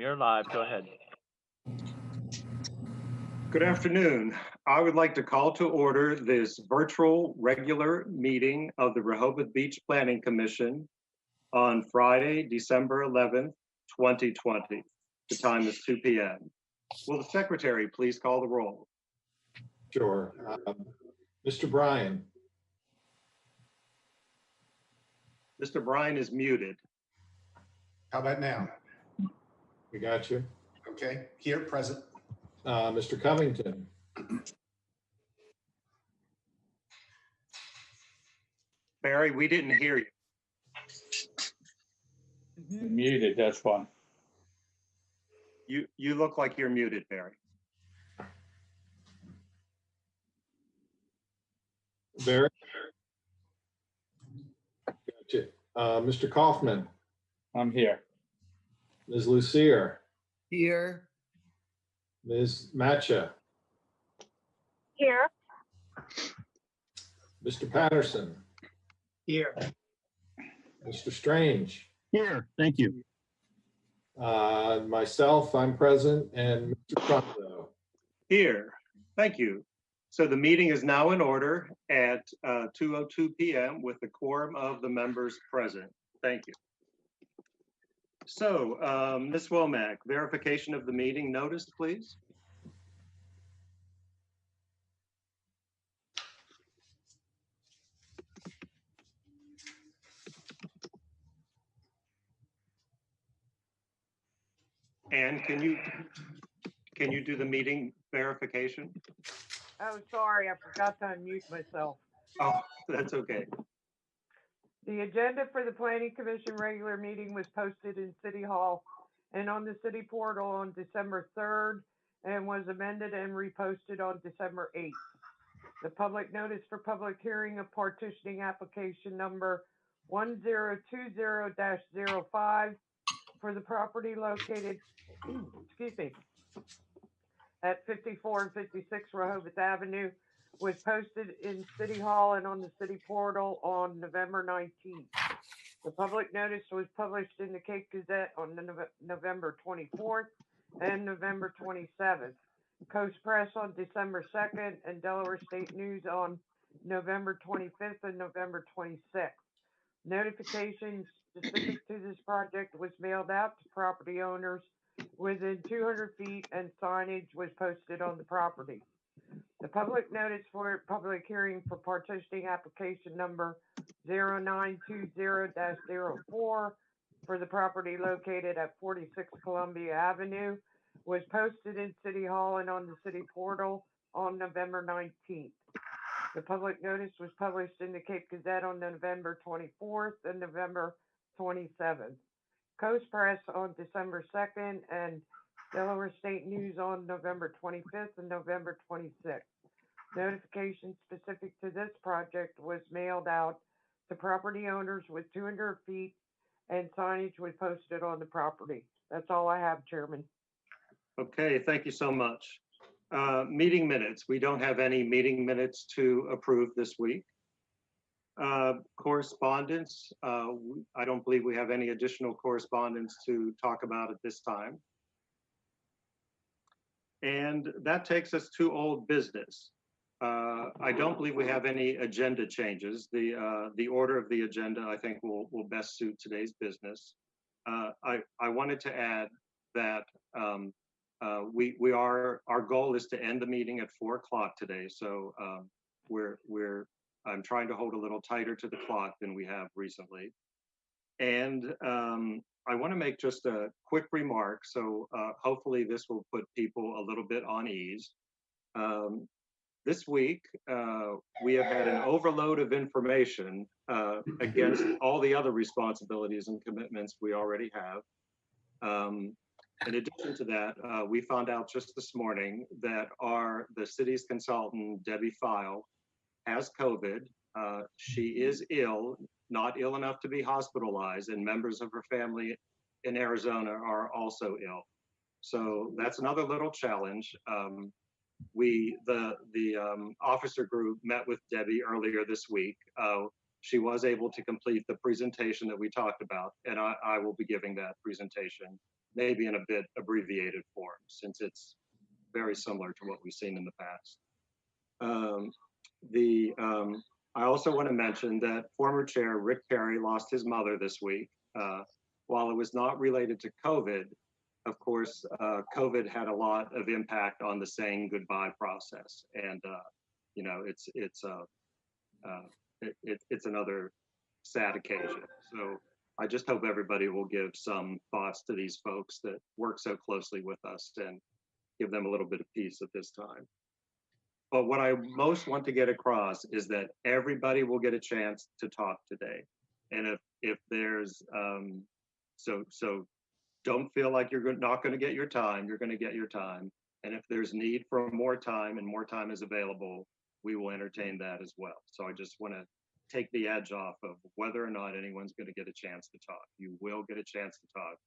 You're live. Go ahead. Good afternoon. I would like to call to order this virtual regular meeting of the Rehoboth Beach Planning Commission on Friday, December 11th, 2020. The time is 2 p.m. Will the secretary please call the roll? Sure. Mr. Bryan. Mr. Bryan is muted. How about now? We got you. Okay, here, present. Mr. Covington. Barry, we didn't hear you. Muted, that's fine. You look like you're muted, Barry. Barry. Gotcha. Mr. Kaufman. I'm here. Ms. Lucier. Here. Ms. Matcha. Here. Mr. Patterson. Here. Mr. Strange. Here, thank you. Myself, I'm present, and Mr. Trumbo. Here. Thank you. So the meeting is now in order at 2:02 p.m. with the quorum of the members present. Thank you. So, Ms. Womack, verification of the meeting notice, please. And can you do the meeting verification? Oh, sorry, I forgot to unmute myself. Oh, that's okay. The agenda for the Planning Commission regular meeting was posted in City Hall and on the city portal on December 3rd and was amended and reposted on December 8th. The public notice for public hearing of partitioning application number 1020-05 for the property located, excuse me, at 54 and 56 Rehoboth Avenue was posted in City Hall and on the city portal on November 19th. The public notice was published in the Cape Gazette on November 24th and November 27th. Coast Press on December 2nd and Delaware State News on November 25th and November 26th. Notifications specific to this project was mailed out to property owners within 200 feet and signage was posted on the property. The public notice for public hearing for partitioning application number 0920-04 for the property located at 46 Columbia Avenue was posted in City Hall and on the city portal on November 19th. The public notice was published in the Cape Gazette on November 24th and November 27th. Coast Press on December 2nd and Delaware State News on November 25th and November 26th. Notification specific to this project was mailed out to property owners with 200 feet and signage was posted on the property. That's all I have, Chairman. Okay, thank you so much. Meeting minutes. We don't have any meeting minutes to approve this week. Correspondence. I don't believe we have any additional correspondence to talk about at this time. And that takes us to old business. I don't believe we have any agenda changes. The order of the agenda, I think, will best suit today's business. I wanted to add that our goal is to end the meeting at 4 o'clock today. So I'm trying to hold a little tighter to the clock than we have recently. And I want to make just a quick remark. So hopefully this will put people a little bit on ease. This week, we have had an overload of information against all the other responsibilities and commitments we already have. In addition to that, we found out just this morning that the city's consultant, Debbie File, has COVID. She is ill, not ill enough to be hospitalized, and members of her family in Arizona are also ill. So that's another little challenge. The officer group met with Debbie earlier this week. She was able to complete the presentation that we talked about, and I will be giving that presentation maybe in a bit abbreviated form, since it's very similar to what we've seen in the past. I also want to mention that former chair Rick Perry lost his mother this week. While it was not related to COVID, of course, COVID had a lot of impact on the saying goodbye process, and you know, it's another sad occasion. So I just hope everybody will give some thoughts to these folks that work so closely with us and give them a little bit of peace at this time. But what I most want to get across is that everybody will get a chance to talk today. And if there's, so don't feel like you're not going to get your time, you're going to get your time. And if there's need for more time and more time is available, we will entertain that as well. So I just want to take the edge off of whether or not anyone's going to get a chance to talk. You will get a chance to talk.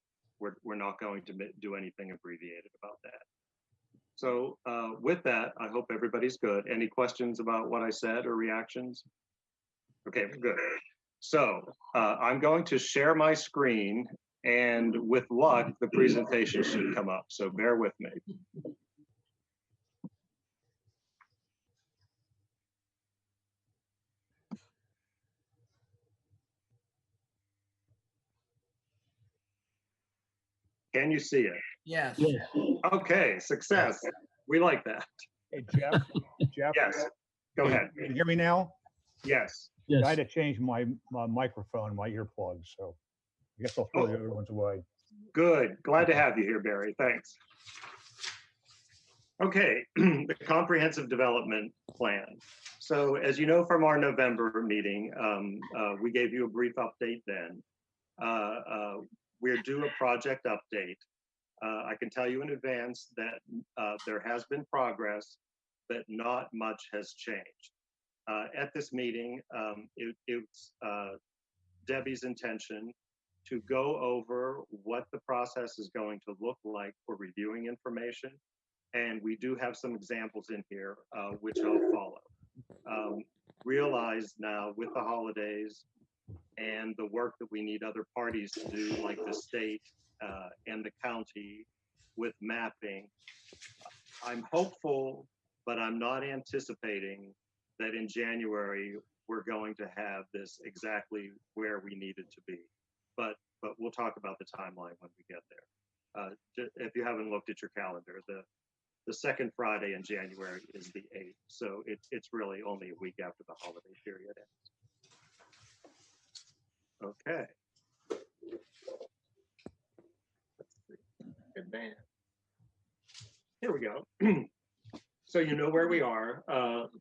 We're not going to do anything abbreviated about that. So with that, I hope everybody's good. Any questions about what I said or reactions? Okay, good. So I'm going to share my screen, and with luck, the presentation should come up. So bear with me. Can you see it? Yes. Okay, success. We like that. Hey, Jeff, Yes, go ahead. Can you hear me now? Yes. I had to change my microphone, my earplugs, so I guess I'll throw the other ones away. Good. Glad to have you here, Barry. Thanks. Okay, the comprehensive development plan. So as you know from our November meeting, we gave you a brief update then. We're due a project update. I can tell you in advance that there has been progress, but not much has changed. At this meeting, it's Debbie's intention to go over what the process is going to look like for reviewing information. And we do have some examples in here, which I'll follow. Realize now with the holidays and the work that we need other parties to do, like the state and the county with mapping, I'm hopeful, but I'm not anticipating that in January, we're going to have this exactly where we need it to be. But we'll talk about the timeline when we get there. If you haven't looked at your calendar, the second Friday in January is the 8th. So it's really only a week after the holiday period ends. Okay. Let's see. Advance. Here we go. So you know where we are.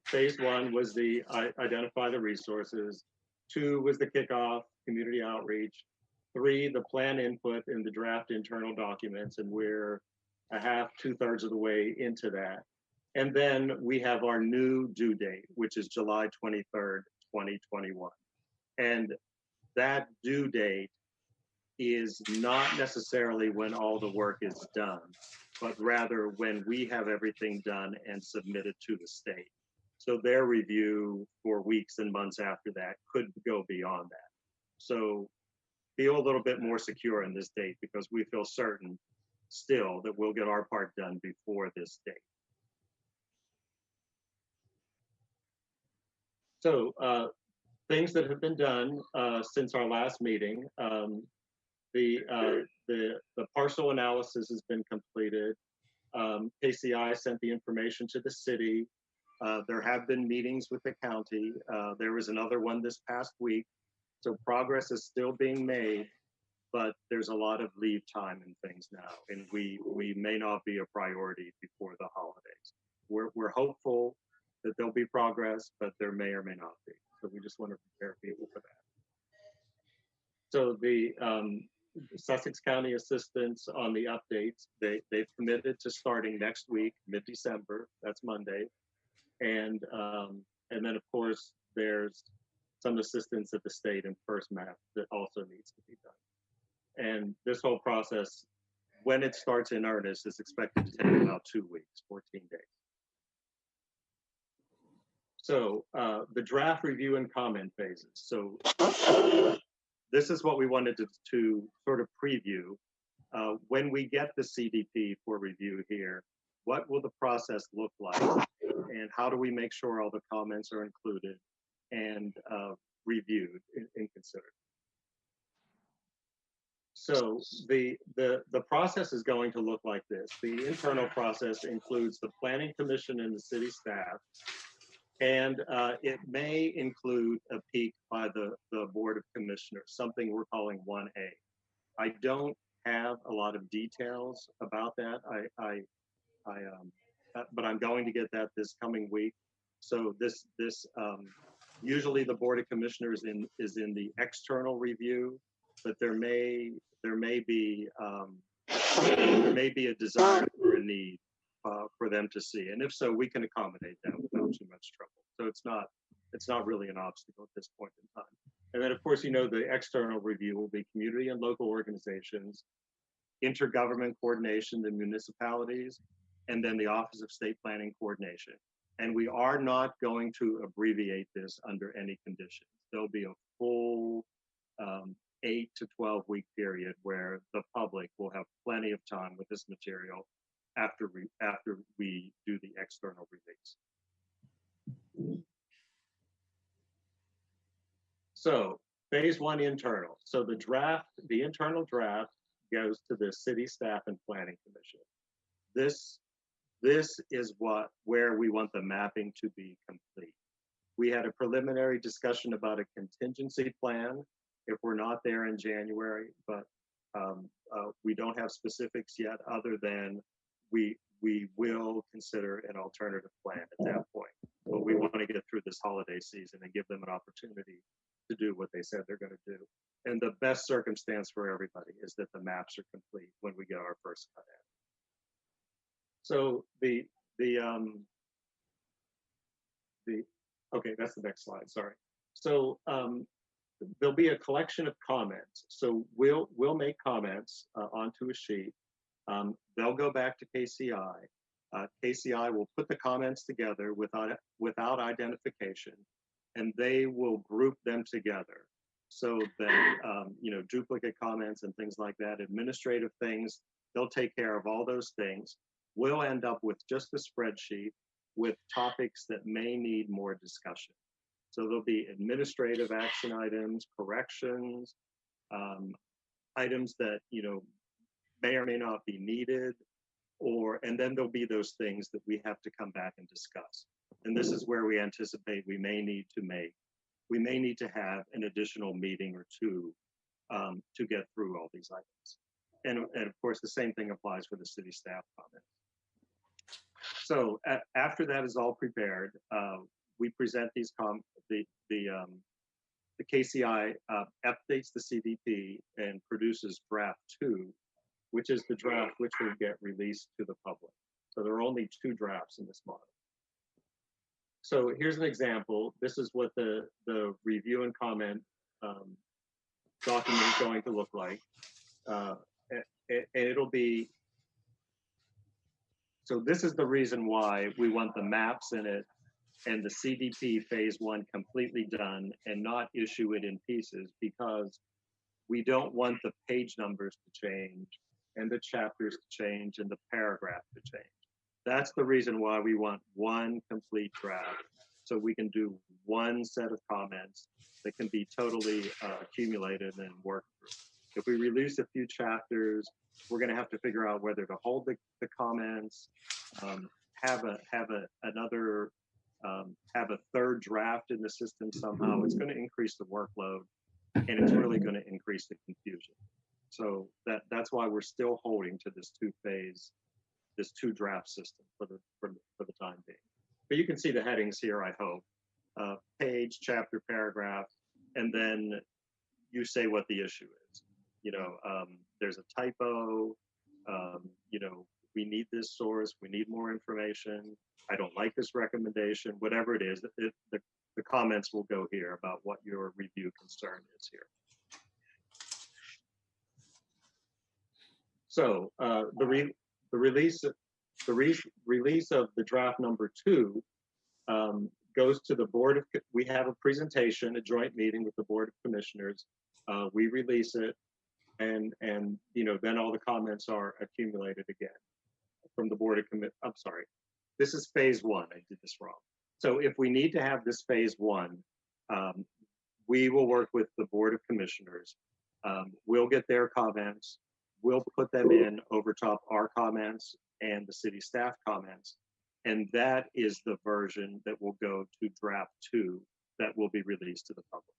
Phase 1 was the identify the resources. 2 was the kickoff, community outreach. 3, the plan input in the draft internal documents, and we're a half, 2/3 of the way into that. And then we have our new due date, which is July 23rd, 2021. And that due date is not necessarily when all the work is done, but rather when we have everything done and submitted to the state. So their review for weeks and months after that could go beyond that. So feel a little bit more secure in this date, because we feel certain still that we'll get our part done before this date. So things that have been done since our last meeting, the parcel analysis has been completed. KCI sent the information to the city. There have been meetings with the county. There was another one this past week. So progress is still being made, but there's a lot of lead time and things now, and we may not be a priority before the holidays. We're hopeful that there'll be progress, but there may or may not be. So we just want to prepare people for that. So the Sussex County assistants on the updates, they've committed to starting next week, mid-December. That's Monday, and then of course there's some assistance at the state and first map that also needs to be done. And this whole process, when it starts in earnest, is expected to take about 2 weeks, 14 days. So the draft review and comment phases. So this is what we wanted to sort of preview. when we get the CDP for review here, what will the process look like? And how do we make sure all the comments are included and reviewed and considered? So the process is going to look like this. The internal process includes the Planning Commission and the city staff, and it may include a peek by the Board of Commissioners, something we're calling 1A. I don't have a lot of details about that. But I'm going to get that this coming week. So this usually the Board of Commissioners is in the external review, but there may be a desire or a need for them to see, and if so, we can accommodate that without too much trouble. So it's not really an obstacle at this point in time. And then, of course, you know, the external review will be community and local organizations, intergovernment coordination, the municipalities, and then the Office of State Planning Coordination. And we are not going to abbreviate this under any conditions. There'll be a full 8 to 12 week period where the public will have plenty of time with this material after we do the external release. So phase 1 internal. So the internal draft goes to the City Staff and Planning Commission. This is where we want the mapping to be complete. We had a preliminary discussion about a contingency plan if we're not there in January, but we don't have specifics yet other than we will consider an alternative plan at that point. But we want to get through this holiday season and give them an opportunity to do what they said they're going to do. And the best circumstance for everybody is that the maps are complete when we get our first cut at. So okay, that's the next slide, sorry. So there'll be a collection of comments. So we'll make comments onto a sheet. They'll go back to KCI. KCI will put the comments together without identification, and they will group them together. So that, you know, duplicate comments and things like that, administrative things, they'll take care of all those things. We'll end up with just a spreadsheet with topics that may need more discussion. So there'll be administrative action items, corrections, items that, you know, may or may not be needed, and then there'll be those things that we have to come back and discuss. And this is where we anticipate we may need to have an additional meeting or two to get through all these items. And of course, the same thing applies for the city staff comments. So after that is all prepared, we present these the KCI updates the CDP and produces draft 2, which is the draft which will get released to the public. So there are only 2 drafts in this model. So here's an example. This is what the review and comment document is going to look like. And it'll be, so this is the reason why we want the maps in it and the CDP phase 1 completely done and not issue it in pieces, because we don't want the page numbers to change and the chapters to change and the paragraph to change. That's the reason why we want one complete draft, so we can do one set of comments that can be totally accumulated and worked through. If we release a few chapters, we're going to have to figure out whether to hold the comments, have a third draft in the system somehow. It's going to increase the workload, and it's really going to increase the confusion. So that's why we're still holding to this 2 draft system for the time being. But you can see the headings here, I hope. Page, chapter, paragraph, and then you say what the issue is. You know, there's a typo, you know, we need this source, we need more information, I don't like this recommendation, whatever it is, the comments will go here about what your review concern is here. So the release of the draft number 2 goes to the board of, we have a presentation, a joint meeting with the Board of Commissioners. We release it. and then all the comments are accumulated again from the board of I'm sorry, this is phase one. I did this wrong. So if we need to have this phase one, we will work with the board of commissioners. We'll get their comments. We'll put them in over top our comments and the city staff comments. And that is the version that will go to draft 2 that will be released to the public.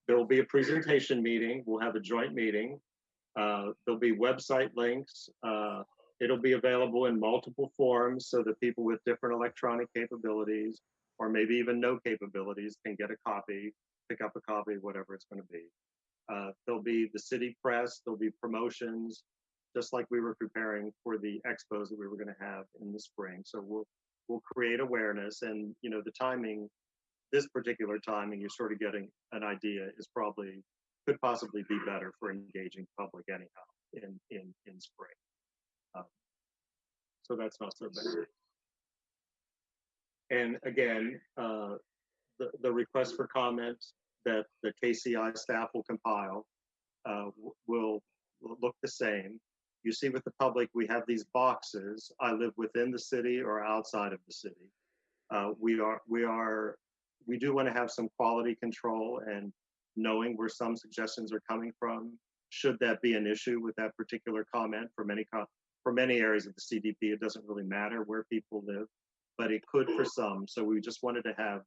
There will be a presentation meeting. We'll have a joint meeting. There'll be website links. It'll be available in multiple forms so that people with different electronic capabilities, or maybe even no capabilities, can get a copy, pick up a copy, whatever it's going to be. There'll be the city press. There'll be promotions, just like we were preparing for the expos that we were going to have in the spring. So we'll create awareness, and the timing. This particular timing, you're sort of getting an idea, could possibly be better for engaging public anyhow in spring. So that's not so bad. And again, the request for comments that the KCI staff will compile will look the same. You see with the public, we have these boxes. I live within the city or outside of the city. We do want to have some quality control and knowing where some suggestions are coming from. Should that be an issue with that particular comment for many areas of the CDP, it doesn't really matter where people live, but it could for some. So we just wanted to have,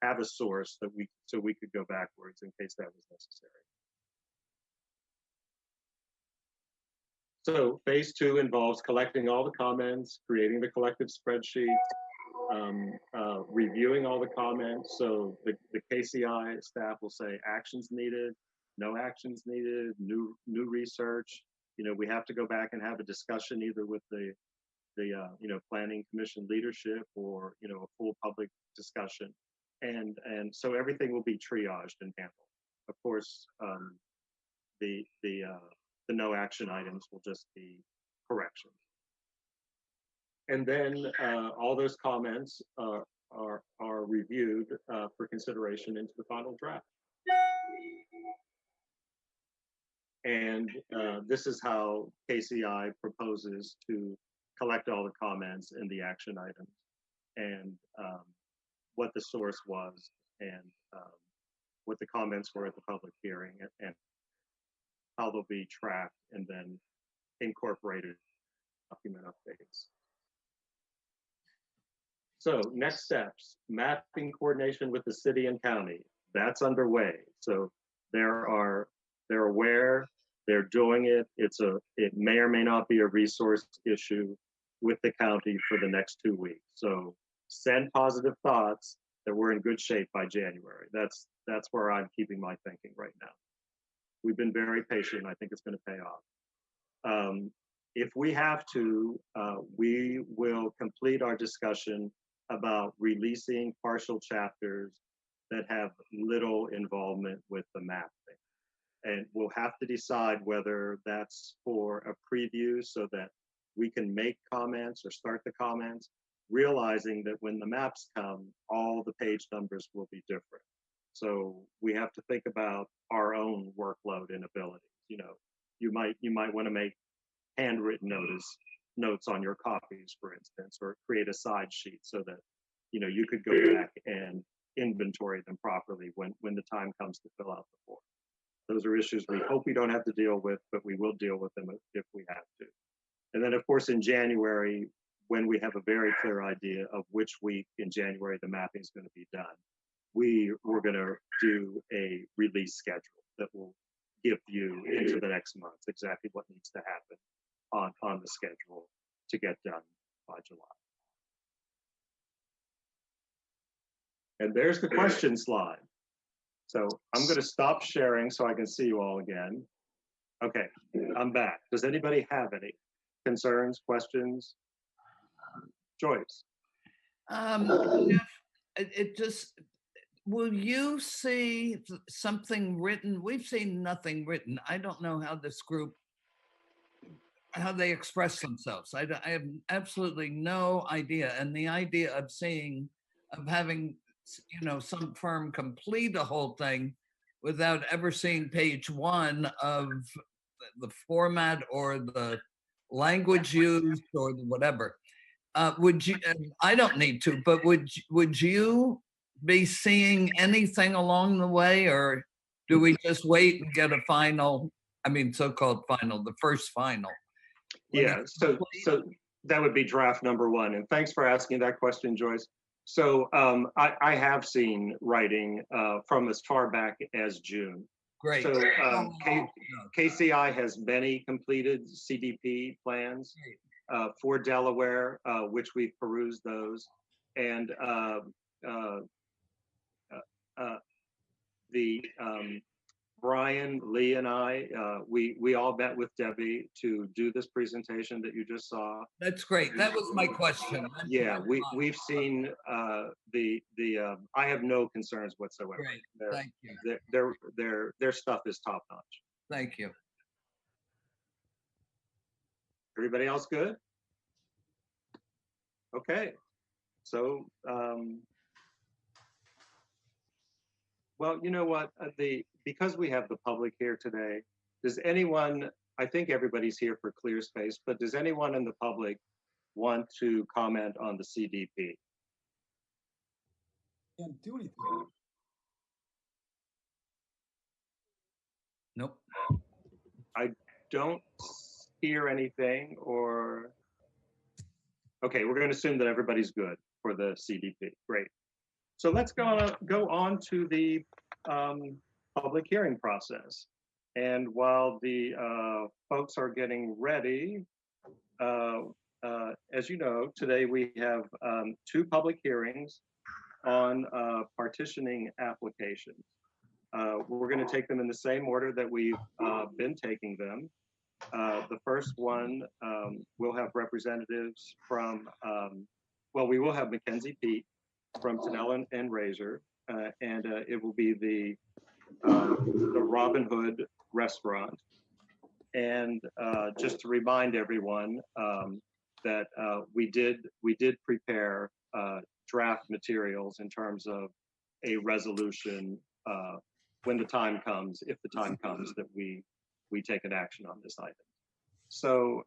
have a source that so we could go backwards in case that was necessary. So phase 2 involves collecting all the comments, creating the collective spreadsheet, reviewing all the comments. So the KCI staff will say actions needed, no actions needed, new research. We have to go back and have a discussion either with the planning commission leadership or a full public discussion, and so everything will be triaged and handled. Of course, the no action items will just be corrections. And then all those comments are reviewed for consideration into the final draft. And this is how KCI proposes to collect all the comments and the action items, and what the source was, and what the comments were at the public hearing, and how they'll be tracked and then incorporated document updates. So next steps, mapping coordination with the city and county. That's underway. So they're aware, they're doing it. It may or may not be a resource issue with the county for the next 2 weeks. So send positive thoughts that we're in good shape by January. That's where I'm keeping my thinking right now. We've been very patient. I think it's going to pay off. If we have to, we will complete our discussion about releasing partial chapters that have little involvement with the mapping. And we'll have to decide whether that's for a preview so that we can make comments or start the comments, realizing that when the maps come, all the page numbers will be different. So we have to think about our own workload and abilities. You might want to make handwritten notes on your copies, for instance, or create a side sheet so that you could go back and inventory them properly when the time comes to fill out the form. Those are issues we hope we don't have to deal with, but we will deal with them if we have to. And then, of course, in January, when we have a very clear idea of which week in January the mapping is going to be done, we're going to do a release schedule that will give you into the next month exactly what needs to happen on the schedule to get done by July. And there's the question slide. So I'm going to stop sharing so I can see you all again. Okay, I'm back. Does anybody have any concerns, questions? Joyce? Jeff, will you see something written? We've seen nothing written. I don't know how this group, how they express themselves. I have absolutely no idea. And the idea of seeing of having, some firm complete a whole thing without ever seeing page one of the format or the language used or the whatever. Would you, I don't need to, but would you be seeing anything along the way, or do we just wait and get a final, so-called final, the first final? when Yeah, it's so complete? that would be draft number one. And thanks for asking that question, Joyce. So I have seen writing from as far back as June. Great. So Oh, KCI has many completed CDP plans for Delaware, which we've perused those. And Brian, Lee, and I, we all met with Debbie to do this presentation that you just saw. That's great. That was my question. Yeah, we've seen I have no concerns whatsoever. Great. Thank you. Their stuff is top notch. Thank you. Everybody else good? Okay. So well, you know what? Because we have the public here today, does anyone, I think everybody's here for clear space, but does anyone in the public want to comment on the CDP? Can't do anything. Nope. I don't hear anything, or okay, we're going to assume that everybody's good for the CDP. Great. So let's go on to the public hearing process. And while the folks are getting ready, as you know, today we have two public hearings on partitioning applications. We're going to take them in the same order that we've been taking them. The first one, we'll have representatives from, we will have Mackenzie Pete from Tennelle and Razor, and it will be the Robin Hood restaurant. And just to remind everyone that we did prepare draft materials in terms of a resolution when the time comes, if the time comes that we take an action on this item. So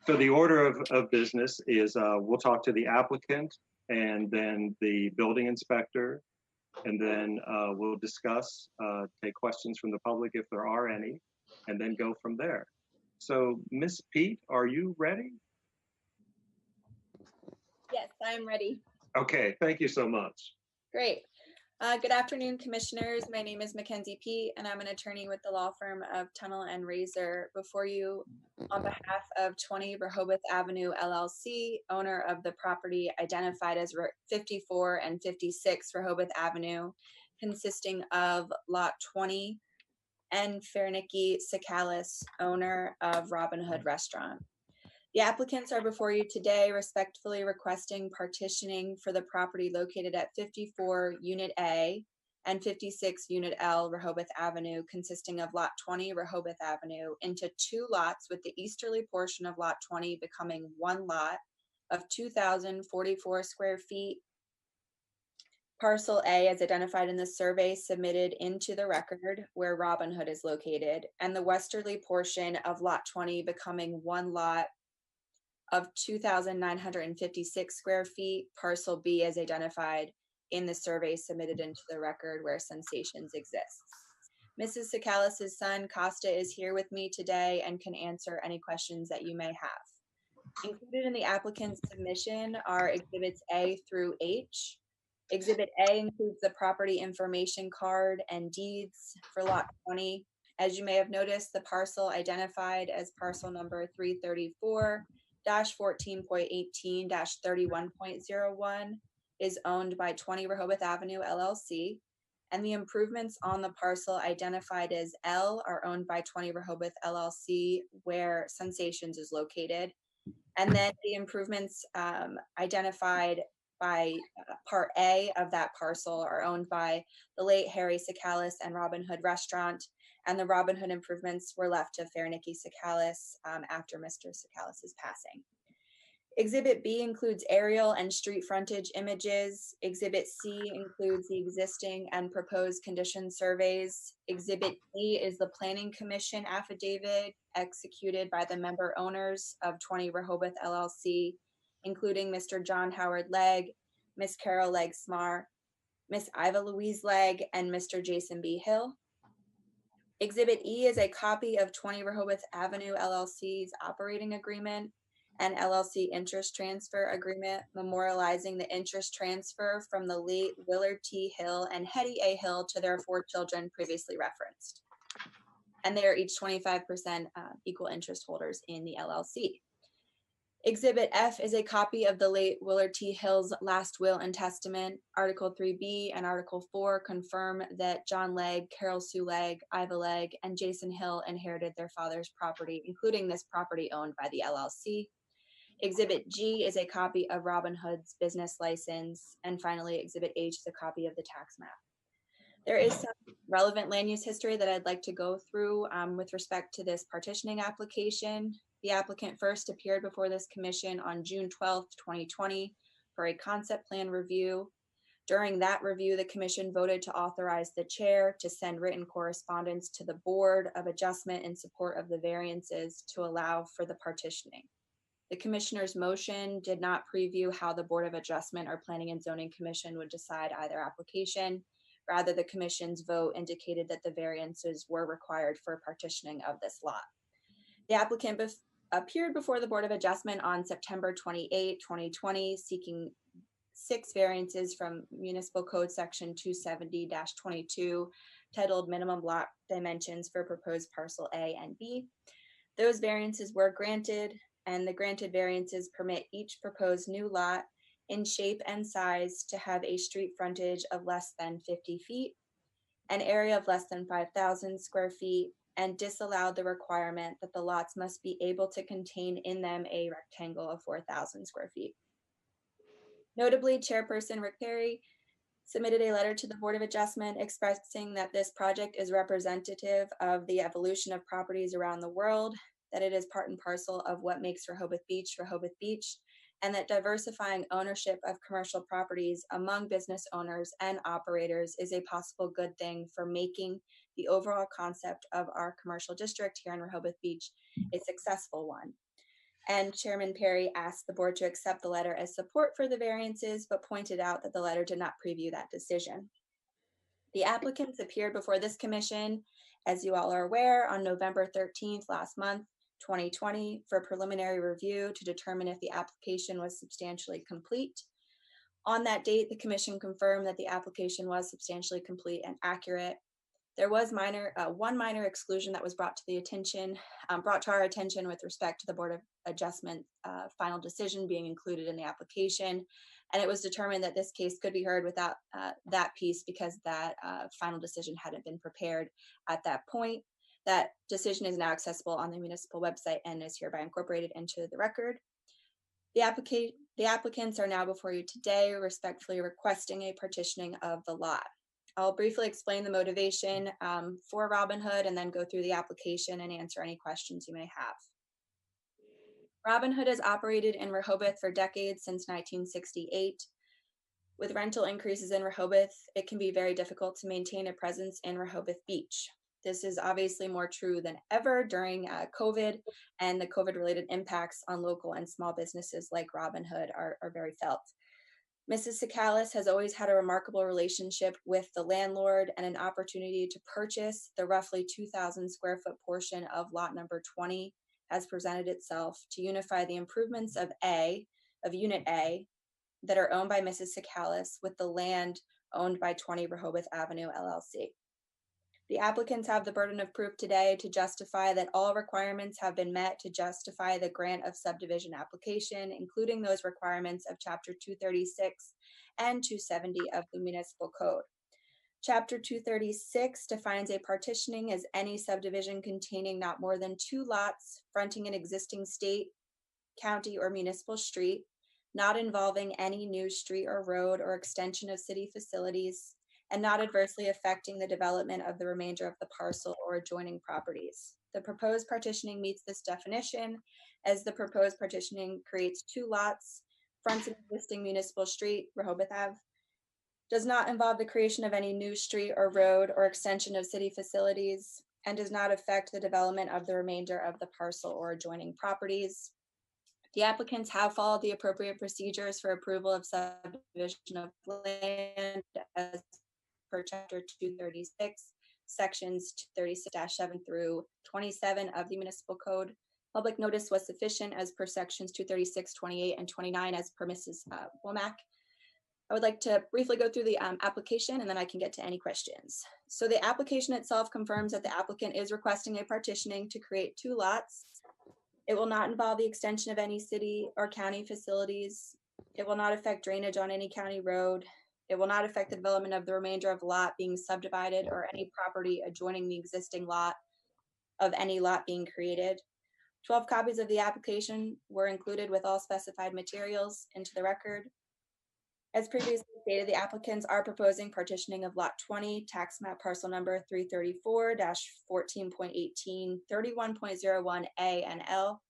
so the order of business is we'll talk to the applicant and then the building inspector, and then we'll discuss, take questions from the public if there are any, and then go from there. So Miss Pete, are you ready? Yes, I'm ready. Okay, thank you so much. Great. Good afternoon, commissioners. My name is Mackenzie Pete, and I'm an attorney with the law firm of Tennelle and Razor before you on behalf of 20 Rehoboth Avenue, LLC, owner of the property identified as 54 and 56 Rehoboth Avenue, consisting of Lot 20, and Fernicki Sakalis, owner of Robin Hood Restaurant. The applicants are before you today respectfully requesting partitioning for the property located at 54 Unit A and 56 Unit L Rehoboth Avenue, consisting of Lot 20 Rehoboth Avenue, into two lots, with the easterly portion of Lot 20 becoming one lot of 2,044 square feet. Parcel A as identified in the survey submitted into the record where Robin Hood is located, and the westerly portion of Lot 20 becoming one lot of 2,956 square feet, parcel B as identified in the survey submitted into the record where Sensations exists. Mrs. Sakalis' son, Costa, is here with me today and can answer any questions that you may have. Included in the applicant's submission are Exhibits A through H. Exhibit A includes the property information card and deeds for Lot 20. As you may have noticed, the parcel identified as parcel number 334-14.18-31.01 is owned by 20 Rehoboth Avenue, LLC, and the improvements on the parcel identified as L are owned by 20 Rehoboth, LLC, where Sensations is located. And then the improvements identified by Part A of that parcel are owned by the late Harry Sakalis and Robin Hood Restaurant, and the Robin Hood improvements were left to Fernicki Sakalis after Mr. Sakalis's passing. Exhibit B includes aerial and street frontage images. Exhibit C includes the existing and proposed condition surveys. Exhibit D is the Planning Commission affidavit executed by the member owners of 20 Rehoboth LLC, including Mr. John Howard Legg, Miss Carol Legg Smar, Miss Iva Louise Legg, and Mr. Jason B. Hill. Exhibit E is a copy of 20 Rehoboth Avenue LLC's operating agreement and LLC interest transfer agreement, memorializing the interest transfer from the late Willard T. Hill and Hetty A. Hill to their 4 children previously referenced. And they are each 25% equal interest holders in the LLC. Exhibit F is a copy of the late Willard T. Hill's last will and testament. Article 3B and Article 4 confirm that John Legg, Carol Sue Legg, Iva Legg, and Jason Hill inherited their father's property, including this property owned by the LLC. Exhibit G is a copy of Robin Hood's business license. And finally, Exhibit H is a copy of the tax map. There is some relevant land use history that I'd like to go through with respect to this partitioning application. The applicant first appeared before this commission on June 12th, 2020 for a concept plan review. During that review, the commission voted to authorize the chair to send written correspondence to the Board of Adjustment in support of the variances to allow for the partitioning. The commissioner's motion did not preview how the Board of Adjustment or Planning and Zoning Commission would decide either application. Rather, the commission's vote indicated that the variances were required for partitioning of this lot. The applicant appeared before the Board of Adjustment on September 28, 2020, seeking 6 variances from Municipal Code Section 270-22, titled Minimum Lot Dimensions for Proposed Parcel A and B. Those variances were granted, and the granted variances permit each proposed new lot in shape and size to have a street frontage of less than 50 feet, an area of less than 5,000 square feet, and disallow the requirement that the lots must be able to contain in them a rectangle of 4,000 square feet. Notably, Chairperson Rick Perry submitted a letter to the Board of Adjustment expressing that this project is representative of the evolution of properties around the world, that it is part and parcel of what makes Rehoboth Beach, and that diversifying ownership of commercial properties among business owners and operators is a possible good thing for making the overall concept of our commercial district here in Rehoboth Beach a successful one. And Chairman Perry asked the board to accept the letter as support for the variances, but pointed out that the letter did not preview that decision. The applicants appeared before this commission, as you all are aware, on November 13th last month, 2020, for preliminary review to determine if the application was substantially complete. On that date, the commission confirmed that the application was substantially complete and accurate. There was one minor exclusion that was brought to our attention with respect to the Board of Adjustment final decision being included in the application, and it was determined that this case could be heard without that piece because that final decision hadn't been prepared at that point. That decision is now accessible on the municipal website and is hereby incorporated into the record. The applicants are now before you today, respectfully requesting a partitioning of the lot. I'll briefly explain the motivation for Robin Hood and then go through the application and answer any questions you may have. Robin Hood has operated in Rehoboth for decades, since 1968. With rental increases in Rehoboth, it can be very difficult to maintain a presence in Rehoboth Beach. This is obviously more true than ever during COVID, and the COVID-related impacts on local and small businesses like Robin Hood are very felt. Mrs. Sakalis has always had a remarkable relationship with the landlord, and an opportunity to purchase the roughly 2,000 square foot portion of lot number 20 has presented itself to unify the improvements of Unit A that are owned by Mrs. Sakalis with the land owned by 20 Rehoboth Avenue LLC. The applicants have the burden of proof today to justify that all requirements have been met to justify the grant of subdivision application, including those requirements of Chapter 236 and 270 of the Municipal Code. Chapter 236 defines a partitioning as any subdivision containing not more than 2 lots fronting an existing state, county, or municipal street, not involving any new street or road or extension of city facilities, and not adversely affecting the development of the remainder of the parcel or adjoining properties. The proposed partitioning meets this definition, as the proposed partitioning creates 2 lots, fronts an existing municipal street, Rehoboth Ave, does not involve the creation of any new street or road or extension of city facilities, and does not affect the development of the remainder of the parcel or adjoining properties. The applicants have followed the appropriate procedures for approval of subdivision of land as per Chapter 236, Sections 236-7 through 27 of the Municipal Code. Public notice was sufficient as per Sections 236, 28, and 29 as per Mrs. Womack. I would like to briefly go through the application, and then I can get to any questions. So the application itself confirms that the applicant is requesting a partitioning to create 2 lots. It will not involve the extension of any city or county facilities. It will not affect drainage on any county road. It will not affect the development of the remainder of the lot being subdivided or any property adjoining the existing lot of any lot being created. 12 copies of the application were included with all specified materials into the record. As previously stated, the applicants are proposing partitioning of Lot 20, tax map parcel number 334-14.18, 31.01A and L.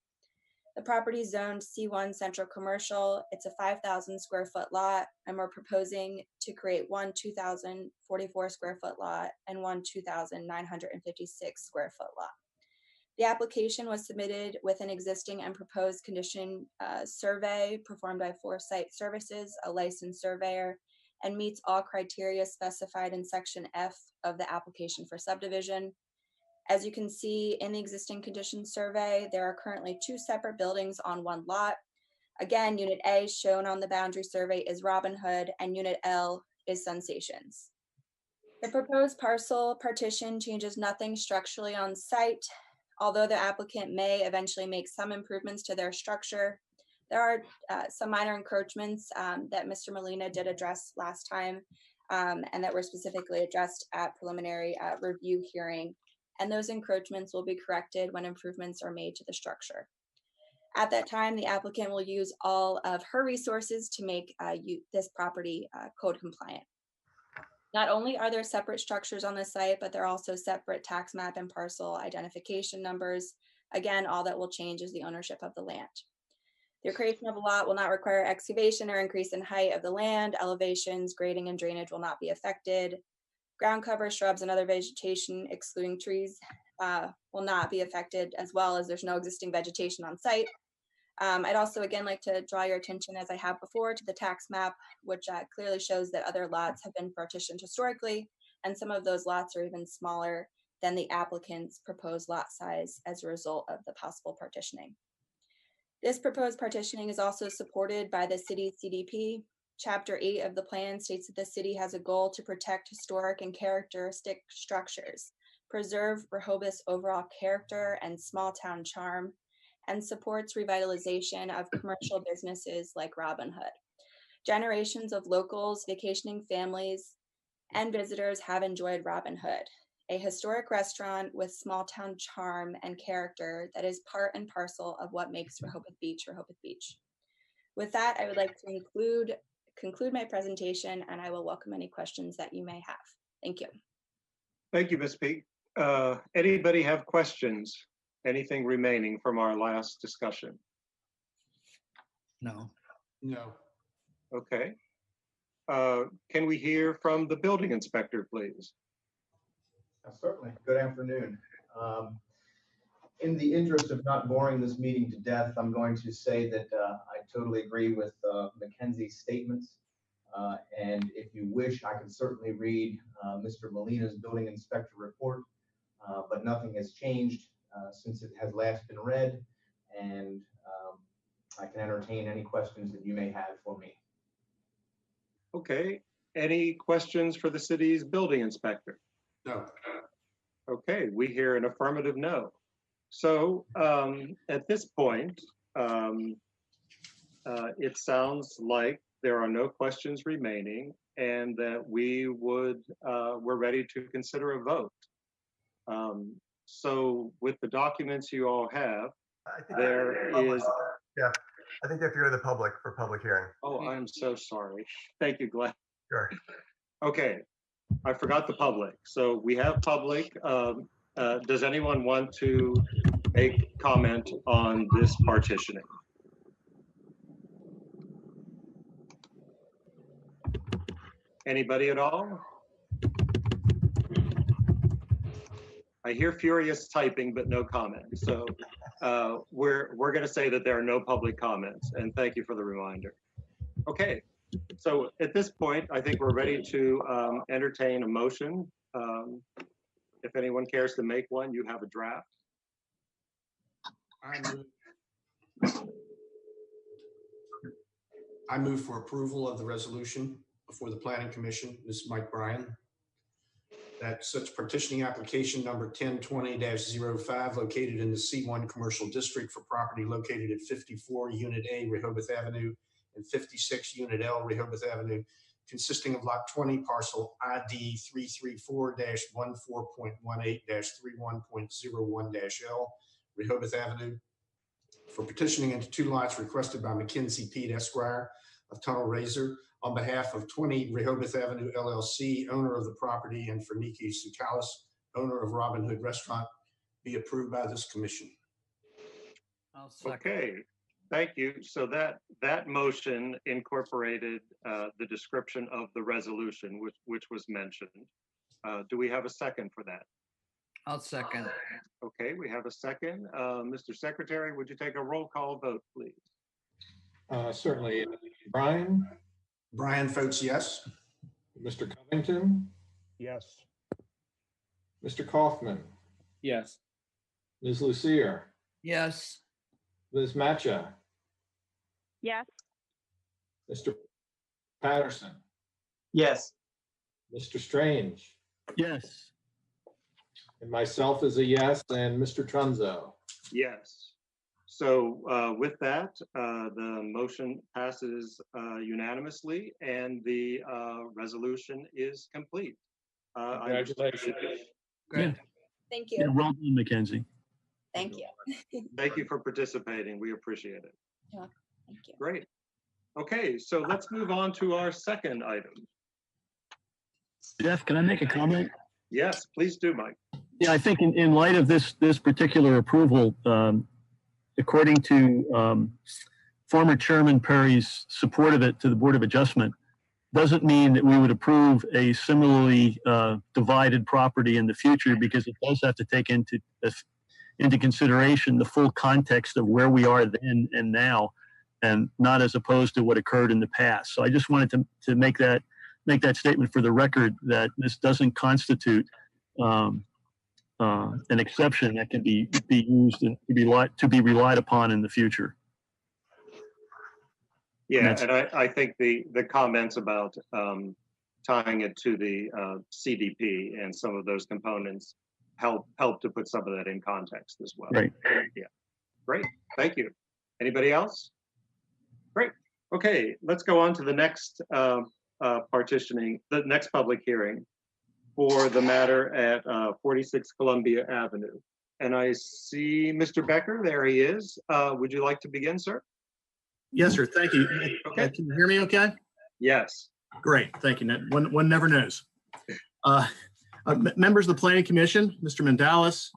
The property is zoned C1 Central Commercial. It's a 5,000 square foot lot, and we're proposing to create one 2,044 square foot lot and one 2,956 square foot lot. The application was submitted with an existing and proposed condition survey performed by Foresight Services, a licensed surveyor, and meets all criteria specified in Section F of the application for subdivision. As you can see in the existing condition survey, there are currently 2 separate buildings on 1 lot. Again, Unit A shown on the boundary survey is Robin Hood, and Unit L is Sensations. The proposed parcel partition changes nothing structurally on site. Although the applicant may eventually make some improvements to their structure, there are some minor encroachments that Mr. Molina did address last time and that were specifically addressed at preliminary review hearing. And those encroachments will be corrected when improvements are made to the structure. At that time, the applicant will use all of her resources to make this property code compliant. Not only are there separate structures on the site, but there are also separate tax map and parcel identification numbers. Again, all that will change is the ownership of the land. The creation of a lot will not require excavation or increase in height of the land. Elevations, grading, and drainage will not be affected. Ground cover, shrubs, and other vegetation, excluding trees, will not be affected, as well as there's no existing vegetation on site. I'd also again like to draw your attention, as I have before, to the tax map, which clearly shows that other lots have been partitioned historically, and some of those lots are even smaller than the applicant's proposed lot size as a result of the possible partitioning. This proposed partitioning is also supported by the city's CDP. Chapter 8 of the plan states that the city has a goal to protect historic and characteristic structures, preserve Rehoboth's overall character and small town charm, and supports revitalization of commercial businesses like Robin Hood. Generations of locals, vacationing families, and visitors have enjoyed Robin Hood, a historic restaurant with small town charm and character that is part and parcel of what makes Rehoboth Beach. With that, I would like to conclude my presentation, and I will welcome any questions that you may have. Thank you. Thank you, Ms. Peak. Anybody have questions? Anything remaining from our last discussion? No. No. Okay. Can we hear from the building inspector, please? Certainly. Good afternoon. In the interest of not boring this meeting to death, I'm going to say that I totally agree with Mackenzie's statements. And if you wish, I can certainly read Mr. Molina's building inspector report, but nothing has changed since it has last been read. And I can entertain any questions that you may have for me. Okay. Any questions for the city's building inspector? No. Okay, we hear an affirmative no. So at this point, it sounds like there are no questions remaining and that we're ready to consider a vote. So with the documents you all have, there is... Yeah, I think they have to go to the public for public hearing. Oh, I'm so sorry. Thank you, Glenn. Sure. Okay, I forgot the public. So we have public. Does anyone want to make comment on this partitioning? Anybody at all? I hear furious typing, but no comment. So we're going to say that there are no public comments, and thank you for the reminder. Okay, so at this point, I think we're ready to entertain a motion. If anyone cares to make one, you have a draft. I move for approval of the resolution before the Planning Commission. This is Mike Bryan. That such partitioning application number 1020-05 located in the C1 Commercial District for property located at 54 Unit A, Rehoboth Avenue, and 56 Unit L, Rehoboth Avenue, consisting of Lot 20, parcel ID 334-14.18-31.01-L, Rehoboth Avenue, for petitioning into two lots requested by Mackenzie Pete Esquire of Tunnel Razor on behalf of 20 Rehoboth Avenue LLC, owner of the property, and for Niki Sukalis, owner of Robin Hood Restaurant, be approved by this commission. I'll second. Okay, thank you. So that motion incorporated the description of the resolution, which was mentioned. Do we have a second for that? I'll second. Okay, we have a second. Mr. Secretary, would you take a roll call vote, please? Certainly. Brian, Brian votes yes. Mr. Covington, Yes. Mr. Kaufman, Yes. Ms. Lucier, Yes. Ms. Matcha, Yes. Mr. Patterson, Yes. Mr. Strange, Yes. and myself is a yes, and Mr. Trunzo. Yes. So with that, the motion passes unanimously, and the resolution is complete. Congratulations. Great. Thank Yeah, you. well done, Mackenzie. Thank you. Thank you for participating. We appreciate it. Thank you. Great. Okay, so let's move on to our second item. Jeff, can I make a comment? Yes, please do, Mike. Yeah, I think in light of this particular approval, according to former Chairman Perry's support of it to the Board of Adjustment, doesn't mean that we would approve a similarly divided property in the future, because it does have to take into consideration the full context of where we are then and now, and not as opposed to what occurred in the past. So I just wanted to make that statement for the record, that this doesn't constitute an exception that can be used and to be relied upon in the future. Yeah, and I think the comments about tying it to the CDP and some of those components help to put some of that in context as well. Right. Yeah. Great. Thank you. Anybody else? Great. Okay, let's go on to the next partitioning, the next public hearing for the matter at 46 Columbia Avenue. And I see Mr. Becker, there he is. Would you like to begin, sir? Yes, sir. Thank you. Okay. Can you hear me okay? Yes. Great. Thank you. One never knows. Members of the Planning Commission, Mr. Mandalis,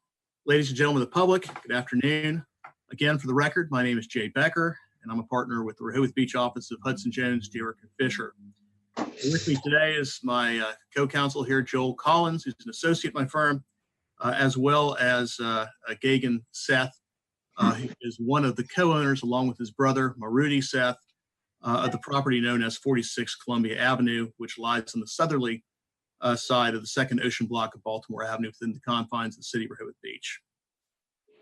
ladies and gentlemen of the public, good afternoon. Again, for the record, my name is Jay Becker, and I'm a partner with the Rehoboth Beach office of Hudson Jones, Dewick & Fisher. With me today is my co-counsel here, Joel Collins, who's an associate at my firm, as well as Gagan Seth, who is one of the co-owners, along with his brother, Maruti Seth, of the property known as 46 Columbia Avenue, which lies on the southerly side of the second ocean block of Baltimore Avenue within the confines of the city of Rehoboth Beach.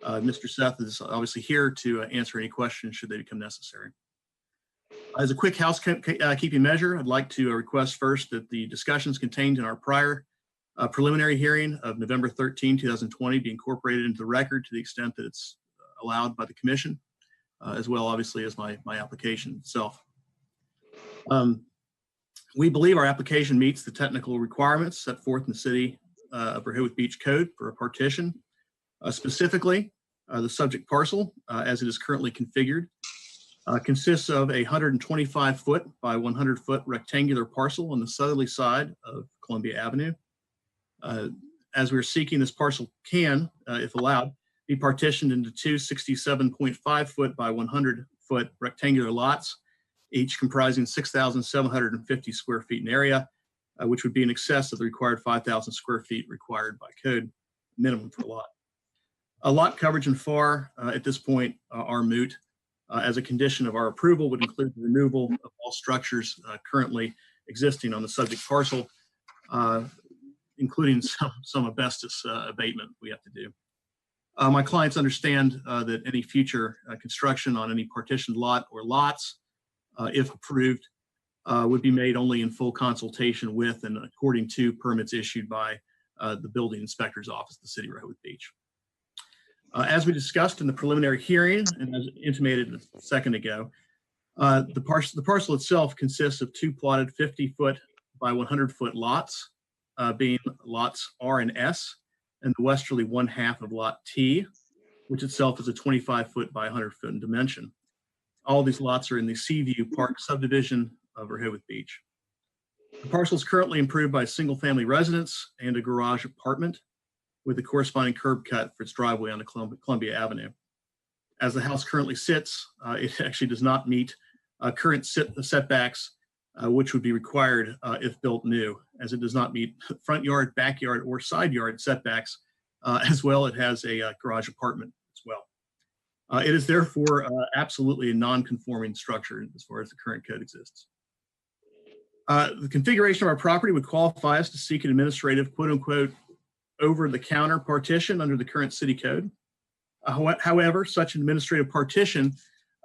Mr. Seth is obviously here to answer any questions should they become necessary. As a quick housekeeping measure, I'd like to request first that the discussions contained in our prior preliminary hearing of November 13, 2020 be incorporated into the record to the extent that it's allowed by the commission, as well, obviously, as my application itself. We believe our application meets the technical requirements set forth in the City of Rehoboth Beach Code for a partition. Specifically, the subject parcel, as it is currently configured, Consists of a 125-foot by 100-foot rectangular parcel on the southerly side of Columbia Avenue. As we're seeking, this parcel can, if allowed, be partitioned into two 67.5-foot by 100-foot rectangular lots, each comprising 6,750 square feet in area, which would be in excess of the required 5,000 square feet required by code minimum for a lot. A lot coverage and FAR at this point are moot. As a condition of our approval would include the removal of all structures currently existing on the subject parcel, including some asbestos abatement we have to do. My clients understand that any future construction on any partitioned lot or lots, if approved, would be made only in full consultation with and according to permits issued by the building inspector's office, the City of Rehoboth Beach. As we discussed in the preliminary hearing, and as intimated a second ago, the parcel itself consists of two plotted 50-foot by 100-foot lots, being lots R and S, and the westerly one half of lot T, which itself is a 25-foot by 100-foot in dimension. All these lots are in the Seaview Park subdivision of Rehoboth Beach. The parcel is currently improved by a single-family residence and a garage apartment with a corresponding curb cut for its driveway onto Columbia Avenue. As the house currently sits, it actually does not meet current setbacks, which would be required if built new, as it does not meet front yard, backyard, or side yard setbacks. As well, it has a garage apartment as well. It is therefore absolutely a non-conforming structure as far as the current code exists. The configuration of our property would qualify us to seek an administrative, quote unquote, over-the-counter partition under the current city code. However, such an administrative partition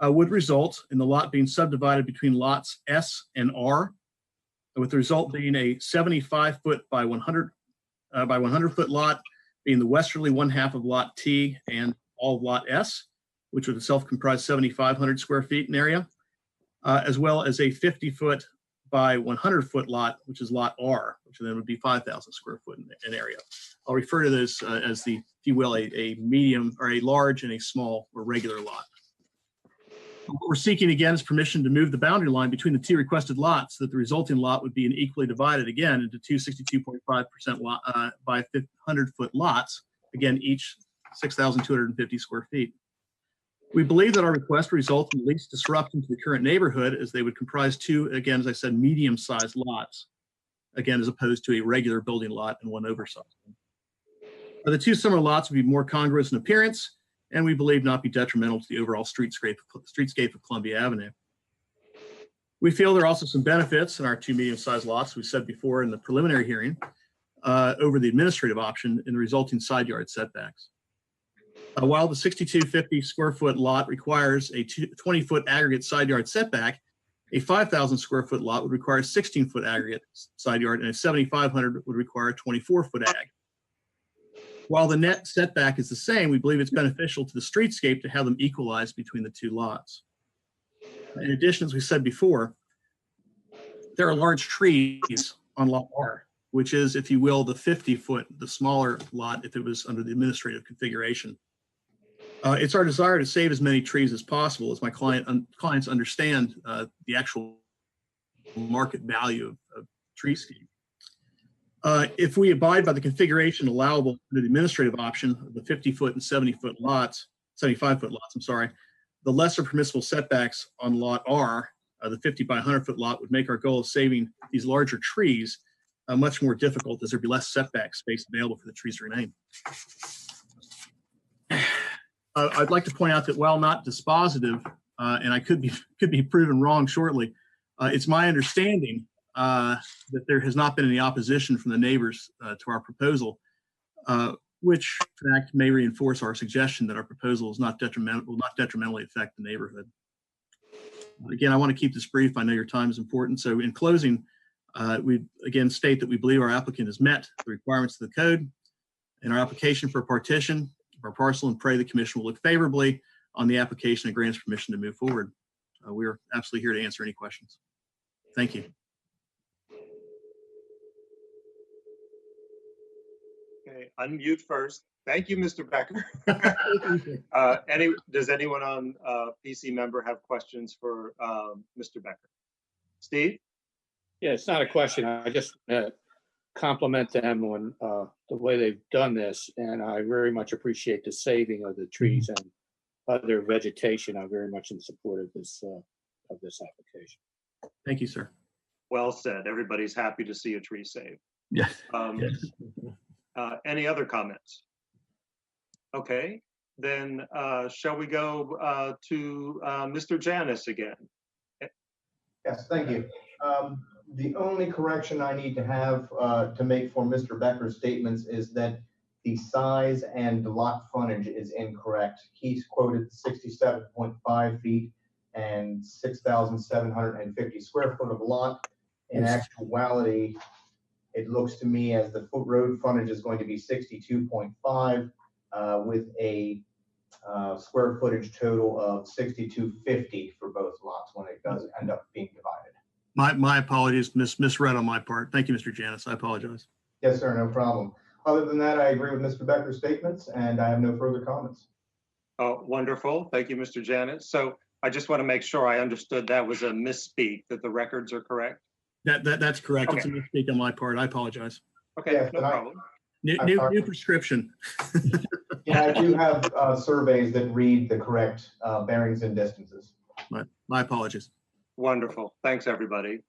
would result in the lot being subdivided between lots S and R, with the result being a 75-foot by 100-foot lot being the westerly one half of lot T and all of lot S, which would itself comprise 7,500 square feet in area, as well as a 50-foot by 100-foot lot, which is lot R, which then would be 5,000 square foot in area. I'll refer to those as the, if you will, a medium or a large and a small or regular lot. What we're seeking again is permission to move the boundary line between the two requested lots so that the resulting lot would be equally divided again into two 62.5% lot by 100-foot lots, again, each 6,250 square feet. We believe that our request would result in the least disruption to the current neighborhood, as they would comprise two, again, as I said, medium-sized lots, again, as opposed to a regular building lot and one oversized one. The two similar lots would be more congruous in appearance, and we believe not be detrimental to the overall streetscape of Columbia Avenue. We feel there are also some benefits in our two medium-sized lots, we said before in the preliminary hearing, over the administrative option in the resulting side yard setbacks. While the 6,250 square foot lot requires a 20-foot aggregate side yard setback, a 5,000 square foot lot would require a 16-foot aggregate side yard, and a 7,500 would require a 24-foot ag. While the net setback is the same, we believe it's beneficial to the streetscape to have them equalized between the two lots. In addition, as we said before, there are large trees on lot R, which is, if you will, the 50-foot, the smaller lot if it was under the administrative configuration. It's our desire to save as many trees as possible, as my clients understand the actual market value of treescape. If we abide by the configuration allowable under the administrative option of the 50-foot and 70-foot lots, 75-foot lots, I'm sorry, the lesser permissible setbacks on lot R, the 50 by 100-foot lot, would make our goal of saving these larger trees much more difficult, as there'd be less setback space available for the trees to remain. I'd like to point out that while not dispositive, and I could be proven wrong shortly, it's my understanding that there has not been any opposition from the neighbors to our proposal, which in fact may reinforce our suggestion that our proposal is not will not detrimentally affect the neighborhood. Again, I want to keep this brief. I know your time is important. So in closing, we again state that we believe our applicant has met the requirements of the code in our application for a partition of our parcel, and pray the commission will look favorably on the application and grants permission to move forward. We are absolutely here to answer any questions. Thank you. Okay, unmute first. Thank you, Mr. Becker. Does anyone on PC member have questions for Mr. Becker? Steve? Yeah, it's not a question. I just compliment them on the way they've done this, and I very much appreciate the saving of the trees and other vegetation. I'm very much in support of this application. Thank you, sir. Well said. Everybody's happy to see a tree saved. Yes. Any other comments? Okay, then shall we go to Mr. Janis again? Yes, thank you. The only correction I need to have to make for Mr. Becker's statements is that the size and lot frontage is incorrect. He's quoted 67.5 feet and 6,750 square foot of lot. In actuality, it looks to me as the road frontage is going to be 62.5 with a square footage total of 6,250 for both lots when it does end up being divided. My apologies, misread on my part. Thank you, Mr. Janis. I apologize. Yes, sir, no problem. Other than that, I agree with Mr. Becker's statements and I have no further comments. Oh, wonderful. Thank you, Mr. Janis. So I just want to make sure I understood that was a misspeak, that the records are correct. That's correct. Okay. It's a mistake on my part. I apologize. Okay, Yes, no problem. New prescription. Yeah, I do have surveys that read the correct bearings and distances. My apologies. Wonderful. Thanks, everybody.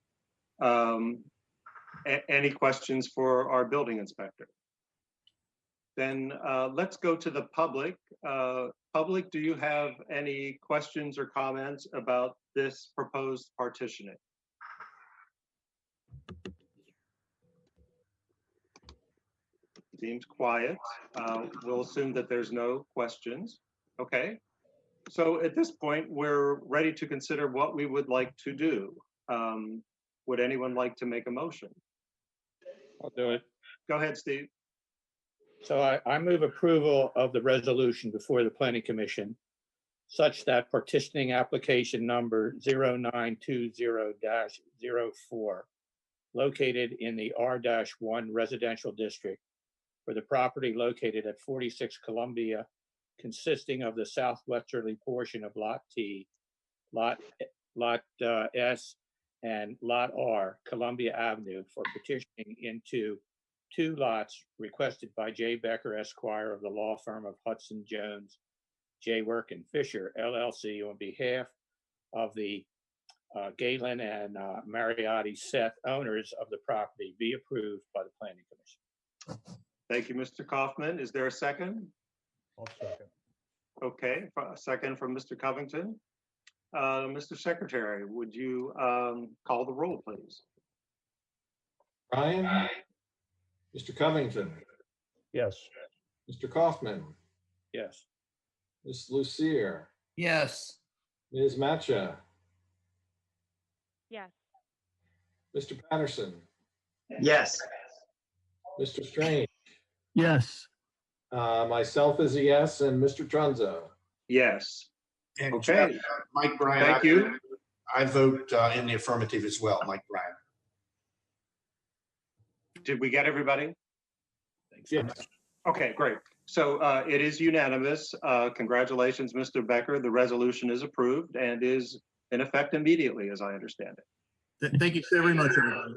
Any questions for our building inspector? Then let's go to the public. Public, do you have any questions or comments about this proposed partitioning? Seems quiet. We'll assume that there's no questions. Okay. So at this point, we're ready to consider what we would like to do. Would anyone like to make a motion? I'll do it. Go ahead, Steve. So I move approval of the resolution before the Planning Commission such that partitioning application number 0920-04 located in the R-1 residential district for the property located at 46 Columbia, consisting of the southwesterly portion of Lot T, Lot S, and Lot R, Columbia Avenue, for petitioning into 2 lots requested by J. Becker, Esquire, of the law firm of Hudson Jones, J. Work and Fisher, LLC, on behalf of the Galen and Mariotti Seth, owners of the property, be approved by the Planning Commission. Thank you, Mr. Kaufman. Is there a second? I'll second. Okay, a second from Mr. Covington. Mr. Secretary, would you call the roll, please? Brian? Mr. Covington? Yes. Mr. Kaufman? Yes. Ms. Lucier? Yes. Ms. Matcha? Yes. Mr. Patterson? Yes. Mr. Strange? Yes. Myself is a yes, and Mr. Trunzo? Yes. And Okay. Mike Bryan. Thank you. I vote in the affirmative as well, Mike Bryan. Did we get everybody? Yes. Okay, great. So it is unanimous. Congratulations, Mr. Becker. The resolution is approved and is in effect immediately, as I understand it. Thank you so very much, everybody.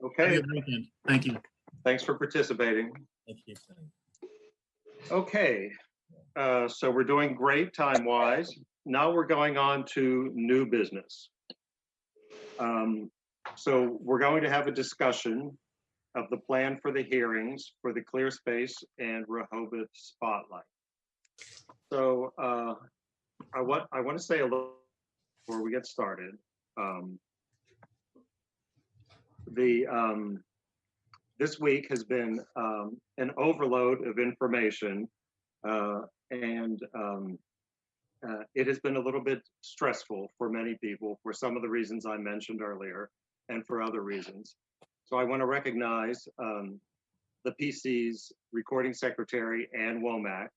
Okay. Have a good weekend. Thank you. Thanks for participating. Thank you. Okay, so we're doing great time-wise. Now we're going on to new business. So we're going to have a discussion of the plan for the hearings for the Clear Space and Rehoboth Spotlight. So I want to say a little before we get started. This week has been an overload of information, and it has been a little bit stressful for many people for some of the reasons I mentioned earlier and for other reasons. So I want to recognize the PC's recording secretary, Ann Womack,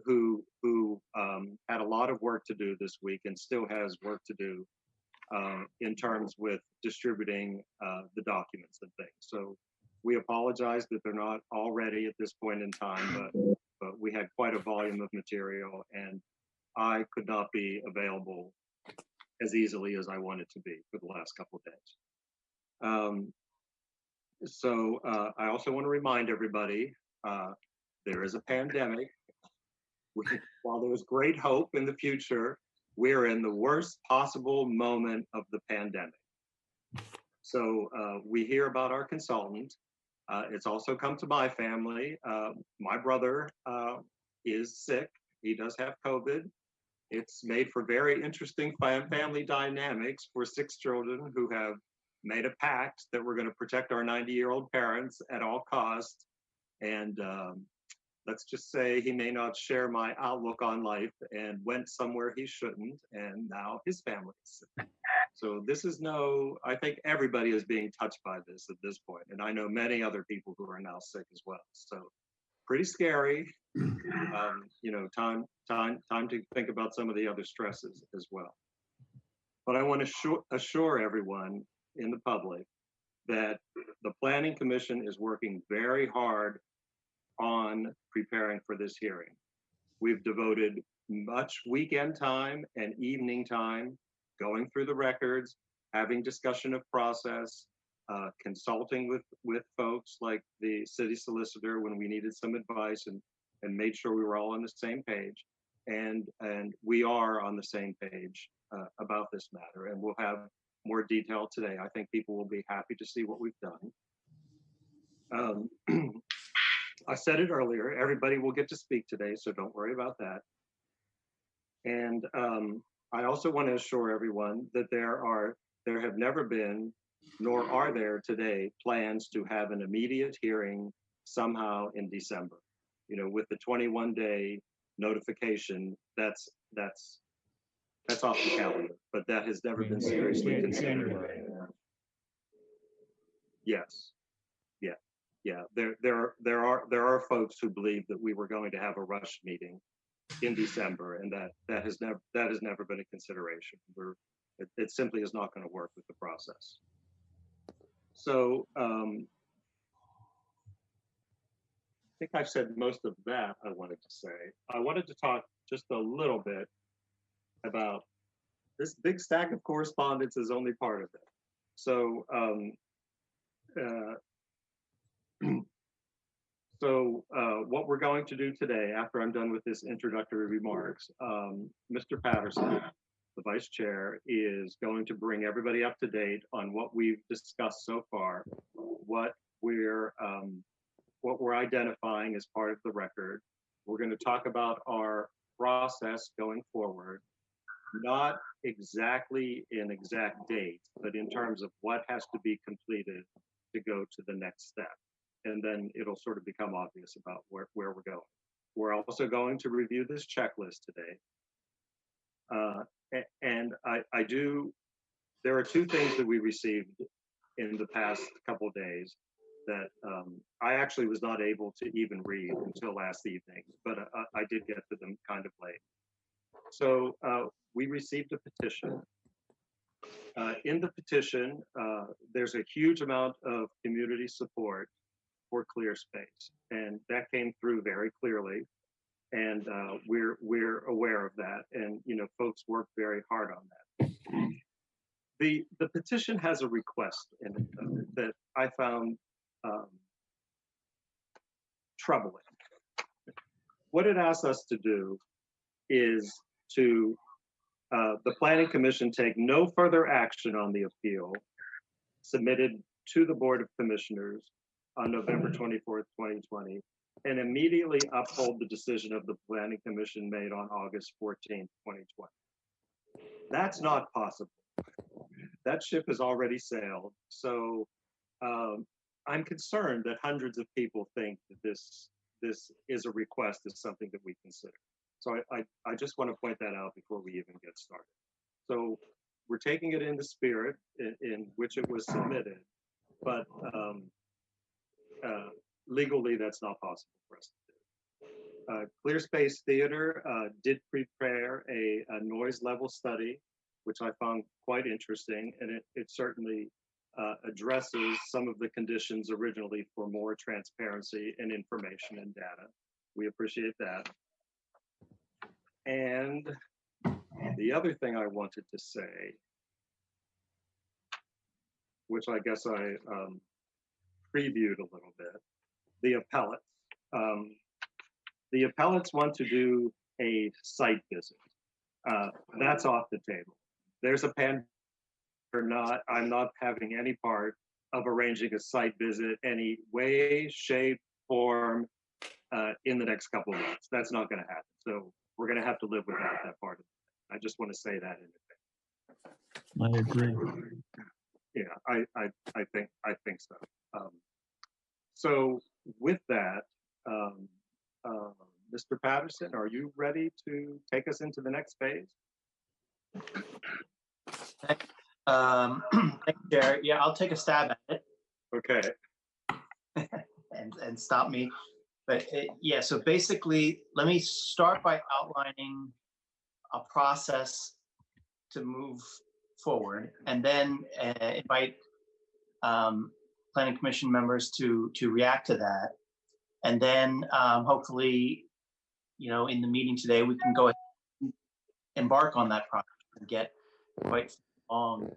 who had a lot of work to do this week and still has work to do in terms with distributing the documents and things. So We apologize that they're not all ready at this point in time, but we had quite a volume of material, and I could not be available as easily as I wanted to be for the last couple of days. So I also want to remind everybody, there is a pandemic. While there's great hope in the future, we're in the worst possible moment of the pandemic. So we hear about our consultant. It's also come to my family. My brother is sick. He does have COVID. It's made for very interesting family dynamics for 6 children who have made a pact that we're going to protect our 90-year-old parents at all costs. And let's just say he may not share my outlook on life and went somewhere he shouldn't, and now his family is sick. So this is I think everybody is being touched by this at this point. And I know many other people who are now sick as well. So pretty scary. Time to think about some of the other stresses as well. But I want to assure everyone in the public that the Planning Commission is working very hard on preparing for this hearing. We've devoted much weekend time and evening time going through the records, having discussion of process, consulting with folks like the city solicitor when we needed some advice, and made sure we were all on the same page. And we are on the same page about this matter, and we'll have more detail today. I think people will be happy to see what we've done. I said it earlier, everybody will get to speak today, so don't worry about that. And I also want to assure everyone that there have never been, nor are there today, plans to have an immediate hearing somehow in December. With the 21-day notification, that's off the calendar, but that has never been seriously considered. Yes. Yeah. There are folks who believe that we were going to have a rush meeting in December, and that has never been a consideration. It simply is not going to work with the process. So I think I've said most of that I wanted to say. I wanted to talk just a little bit about this big stack of correspondence is only part of it. So what we're going to do today, after I'm done with this introductory remarks, Mr. Patterson, the vice chair, is going to bring everybody up to date on what we've discussed so far, what we're identifying as part of the record. We're going to talk about our process going forward, not exactly in exact date, but in terms of what has to be completed to go to the next step. And then it'll sort of become obvious about where we're going. We're also going to review this checklist today. And there are 2 things that we received in the past couple of days that I actually was not able to even read until last evening, but I did get to them kind of late. So we received a petition. In the petition, there's a huge amount of community support for clear space, and that came through very clearly. And we're aware of that, and folks worked very hard on that. The petition has a request in it that I found troubling. What it asks us to do is to the Planning Commission take no further action on the appeal submitted to the Board of Commissioners on November 24th, 2020, and immediately uphold the decision of the Planning Commission made on August 14th, 2020. That's not possible. That ship has already sailed. So I'm concerned that hundreds of people think that this is a request, is something that we consider. So I just want to point that out before we even get started. So we're taking it in the spirit in which it was submitted, but legally that's not possible for us to do. Clear Space Theater did prepare a noise level study, which I found quite interesting, and it certainly addresses some of the conditions originally for more transparency and information and data. We appreciate that. And the other thing I wanted to say, which I guess I previewed a little bit, the appellates. The appellates want to do a site visit. That's off the table. There's a pan or not. I'm not having any part of arranging a site visit any way, shape, form in the next couple of months. That's not going to happen. So we're going to have to live without that part of it. I just want to say that in advance. I agree. Yeah, I think so. So with that, Mr. Patterson, are you ready to take us into the next phase? Thanks, Jared. Yeah, I'll take a stab at it. Okay. and stop me. But yeah, so basically, let me start by outlining a process to move forward, and then invite Planning Commission members to react to that. And then hopefully, in the meeting today, we can go ahead and embark on that process and get quite long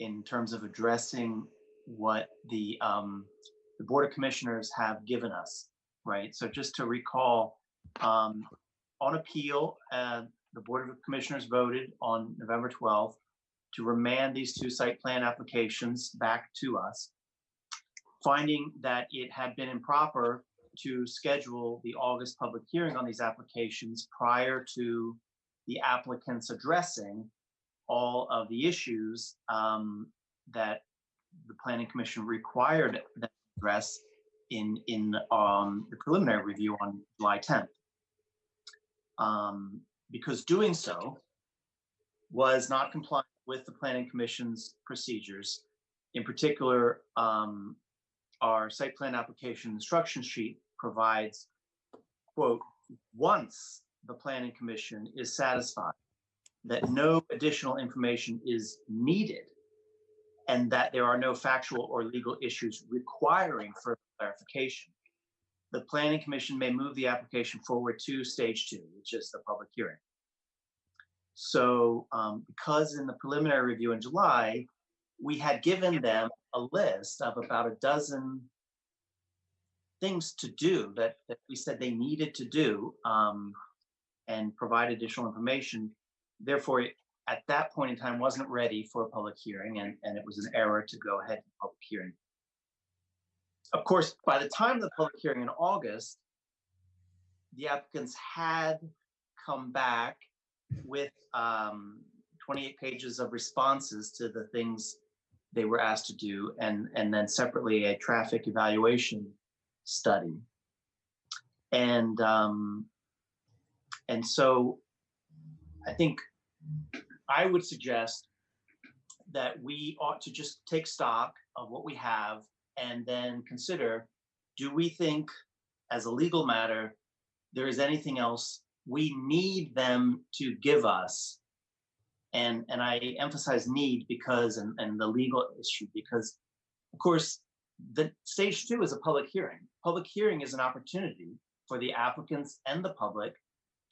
in terms of addressing what the Board of Commissioners have given us, right? So just to recall, on appeal, the Board of Commissioners voted on November 12th to remand these two site plan applications back to us, finding that it had been improper to schedule the August public hearing on these applications prior to the applicants addressing all of the issues that the Planning Commission required them to address in the preliminary review on July 10th. Because doing so was not compliant with the Planning Commission's procedures. In particular, our site plan application instruction sheet provides, quote, once the Planning Commission is satisfied that no additional information is needed and that there are no factual or legal issues requiring further clarification, the Planning Commission may move the application forward to stage 2, which is the public hearing. So because in the preliminary review in July, we had given them a list of about a dozen things to do that we said they needed to do and provide additional information. Therefore, at that point in time, wasn't ready for a public hearing, and it was an error to go ahead with public hearing. Of course, by the time of the public hearing in August, the applicants had come back with 28 pages of responses to the things they were asked to do, and then separately a traffic evaluation study. And so I think I would suggest that we ought to just take stock of what we have and then consider, do we think as a legal matter, there is anything else we need them to give us? And I emphasize need because, and the legal issue, because of course, the stage 2 is a public hearing. Public hearing is an opportunity for the applicants and the public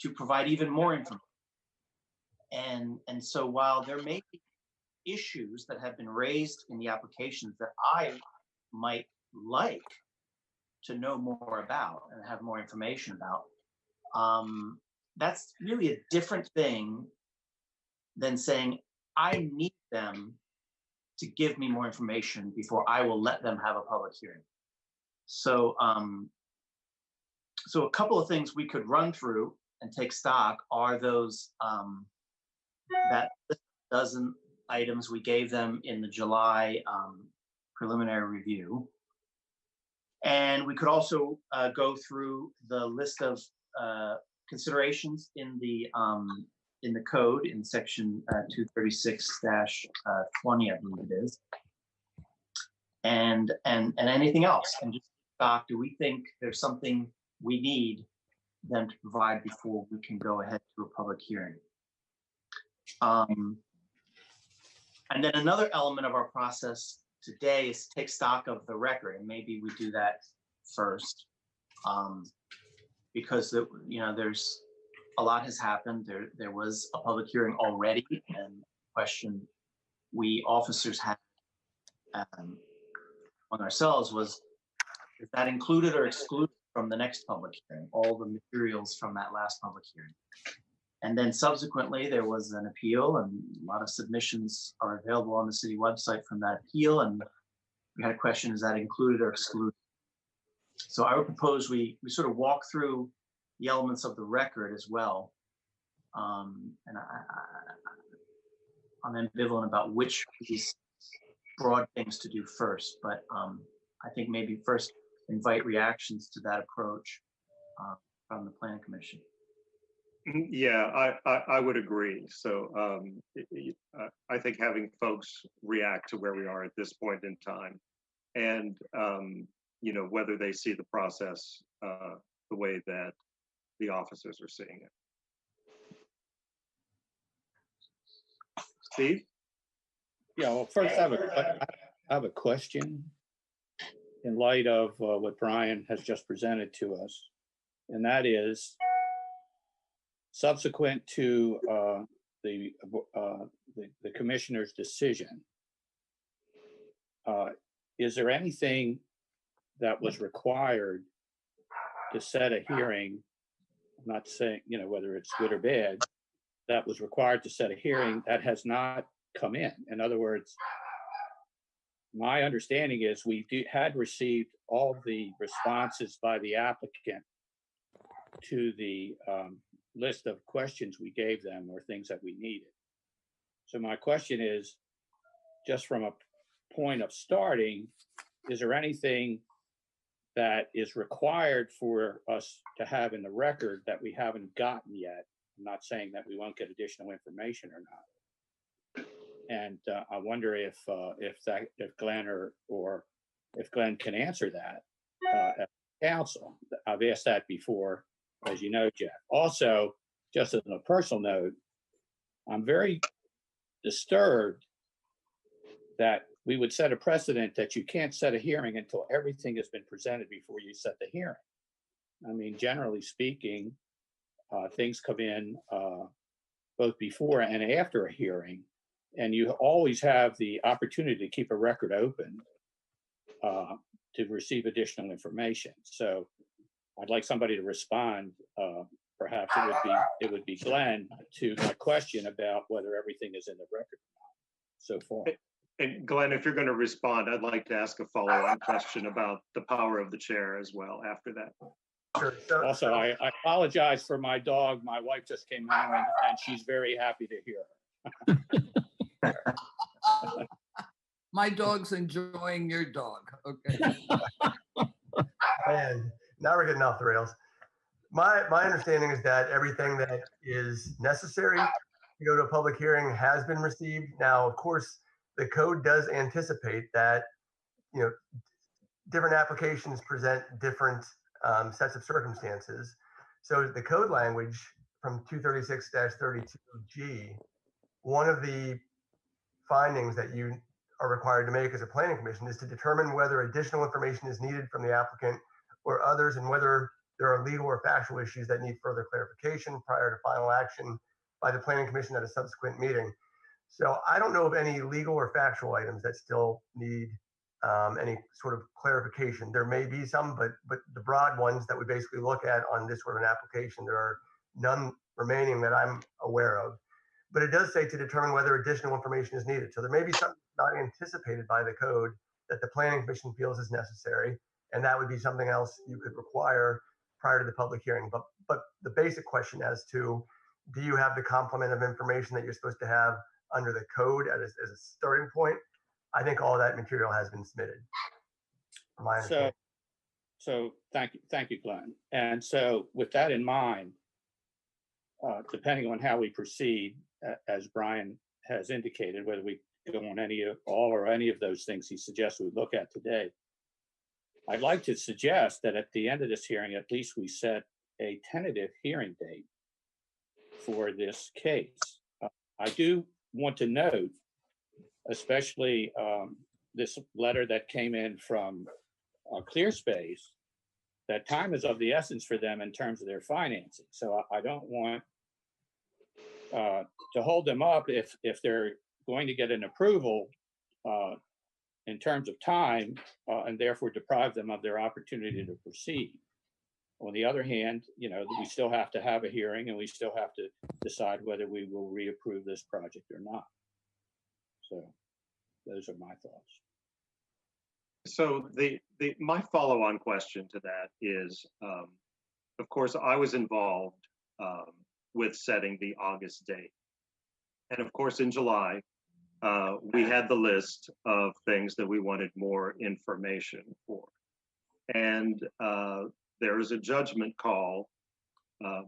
to provide even more information. And so while there may be issues that have been raised in the applications that I might like to know more about and have more information about, that's really a different thing than saying, I need them to give me more information before I will let them have a public hearing. So, so a couple of things we could run through and take stock are those that dozen items we gave them in the July preliminary review. And we could also go through the list of considerations in the code in section 236-20, I believe it is, and anything else, and just stock. Do we think there's something we need them to provide before we can go ahead to a public hearing? And then another element of our process today is take stock of the record, and maybe we do that first, because there's a lot has happened. There was a public hearing already, and the question we officers had among ourselves was, is that included or excluded from the next public hearing, all the materials from that last public hearing? And then subsequently, there was an appeal, and a lot of submissions are available on the city website from that appeal. And we had a question, is that included or excluded? So I would propose we sort of walk through the elements of the record as well. And I'm ambivalent about which of these broad things to do first, but I think maybe first invite reactions to that approach from the Planning Commission. Yeah, I would agree. So I think having folks react to where we are at this point in time, and whether they see the process the way that the officers are seeing it. Steve? Yeah, well, first I have a question in light of what Brian has just presented to us, and that is, subsequent to the commissioner's decision, is there anything that was required to set a hearing? I'm not saying, whether it's good or bad, that was required to set a hearing that has not come in. In other words, my understanding is we had received all the responses by the applicant to the list of questions we gave them, or things that we needed. So my question is, just from a point of starting, is there anything that is required for us to have in the record that we haven't gotten yet? I'm not saying that we won't get additional information or not. And I wonder if Glenn or if Glenn can answer that at council. I've asked that before, as you know, Jeff. Also, just as a personal note, I'm very disturbed that we would set a precedent that you can't set a hearing until everything has been presented before you set the hearing. I mean, generally speaking, things come in both before and after a hearing, and you always have the opportunity to keep a record open to receive additional information. So I'd like somebody to respond. Perhaps it would be Glenn, to my question about whether everything is in the record so far. And Glenn, if you're going to respond, I'd like to ask a follow-on question about the power of the chair as well after that. Sure. Also, I apologize for my dog. My wife just came home and she's very happy to hear her. My dog's enjoying your dog. Okay. And now we're getting off the rails. My understanding is that everything that is necessary to go to a public hearing has been received. Now, of course, the code does anticipate that, different applications present different sets of circumstances. So the code language from 236-32G, one of the findings that you are required to make as a planning commission is to determine whether additional information is needed from the applicant or others, and whether there are legal or factual issues that need further clarification prior to final action by the planning commission at a subsequent meeting. So I don't know of any legal or factual items that still need any sort of clarification. There may be some, but the broad ones that we basically look at on this sort of an application, there are none remaining that I'm aware of. But it does say to determine whether additional information is needed. So there may be something not anticipated by the code that the planning commission feels is necessary, and that would be something else you could require prior to the public hearing. But the basic question as to, do you have the complement of information that you're supposed to have under the code as a starting point? I think all that material has been submitted. So thank you, Glenn. And so with that in mind, depending on how we proceed, as Brian has indicated, whether we go on all or any of those things he suggests we look at today, I'd like to suggest that at the end of this hearing, at least we set a tentative hearing date for this case. I do want to note especially this letter that came in from ClearSpace, that time is of the essence for them in terms of their financing. So I don't want to hold them up if they're going to get an approval in terms of time, and therefore deprive them of their opportunity to proceed. On the other hand, you know, we still have to have a hearing, and we still have to decide whether we will reapprove this project or not. So those are my thoughts. So my follow-on question to that is, of course, I was involved with setting the August date. And of course, in July, we had the list of things that we wanted more information for. And there was a judgment call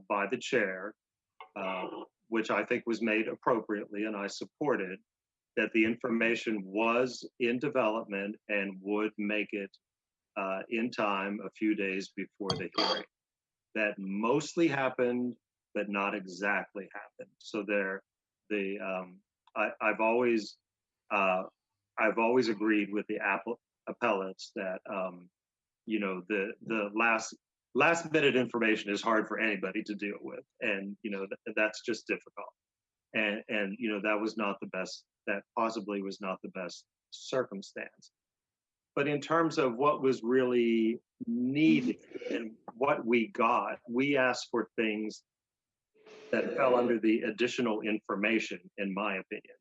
by the chair, which I think was made appropriately, and I supported, that the information was in development and would make it in time a few days before the hearing. That mostly happened, but not exactly happened. So I've always agreed with the appellates that you know, the last minute information is hard for anybody to deal with, and you know that's just difficult. And you know, that was not the best. That possibly was not the best circumstance. But in terms of what was really needed and what we got, we asked for things that fell under the additional information, in my opinion,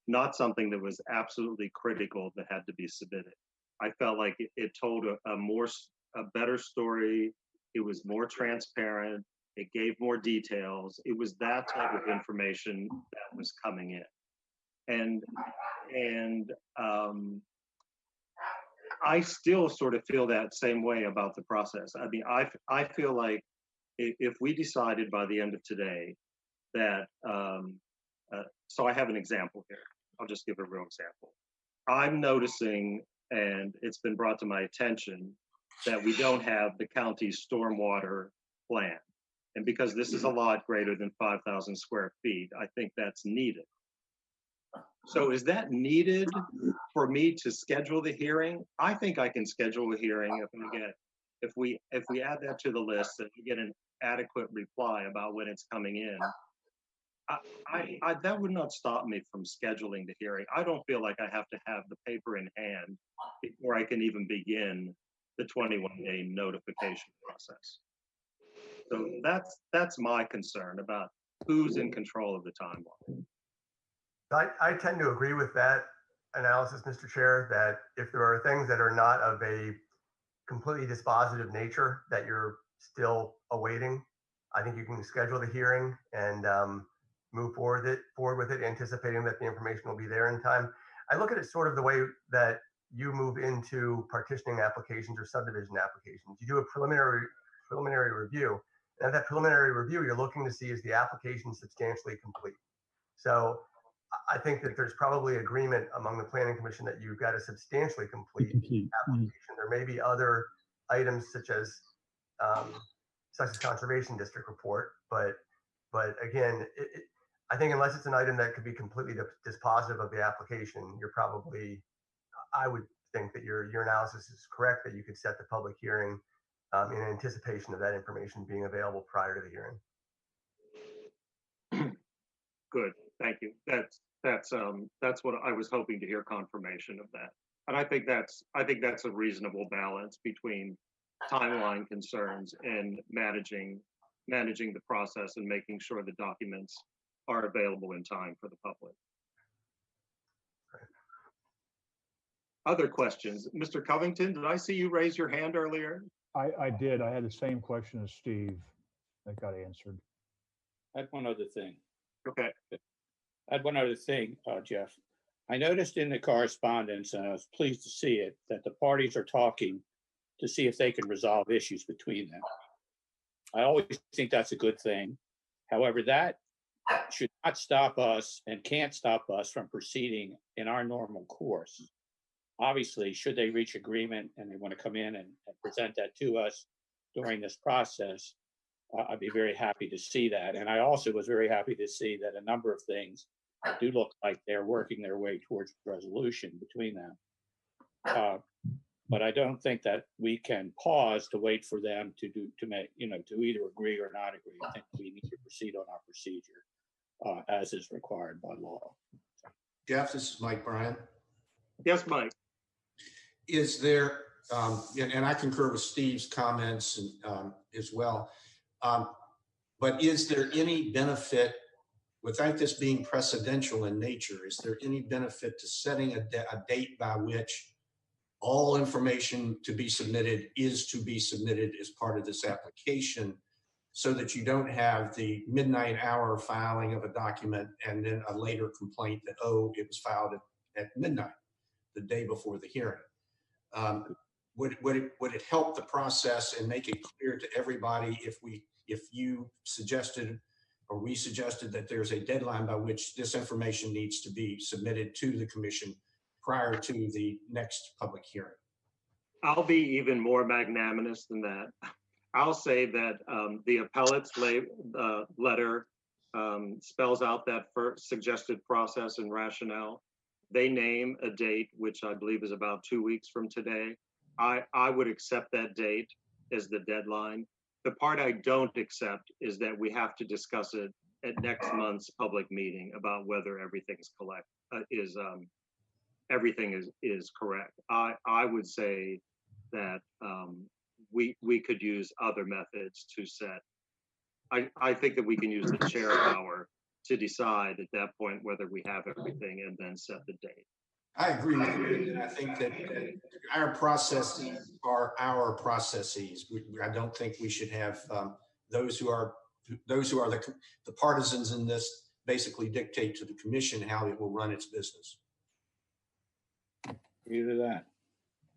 not something that was absolutely critical that had to be submitted. I felt like it told a better story. It was more transparent. It gave more details. It was that type of information that was coming in. And I still sort of feel that same way about the process. I mean, I feel like if we decided by the end of today that, so I have an example here. I'll just give a real example. I'm noticing, and it's been brought to my attention, that we don't have the county's stormwater plan. And because this is a lot greater than 5,000 square feet, I think that's needed. So is that needed for me to schedule the hearing? I think I can schedule a hearing if we add that to the list and we get an adequate reply about when it's coming in. That would not stop me from scheduling the hearing. I don't feel like I have to have the paper in hand before I can even begin the 21-day notification process. So that's my concern about who's in control of the timeline. I tend to agree with that analysis, Mr. Chair, that if there are things that are not of a completely dispositive nature that you're still awaiting, I think you can schedule the hearing and move forward with it, anticipating that the information will be there in time. I look at it sort of the way that you move into partitioning applications or subdivision applications. You do a preliminary review. And at that preliminary review, you're looking to see, is the application substantially complete? So I think that there's probably agreement among the Planning Commission that you've got a substantially complete application. There may be other items such as Conservation District report, but again, I think unless it's an item that could be completely dispositive of the application, you're probably, I would think that your analysis is correct, that you could set the public hearing in anticipation of that information being available prior to the hearing. Good, thank you. That's what I was hoping to hear confirmation of that. And I think that's a reasonable balance between timeline concerns and managing the process and making sure the documents are available in time for the public. Other questions? Mr. Covington, did I see you raise your hand earlier? I did. I had the same question as Steve. That got answered. I had one other thing. Okay. I had one other thing, Jeff. I noticed in the correspondence, and I was pleased to see it, that the parties are talking to see if they can resolve issues between them. I always think that's a good thing. However, that should not stop us and can't stop us from proceeding in our normal course. Obviously, should they reach agreement and they want to come in and present that to us during this process, I'd be very happy to see that. And I also was very happy to see that a number of things do look like they're working their way towards resolution between them. But I don't think that we can pause to wait for them to either agree or not agree. I think we need to proceed on our procedure as is required by law. Jeff, this is Mike Bryan. Yes, Mike. Is there, and I concur with Steve's comments as well, but is there any benefit, without this being precedential in nature, is there any benefit to setting a date by which all information to be submitted is to be submitted as part of this application, so that you don't have the midnight hour filing of a document and then a later complaint that, oh, it was filed at midnight, the day before the hearing? Would it help the process and make it clear to everybody if you suggested or we suggested that there's a deadline by which this information needs to be submitted to the commission prior to the next public hearing? I'll be even more magnanimous than that. I'll say that the appellate's letter spells out that first suggested process and rationale. They name a date, which I believe is about 2 weeks from today. I would accept that date as the deadline. The part I don't accept is that we have to discuss it at next month's public meeting about whether everything's everything is correct. I would say that we could use other methods to set. I think that we can use the chair power to decide at that point whether we have everything and then set the date. I agree with you, and I think that our processes are our processes. I don't think we should have those who are the partisans in this basically dictate to the commission how it will run its business. Agree to that.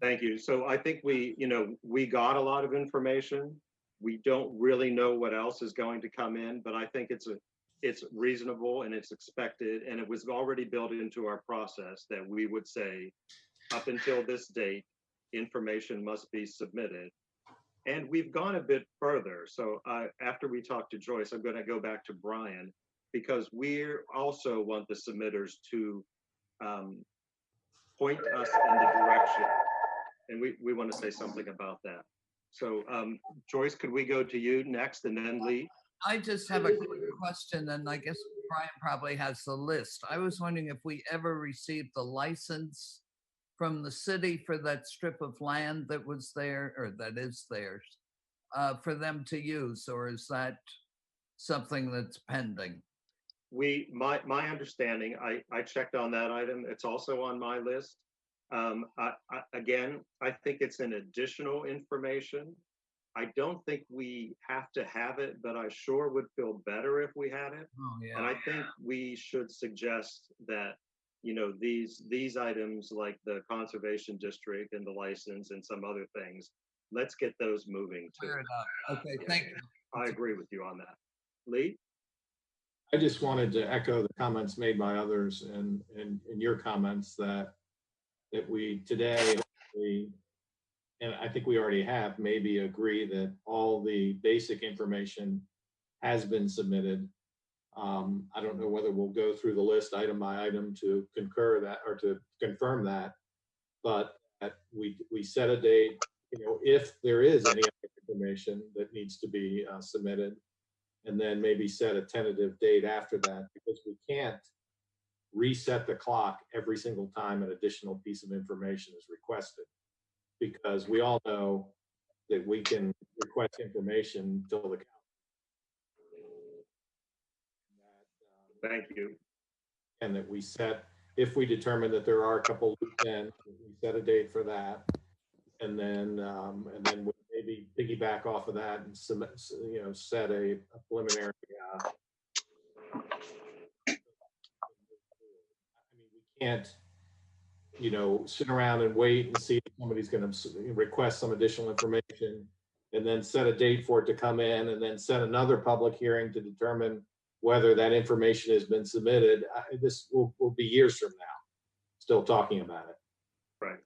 Thank you. So I think we got a lot of information. We don't really know what else is going to come in, but I think it's reasonable and it's expected, and it was already built into our process that we would say, up until this date, information must be submitted. And we've gone a bit further. So after we talk to Joyce, I'm going to go back to Brian, because we also want the submitters to point us in the direction. And we want to say something about that. So Joyce, could we go to you next and then Lee? I just have a quick question, and I guess Brian probably has the list. I was wondering if we ever received the license from the city for that strip of land that was there, or that is theirs, for them to use, or is that something that's pending? My understanding, I checked on that item. It's also on my list. Again, I think it's an additional information. I don't think we have to have it, but I sure would feel better if we had it. Oh, yeah. And I think we should suggest that, these items like the conservation district and the license and some other things, let's get those moving too. Fair enough. Okay, thank you. I agree with you on that. Lee? I just wanted to echo the comments made by others and your comments that we today, and I think we already have, maybe agree that all the basic information has been submitted. I don't know whether we'll go through the list item by item to concur that or to confirm that, but that we set a date, if there is any other information that needs to be submitted, and then maybe set a tentative date after that, because we can't reset the clock every single time an additional piece of information is requested, because we all know that we can request information till the Thank you. and that we set, if we determine that there are a couple loose ends, we set a date for that, and then we maybe piggyback off of that and submit, set a preliminary. I mean, we can't, sit around and wait and see if somebody's going to request some additional information, and then set a date for it to come in, and then set another public hearing to determine whether that information has been submitted. This will be years from now, still talking about it. Right.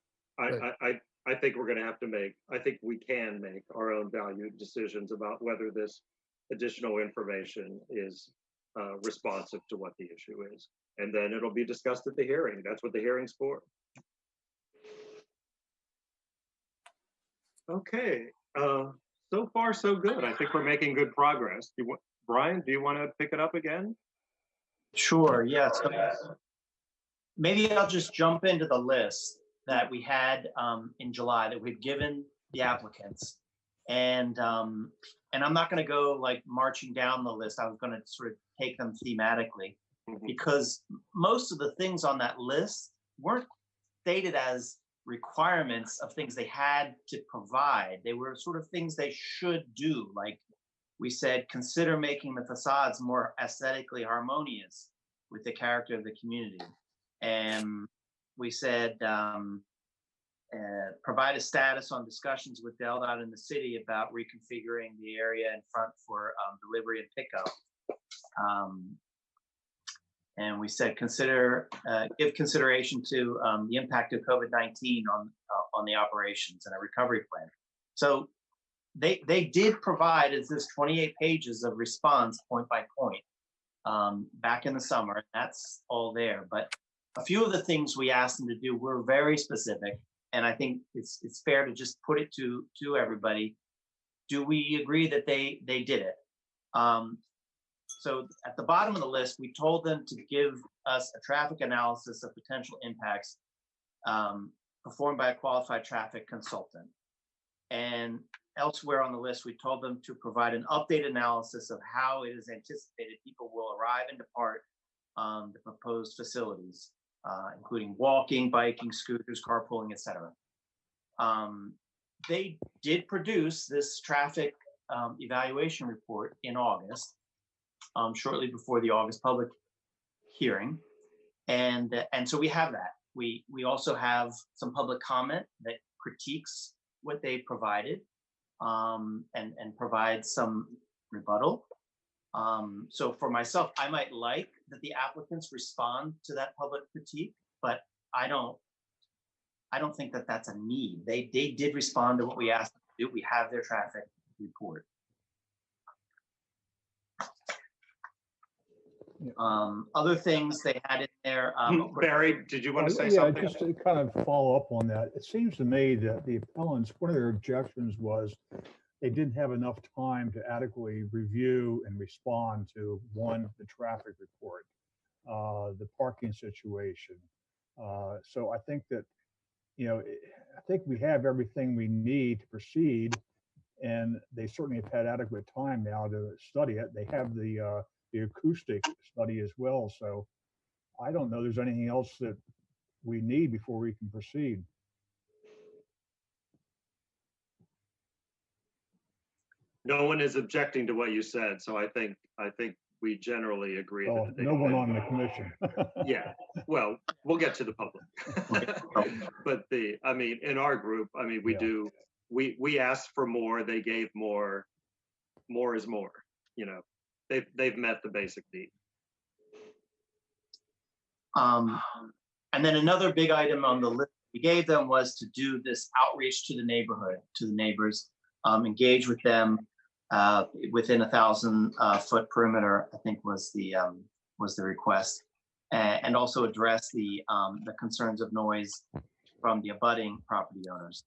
I think we're going to have to I think we can make our own value decisions about whether this additional information is responsive to what the issue is. And then it'll be discussed at the hearing. That's what the hearing's for. Okay, so far so good. I think we're making good progress. Brian, do you want to pick it up again? Sure, yeah. So maybe I'll just jump into the list that we had in July that we've given the applicants. And I'm not going to go like marching down the list. I was going to sort of take them thematically because most of the things on that list weren't stated as requirements of things they had to provide. They were sort of things they should do. Like we said, consider making the facades more aesthetically harmonious with the character of the community. And we said, provide a status on discussions with DelDOT in the city about reconfiguring the area in front for delivery and pickup. And we said, give consideration to the impact of COVID-19 on the operations and a recovery plan. So they did provide, as this 28 pages of response point by point back in the summer. That's all there. But a few of the things we asked them to do were very specific. And I think it's fair to just put it to everybody. Do we agree that they did it? So at the bottom of the list, we told them to give us a traffic analysis of potential impacts performed by a qualified traffic consultant. And elsewhere on the list, we told them to provide an updated analysis of how it is anticipated people will arrive and depart the proposed facilities, including walking, biking, scooters, carpooling, etc. They did produce this traffic evaluation report in August, shortly before the August public hearing. And so we have that. We also have some public comment that critiques what they provided and provides some rebuttal. So for myself, I might like that the applicants respond to that public critique, but I don't think that that's a need. They did respond to what we asked them to do. We have their traffic report. Other things they had in there. Barry, did you want to say yeah, something? just to kind of follow up on that, it seems to me that the appellants, one of their objections was they didn't have enough time to adequately review and respond to, one, the traffic report, the parking situation. So I think that, I think we have everything we need to proceed, and they certainly have had adequate time now to study it. They have the acoustic study as well. So I don't know there's anything else that we need before we can proceed. No one is objecting to what you said, so I think we generally agree. Oh, no one on the commission. Yeah, well, we'll get to the public. But in our group, we asked for more, they gave more. More is more, they've met the basic need. And then another big item on the list we gave them was to do this outreach to the neighborhood, to the neighbors, engage with them within 1,000 foot perimeter, I think was the request, and also address the concerns of noise from the abutting property owners.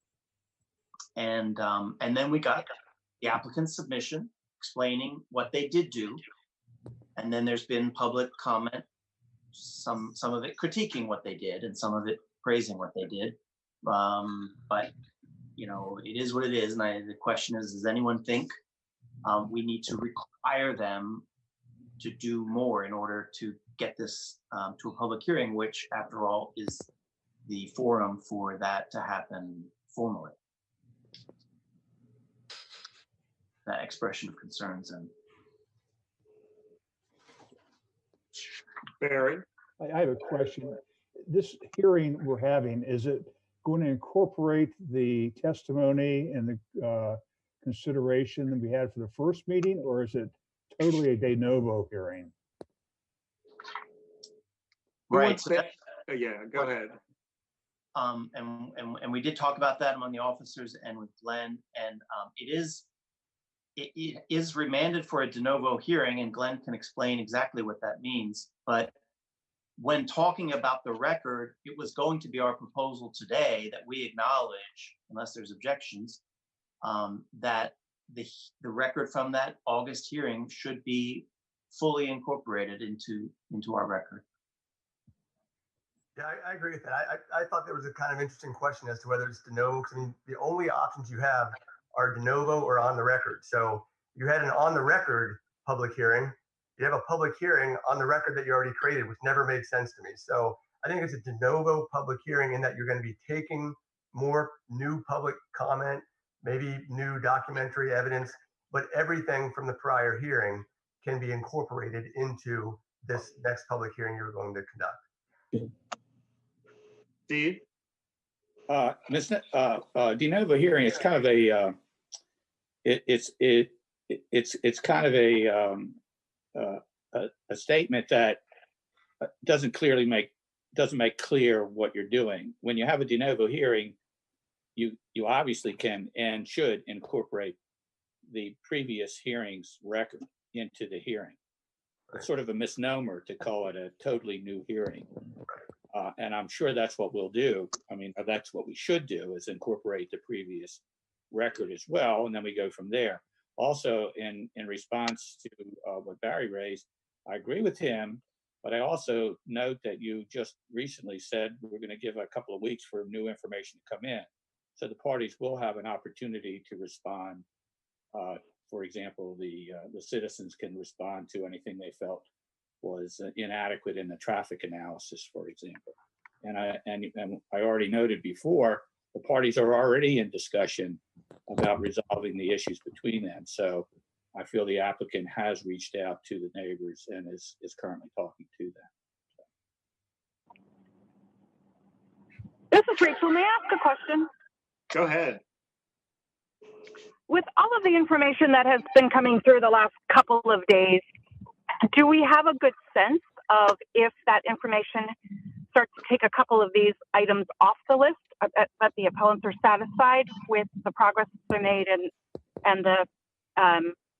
And then we got the applicant's submission explaining what they did do, and then there's been public comment, some of it critiquing what they did and some of it praising what they did. But it is what it is, and the question is, does anyone think we need to require them to do more in order to get this to a public hearing, which after all is the forum for that to happen formally? That expression of concerns. And Barry, I have a question. This hearing we're having, is it going to incorporate the testimony and the consideration that we had for the first meeting, or is it totally a de novo hearing? Right. Yeah, go ahead. And we did talk about that among the officers and with Glenn, and it is remanded for a de novo hearing, and Glenn can explain exactly what that means. But when talking about the record, it was going to be our proposal today that we acknowledge, unless there's objections, that the record from that August hearing should be fully incorporated into our record. Yeah, I agree with that. I thought there was a kind of interesting question as to whether it's de novo, because I mean, the only options you have are de novo or on the record. So you had an on the record public hearing. You have a public hearing on the record that you already created, which never made sense to me. So I think it's a de novo public hearing in that you're going to be taking more new public comment, maybe new documentary evidence, but everything from the prior hearing can be incorporated into this next public hearing you're going to conduct. Steve? De novo hearing, it's kind of a, it's kind of a statement that doesn't make clear what you're doing. When you have a de novo hearing, you obviously can and should incorporate the previous hearing's record into the hearing. It's sort of a misnomer to call it a totally new hearing. And I'm sure that's what we'll do. I mean, that's what we should do, is incorporate the previous record as well, and then we go from there. Also, in response to what Barry raised, I agree with him, but I also note that you just recently said we're going to give a couple of weeks for new information to come in. So the parties will have an opportunity to respond. For example, the citizens can respond to anything they felt was inadequate in the traffic analysis, for example. And I already noted before, the parties are already in discussion about resolving the issues between them. So I feel the applicant has reached out to the neighbors and is currently talking to them. This is Rachel. May I ask a question? Go ahead. With all of the information that has been coming through the last couple of days, do we have a good sense of if that information starts to take a couple of these items off the list, that the appellants are satisfied with the progress that's been made and the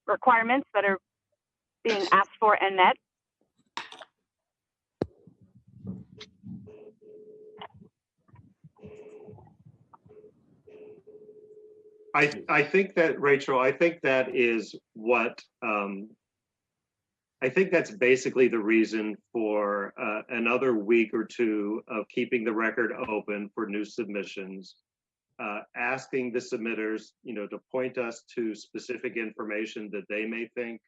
requirements that are being asked for and met? I think that, Rachel, I think that is what, I think that's basically the reason for another week or two of keeping the record open for new submissions, asking the submitters, to point us to specific information that they may think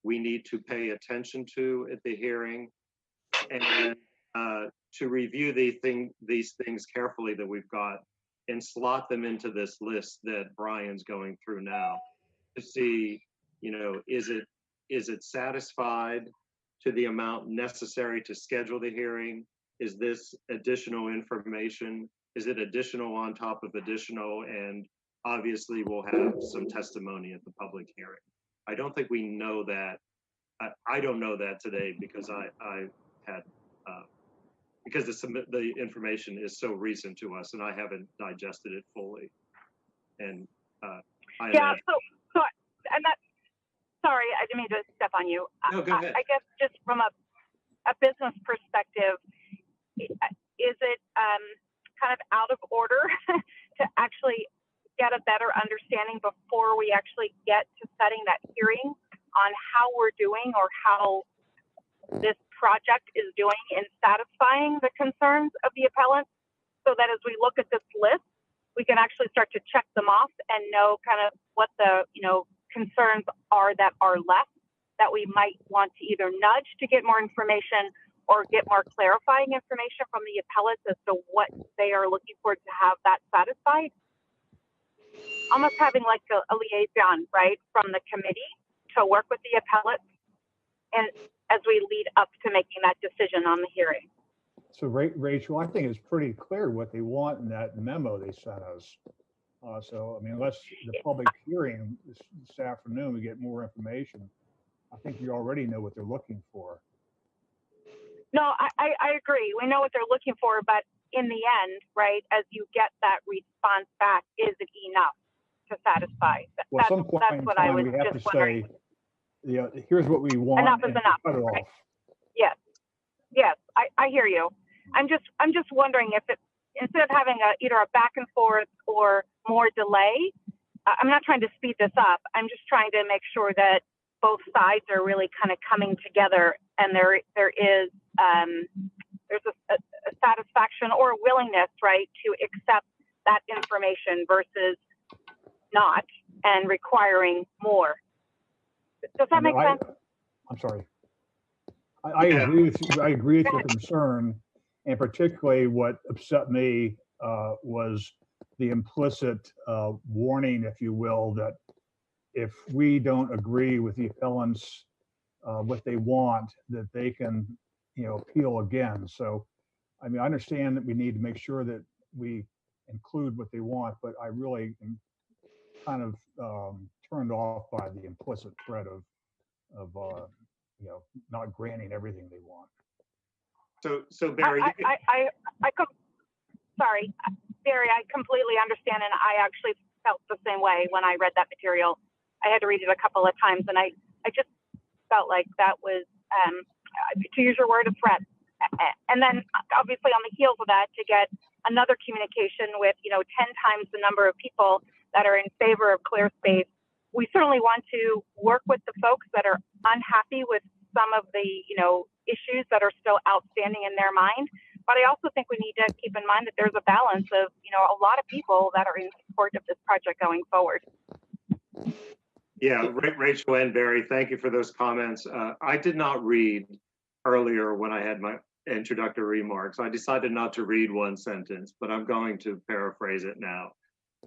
we need to pay attention to at the hearing, and to review these things carefully that we've got and slot them into this list that Brian's going through now to see, is it satisfied to the amount necessary to schedule the hearing? Is this additional information? Is it additional on top of additional? And obviously we'll have some testimony at the public hearing. I don't think we know that. I don't know that today because I had, because the information is so recent to us and I haven't digested it fully. And sorry, I didn't mean to step on you. No, go ahead. I guess just from a business perspective, is it kind of out of order to actually get a better understanding before we actually get to setting that hearing on how we're doing or how this project is doing in satisfying the concerns of the appellants, so that as we look at this list, we can actually start to check them off and know kind of what the concerns are that are left that we might want to either nudge to get more information or get more clarifying information from the appellants as to what they are looking for to have that satisfied. Almost having like a liaison, right, from the committee to work with the appellants and as we lead up to making that decision on the hearing. So Rachel, I think it's pretty clear what they want in that memo they sent us. So, I mean, unless the public hearing this afternoon, we get more information. I think you already know what they're looking for. No, I agree. We know what they're looking for, but in the end, right, as you get that response back, is it enough to satisfy? Well, at some point that's what I was we have just to wondering. say, here's what we want. Enough is enough. Cut it right? off. Yes. I hear you. I'm just wondering if it, instead of having either a back and forth or more delay, I'm not trying to speed this up. I'm just trying to make sure that both sides are really kind of coming together, and there's a satisfaction or a willingness, right, to accept that information versus not and requiring more. Does that make sense? I'm sorry. I agree with you. I agree with your concern, and particularly what upset me was the implicit warning, if you will, that if we don't agree with the appellants what they want, that they can, appeal again. So, I mean, I understand that we need to make sure that we include what they want, but I really am kind of turned off by the implicit threat of not granting everything they want. So Barry, sorry, Barry, I completely understand, and I actually felt the same way when I read that material. I had to read it a couple of times, and I just felt like that was, to use your word, a threat. And then obviously on the heels of that, to get another communication with 10 times the number of people that are in favor of clear space. We certainly want to work with the folks that are unhappy with some of the issues that are still outstanding in their mind. But I also think we need to keep in mind that there's a balance of a lot of people that are in support of this project going forward. Yeah, Rachel and Barry, thank you for those comments. I did not read earlier when I had my introductory remarks. I decided not to read one sentence, but I'm going to paraphrase it now.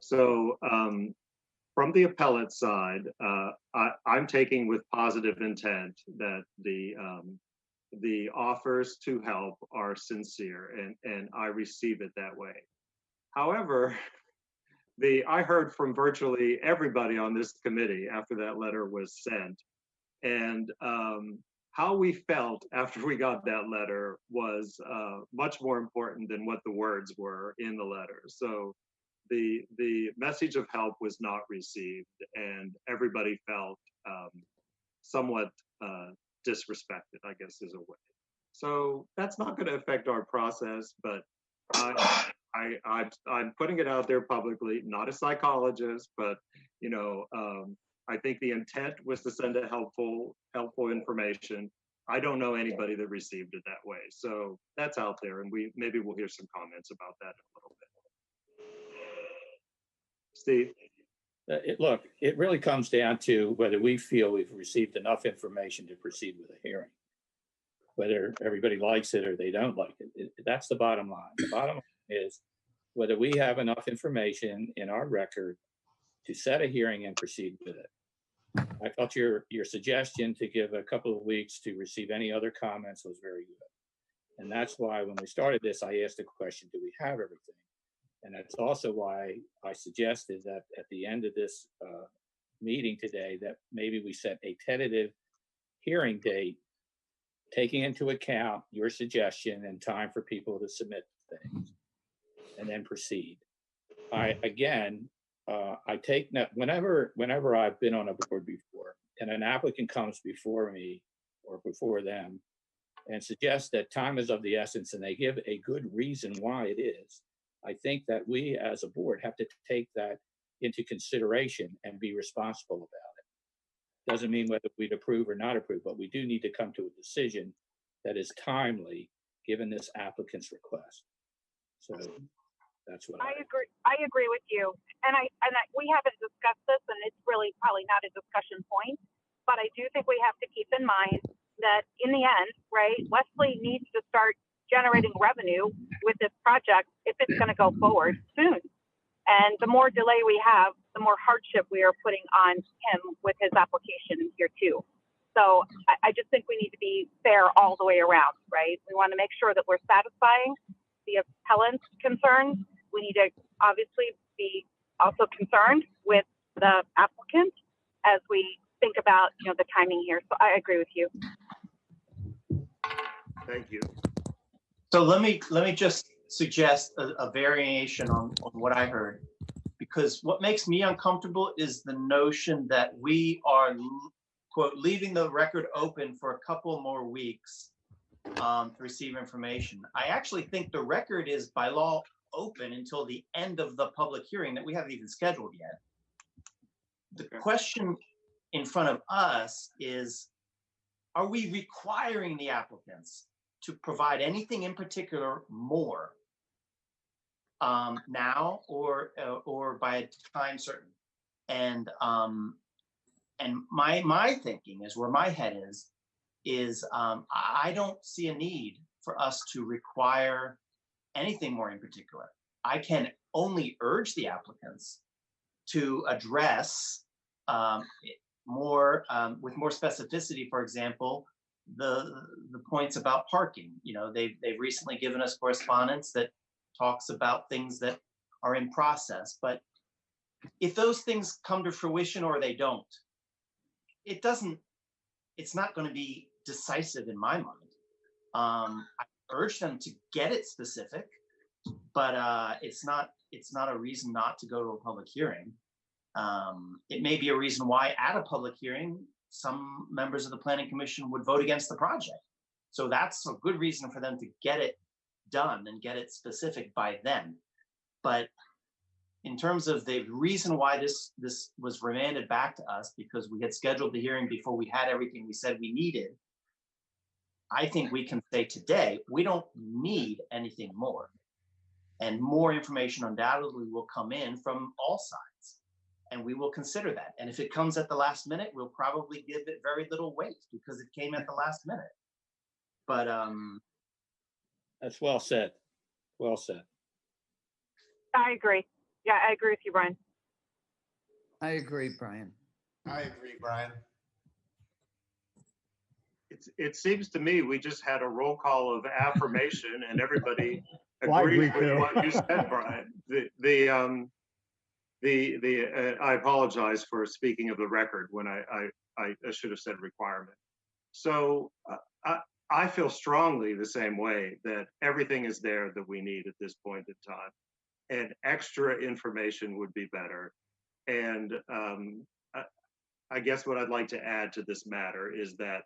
So from the appellate side, I'm taking with positive intent that the offers to help are sincere, and I receive it that way. However, I heard from virtually everybody on this committee after that letter was sent, and how we felt after we got that letter was much more important than what the words were in the letter. So the message of help was not received, and everybody felt somewhat disrespected, I guess is a way. So that's not going to affect our process, but I'm putting it out there publicly, not a psychologist, but I think the intent was to send a helpful information. I don't know anybody that received it that way, so that's out there, and maybe we'll hear some comments about that in a little bit. Steve? Look, it really comes down to whether we feel we've received enough information to proceed with a hearing. Whether everybody likes it or they don't like it, that's the bottom line. The bottom line is whether we have enough information in our record to set a hearing and proceed with it. I felt your suggestion to give a couple of weeks to receive any other comments was very good. And that's why when we started this, I asked the question, do we have everything? And that's also why I suggested that at the end of this meeting today, that maybe we set a tentative hearing date, taking into account your suggestion and time for people to submit things, and then proceed. I take that whenever I've been on a board before, and an applicant comes before me or before them and suggests that time is of the essence, and they give a good reason why it is, I think that we as a board have to take that into consideration and be responsible about it. Doesn't mean whether we'd approve or not approve, but we do need to come to a decision that is timely given this applicant's request. So that's what I agree. I agree with you, and we haven't discussed this, and it's really probably not a discussion point. But I do think we have to keep in mind that in the end, right, Wesley needs to start generating revenue with this project if it's going to go forward soon. And the more delay we have, the more hardship we are putting on him with his application here too. So I just think we need to be fair all the way around, right? We want to make sure that we're satisfying the appellant's concerns. We need to obviously be also concerned with the applicant as we think about the timing here. So I agree with you. Thank you. So let me just suggest a variation on what I heard, because what makes me uncomfortable is the notion that we are, quote, leaving the record open for a couple more weeks to receive information. I actually think the record is by law open until the end of the public hearing that we haven't even scheduled yet. The question in front of us is, are we requiring the applicants to provide anything in particular more now or by a time certain? And my thinking is, where my head is I don't see a need for us to require anything more in particular. I can only urge the applicants to address more with more specificity, for example, the points about parking. You know, they've recently given us correspondence that talks about things that are in process, but if those things come to fruition or they don't, it's not going to be decisive in my mind. I urge them to get it specific, but it's not a reason not to go to a public hearing. It may be a reason why at a public hearing, some members of the Planning Commission would vote against the project. So that's a good reason for them to get it done and get it specific by then. But in terms of the reason why this was remanded back to us, because we had scheduled the hearing before we had everything we said we needed, I think we can say today, we don't need anything more. And more information undoubtedly will come in from all sides. And we will consider that. And if it comes at the last minute, we'll probably give it very little weight because it came at the last minute. But that's well said. Well said. I agree. Yeah, I agree with you, Brian. I agree, Brian. I agree, Brian. It seems to me we just had a roll call of affirmation and everybody Well, I agreed agree, with too. what you said, Brian. I apologize for speaking of the record when I should have said requirement. So I feel strongly the same way that everything is there that we need at this point in time, and extra information would be better. And I guess what I'd like to add to this matter is that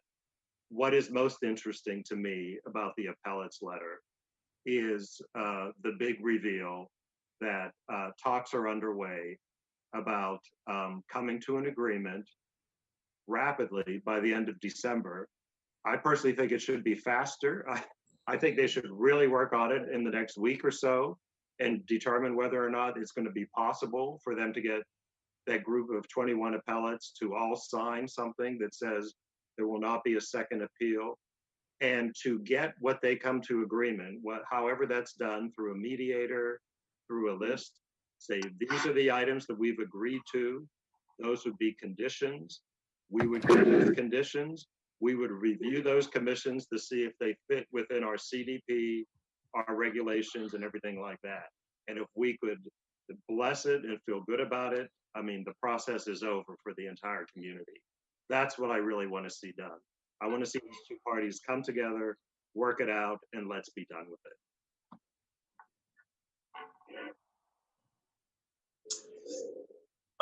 what is most interesting to me about the appellate's letter is the big reveal that talks are underway about coming to an agreement rapidly by the end of December. I personally think it should be faster. I think they should really work on it in the next week or so and determine whether or not it's going to be possible for them to get that group of 21 appellates to all sign something that says there will not be a second appeal, and to get what they come to agreement, however that's done, through a mediator, through a list, say these are the items that we've agreed to, those would be conditions. We would go to the conditions. We would review those commissions to see if they fit within our CDP, our regulations, and everything like that. And if we could bless it and feel good about it, I mean, the process is over for the entire community. That's what I really want to see done. I want to see these two parties come together, work it out, and let's be done with it.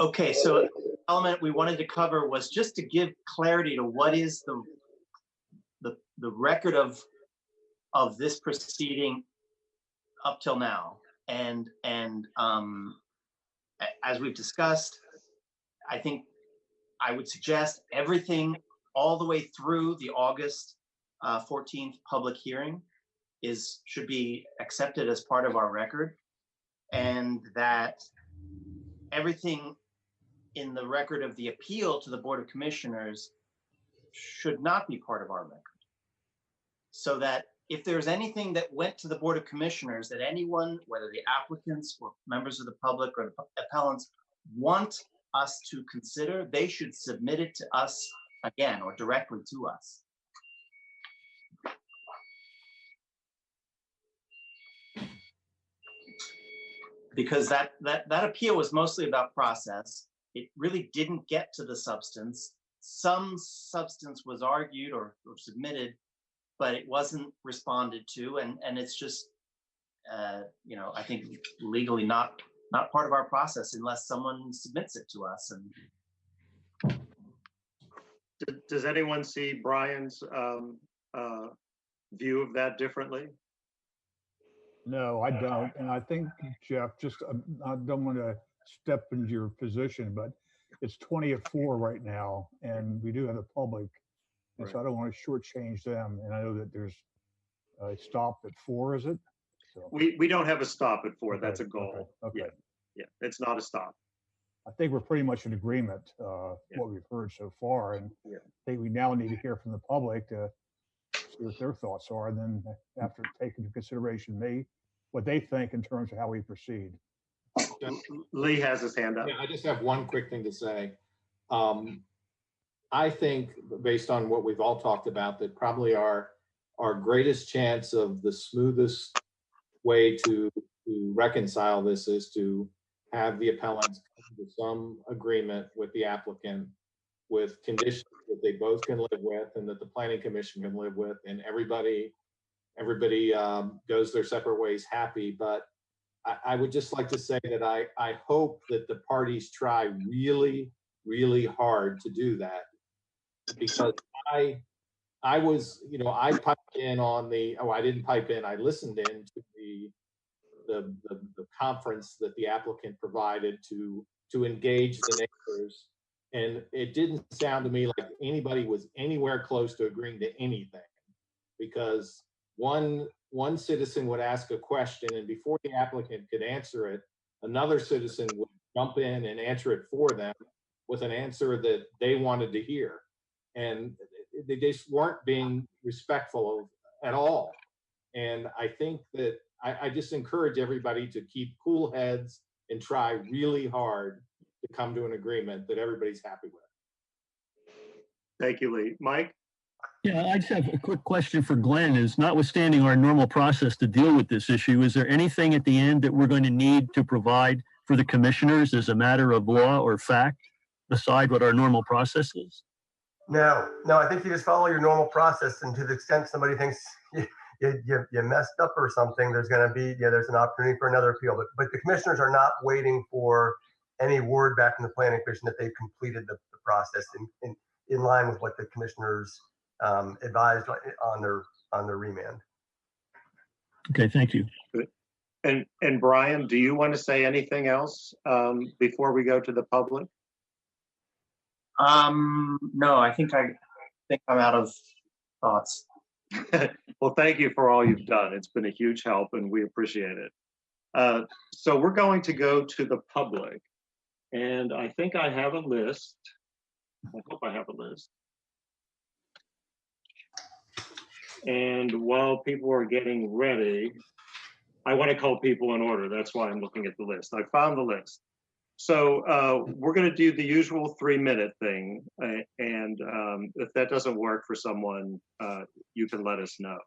okay, so element we wanted to cover was just to give clarity to what is the record of this proceeding up till now. And as we've discussed, I think I would suggest everything all the way through the August 14th public hearing should be accepted as part of our record, and that everything in the record of the appeal to the Board of Commissioners should not be part of our record. So that if there's anything that went to the Board of Commissioners that anyone, whether the applicants or members of the public or the appellants, want us to consider, they should submit it to us again or directly to us. Because that appeal was mostly about process. It really didn't get to the substance. Some substance was argued or submitted, but it wasn't responded to, and it's just, I think legally not part of our process unless someone submits it to us. And does anyone see Brian's view of that differently? No, I don't. And I think, Jeff, just, I don't want to step into your position, but it's 20 at 4 right now, and we do have the public. And so I don't want to shortchange them. And I know that there's a stop at 4, is it? So, We don't have a stop at 4. okay, That's a goal. Okay. Yeah, it's not a stop. I think we're pretty much in agreement, Yeah. what we've heard so far. And Yeah. I think we now need to hear from the public to see what their thoughts are. And then after taking into consideration what they think in terms of how we proceed. Lee has his hand up. Yeah, I just have one quick thing to say. I think, based on what we've all talked about, that probably our greatest chance of the smoothest way to reconcile this is to have the appellants come to some agreement with the applicant with conditions that they both can live with and that the planning commission can live with, and everybody goes their separate ways happy. But I would just like to say that I hope that the parties try really, really hard to do that, because I was, I piped in on I didn't pipe in, I listened in to the conference that the applicant provided to engage the neighbors. And it didn't sound to me like anybody was anywhere close to agreeing to anything, because one citizen would ask a question, and before the applicant could answer it, another citizen would jump in and answer it for them with an answer that they wanted to hear. And they just weren't being respectful at all. And I think that I just encourage everybody to keep cool heads and try really hard to come to an agreement that everybody's happy with. Thank you, Lee. Mike? Yeah, I just have a quick question for Glenn. Is notwithstanding our normal process to deal with this issue, is there anything at the end that we're going to need to provide for the commissioners as a matter of law or fact, beside what our normal process is? No, I think you just follow your normal process, and to the extent somebody thinks you messed up or something, there's going to be, there's an opportunity for another appeal. But the commissioners are not waiting for any word back from the planning commission that they've completed the process in line with what the commissioners advised on their remand. Okay, thank you. And Brian, do you want to say anything else before we go to the public? No, I think I'm out of thoughts. Well, thank you for all you've done. It's been a huge help, and we appreciate it. So we're going to go to the public, and I think I have a list. I hope I have a list. And while people are getting ready, I want to call people in order. That's why I'm looking at the list. I found the list. So we're going to do the usual 3-minute thing. And if that doesn't work for someone, you can let us know.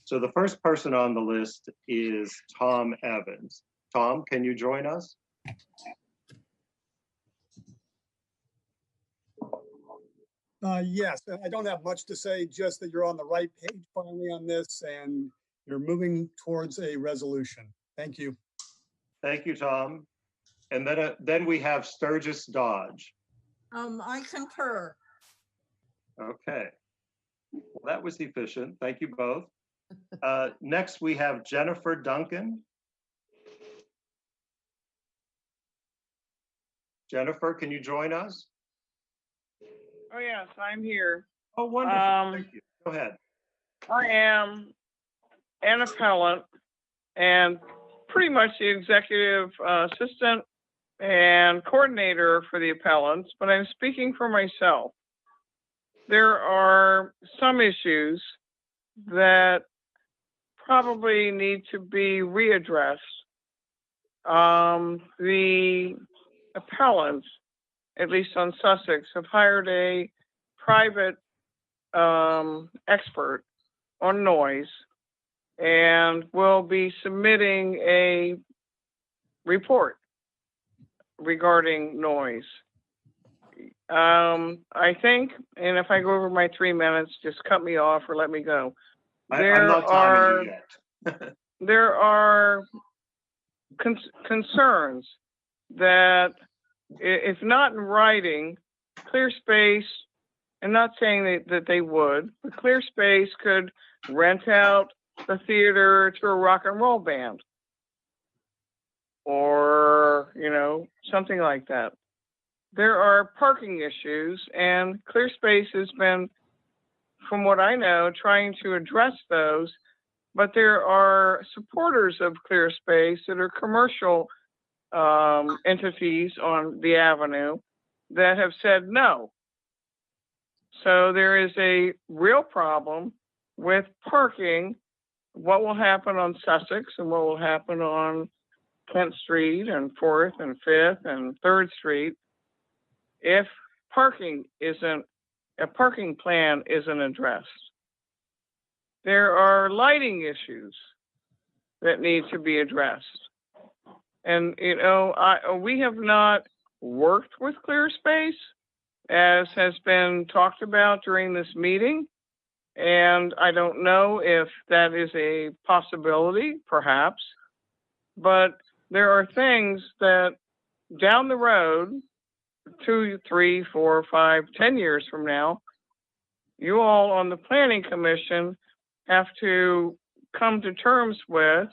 So the first person on the list is Tom Evans. Tom, can you join us? Yes, I don't have much to say, just that you're on the right page finally on this and you're moving towards a resolution. Thank you. Thank you, Tom. And then we have Sturgis Dodge. I concur. Okay. Well, that was efficient. Thank you both. Next, we have Jennifer Duncan. Jennifer, can you join us? Oh, yes, I'm here. Oh, wonderful. Thank you. Go ahead. I am an appellant and pretty much the executive assistant and coordinator for the appellants, but I'm speaking for myself. There are some issues that probably need to be readdressed. The appellants, at least on Sussex, have hired a private expert on noise and will be submitting a report regarding noise. I think, and if I go over my 3 minutes, just cut me off or let me go. I'm not timing you yet. There are concerns that, if not in writing, clear space and not saying that they would, but Clear Space could rent out the theater to a rock and roll band or, something like that. There are parking issues, and Clear Space has been, from what I know, trying to address those, but there are supporters of Clear Space that are commercial entities on the avenue that have said no. So there is a real problem with parking. What will happen on Sussex and what will happen on Kent Street and 4th and 5th and 3rd Street if a parking plan isn't addressed. There are lighting issues that need to be addressed. And, we have not worked with Clear Space, as has been talked about during this meeting. And I don't know if that is a possibility, perhaps, but there are things that down the road, 2, 3, 4, 5, 10 years from now, you all on the Planning Commission have to come to terms with.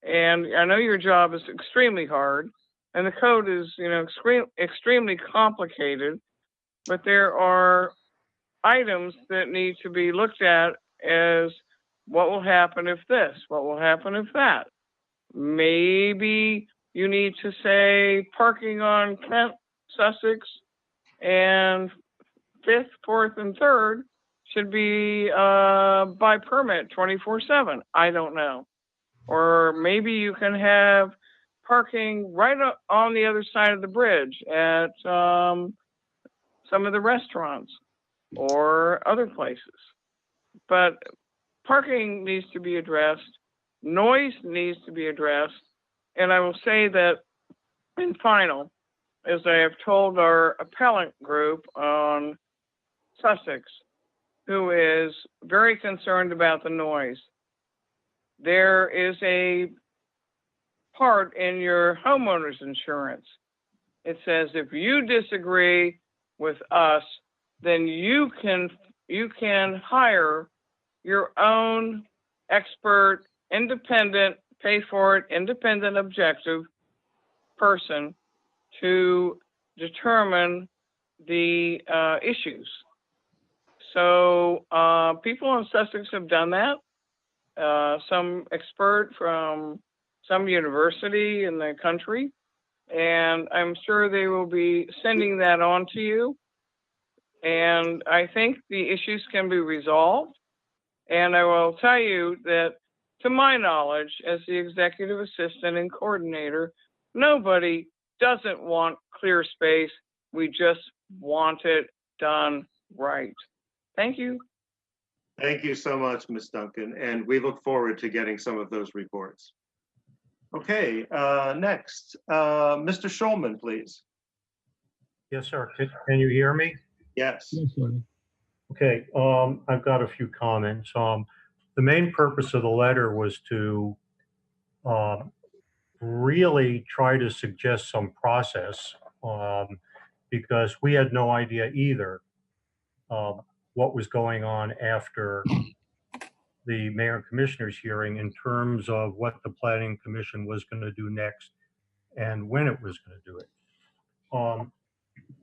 And I know your job is extremely hard, and the code is, extremely complicated, but there are items that need to be looked at as what will happen if this, what will happen if that. Maybe you need to say parking on Kent, Sussex, and 5th, 4th, and 3rd should be by permit 24/7. I don't know. Or maybe you can have parking right on the other side of the bridge at some of the restaurants or other places. But parking needs to be addressed. Noise needs to be addressed. And I will say that in final, as I have told our appellant group on Sussex, who is very concerned about the noise, there is a part in your homeowner's insurance. It says if you disagree with us, then you can hire your own expert, independent, pay for it, independent, objective person to determine the issues. So people in Sussex have done that. Some expert from some university in the country, and I'm sure they will be sending that on to you. And I think the issues can be resolved. And I will tell you that, to my knowledge, as the executive assistant and coordinator, nobody doesn't want Clear Space. We just want it done right. Thank you. Thank you so much, Ms. Duncan, and we look forward to getting some of those reports. Okay, next, Mr. Schulman, please. Yes, sir. Can you hear me? Yes. Okay, I've got a few comments. The main purpose of the letter was to really try to suggest some process because we had no idea either what was going on after the mayor and commissioners hearing in terms of what the planning commission was going to do next and when it was going to do it.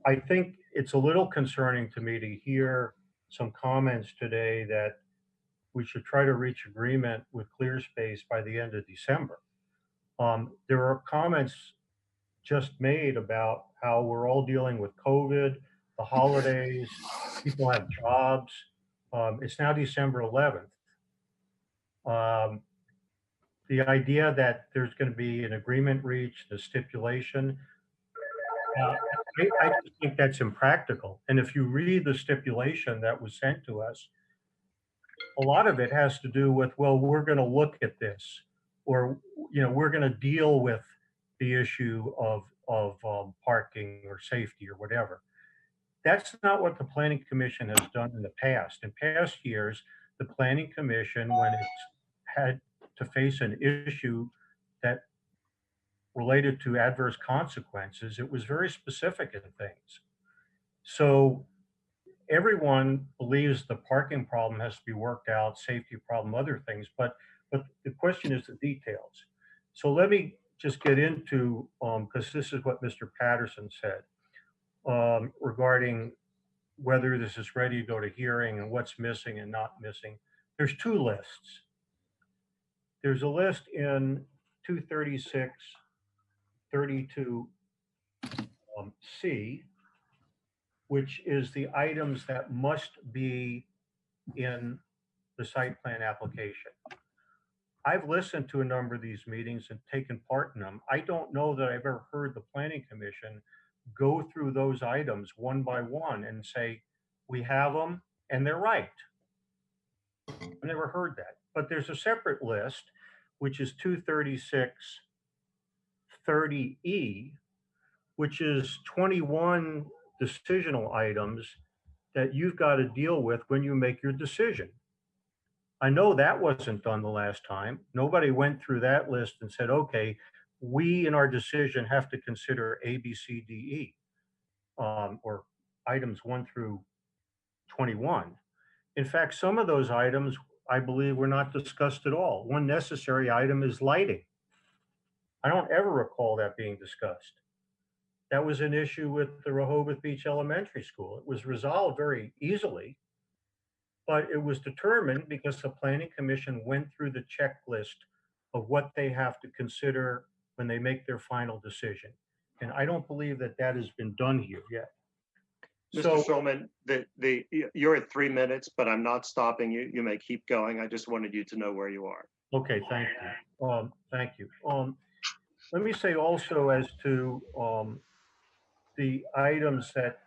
I think it's a little concerning to me to hear some comments today that we should try to reach agreement with ClearSpace by the end of December. There are comments just made about how we're all dealing with COVID, the holidays, people have jobs. It's now December 11th. The idea that there's going to be an agreement reached, a stipulation, I just think that's impractical. And if you read the stipulation that was sent to us, a lot of it has to do with, well, we're going to look at this, or, we're going to deal with the issue of parking or safety or whatever. That's not what the Planning Commission has done in the past. In past years, the Planning Commission, when it's had to face an issue that related to adverse consequences, it was very specific in things. So everyone believes the parking problem has to be worked out, safety problem, other things, but the question is the details. So let me just get into, because this is what Mr. Patterson said regarding whether this is ready to go to hearing and what's missing and not missing. There's two lists. There's a list in 236-32C, which is the items that must be in the site plan application. I've listened to a number of these meetings and taken part in them. I don't know that I've ever heard the Planning Commission go through those items one by one and say, we have them and they're right. I've never heard that. But there's a separate list, which is 236-30E, which is 21 decisional items that you've got to deal with when you make your decision. I know that wasn't done the last time. Nobody went through that list and said, okay, we in our decision have to consider A, B, C, D, E, or items 1 through 21. In fact, some of those items, I believe, were not discussed at all. One necessary item is lighting. I don't ever recall that being discussed. That was an issue with the Rehoboth Beach Elementary School. It was resolved very easily, but it was determined because the Planning Commission went through the checklist of what they have to consider when they make their final decision. And I don't believe that that has been done here yet. Mr. Schulman, you're at 3 minutes, but I'm not stopping you. You may keep going. I just wanted you to know where you are. Okay, thank you. Thank you. Let me say also as to the items that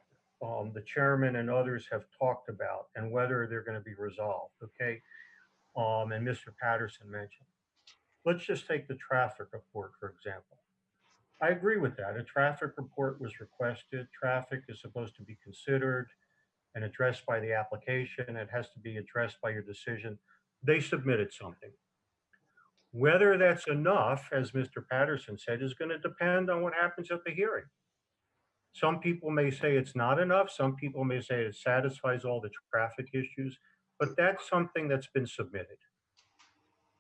the chairman and others have talked about and whether they're going to be resolved, okay? And Mr. Patterson mentioned. Let's just take the traffic report, for example. I agree with that. A traffic report was requested. Traffic is supposed to be considered and addressed by the application. It has to be addressed by your decision. They submitted something. Whether that's enough, as Mr. Patterson said, is going to depend on what happens at the hearing. Some people may say it's not enough. Some people may say it satisfies all the traffic issues, but that's something that's been submitted.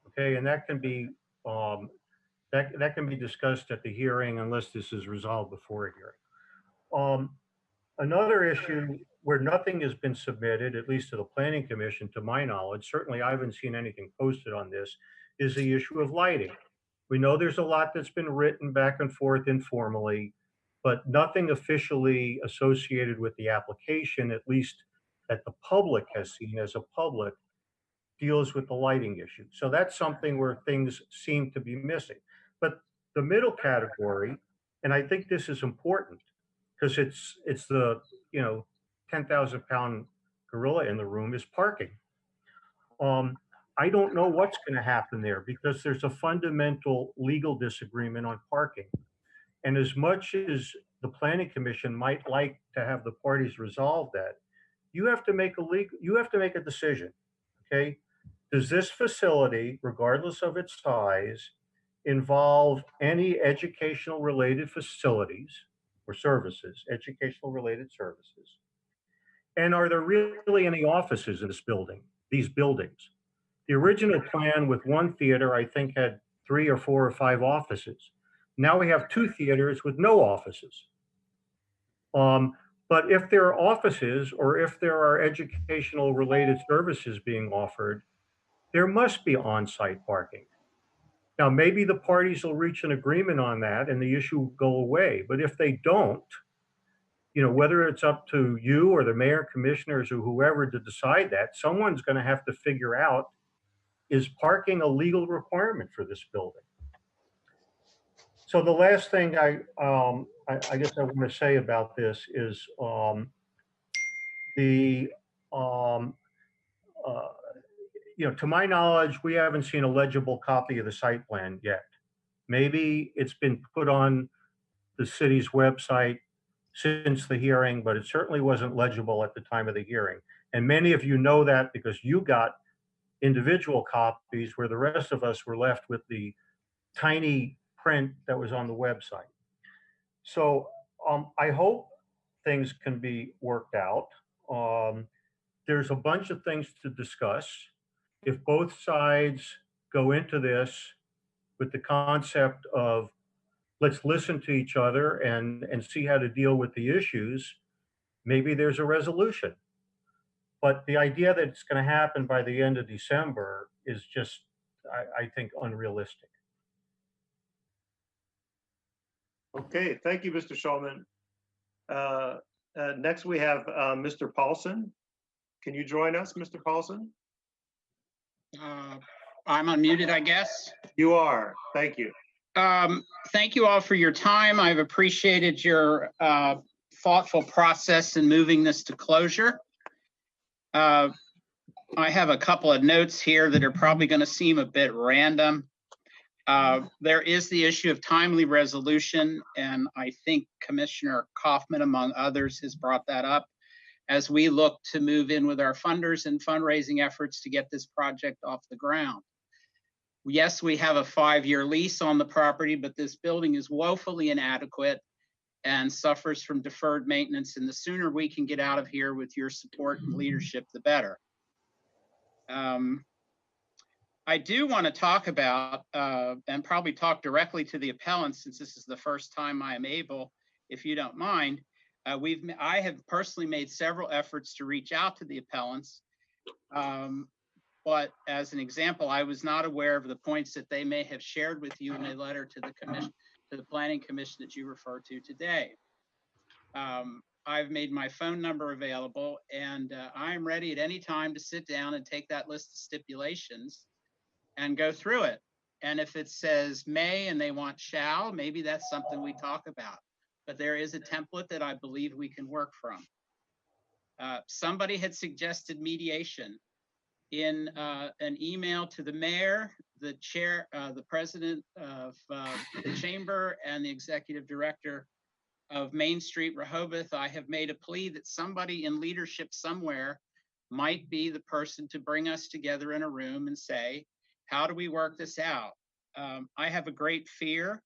Okay, and that can be that can be discussed at the hearing unless this is resolved before a hearing. Another issue where nothing has been submitted, at least to the Planning Commission, to my knowledge, certainly I haven't seen anything posted on this, is the issue of lighting. We know there's a lot that's been written back and forth informally, but nothing officially associated with the application, at least that the public has seen as a public, deals with the lighting issue. So that's something where things seem to be missing. But the middle category, and I think this is important because it's the 10,000-pound gorilla in the room, is parking. I don't know what's going to happen there because there's a fundamental legal disagreement on parking. And as much as the Planning Commission might like to have the parties resolve that, you have to make a decision. Okay, does this facility, regardless of its size, involve any educational related facilities or services, educational related services? And are there really any offices in this building, these buildings? The original plan with one theater, I think, had 3 or 4 or 5 offices. Now we have 2 theaters with no offices. But if there are offices or if there are educational related services being offered, there must be on-site parking. Now, maybe the parties will reach an agreement on that and the issue will go away. But if they don't, whether it's up to you or the mayor, commissioners, or whoever to decide that, someone's going to have to figure out, is parking a legal requirement for this building? So the last thing I guess I want to say about this is to my knowledge, we haven't seen a legible copy of the site plan yet. Maybe it's been put on the city's website since the hearing, but it certainly wasn't legible at the time of the hearing. And many of you know that because you got individual copies where the rest of us were left with the tiny print that was on the website. So I hope things can be worked out. There's a bunch of things to discuss. If both sides go into this with the concept of let's listen to each other and see how to deal with the issues, maybe there's a resolution. But the idea that it's going to happen by the end of December is just, I think, unrealistic. Okay, thank you, Mr. Shulman. Next, we have Mr. Paulson. Can you join us, Mr. Paulson? I'm unmuted, I guess. You are. Thank you. Thank you all for your time. I've appreciated your thoughtful process in moving this to closure. I have a couple of notes here that are probably going to seem a bit random. There is the issue of timely resolution, and I think Commissioner Kaufman, among others, has brought that up as we look to move in with our funders and fundraising efforts to get this project off the ground. Yes, we have a 5-year lease on the property, but this building is woefully inadequate and suffers from deferred maintenance, and the sooner we can get out of here with your support and leadership, the better. I do want to talk about, and probably talk directly to the appellants, since this is the first time I am able, if you don't mind. I have personally made several efforts to reach out to the appellants, but as an example, I was not aware of the points that they may have shared with you in a letter to the commission, to the Planning Commission that you refer to today. I've made my phone number available, and I'm ready at any time to sit down and take that list of stipulations and go through it. And if it says may and they want shall, maybe that's something we talk about. But there is a template that I believe we can work from. Somebody had suggested mediation in an email to the mayor, the chair, the president of the chamber, and the executive director of Main Street Rehoboth. I have made a plea that somebody in leadership somewhere might be the person to bring us together in a room and say, how do we work this out? I have a great fear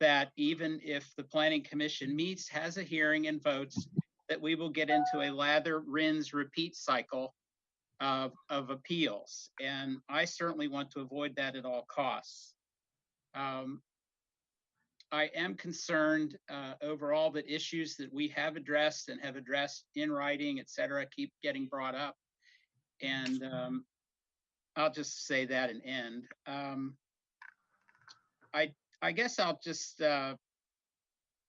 that even if the Planning Commission meets, has a hearing and votes, that we will get into a lather, rinse, repeat cycle of appeals. And I certainly want to avoid that at all costs. I am concerned overall that issues that we have addressed and have addressed in writing, et cetera, keep getting brought up. And I'll just say that and end. I guess I'll just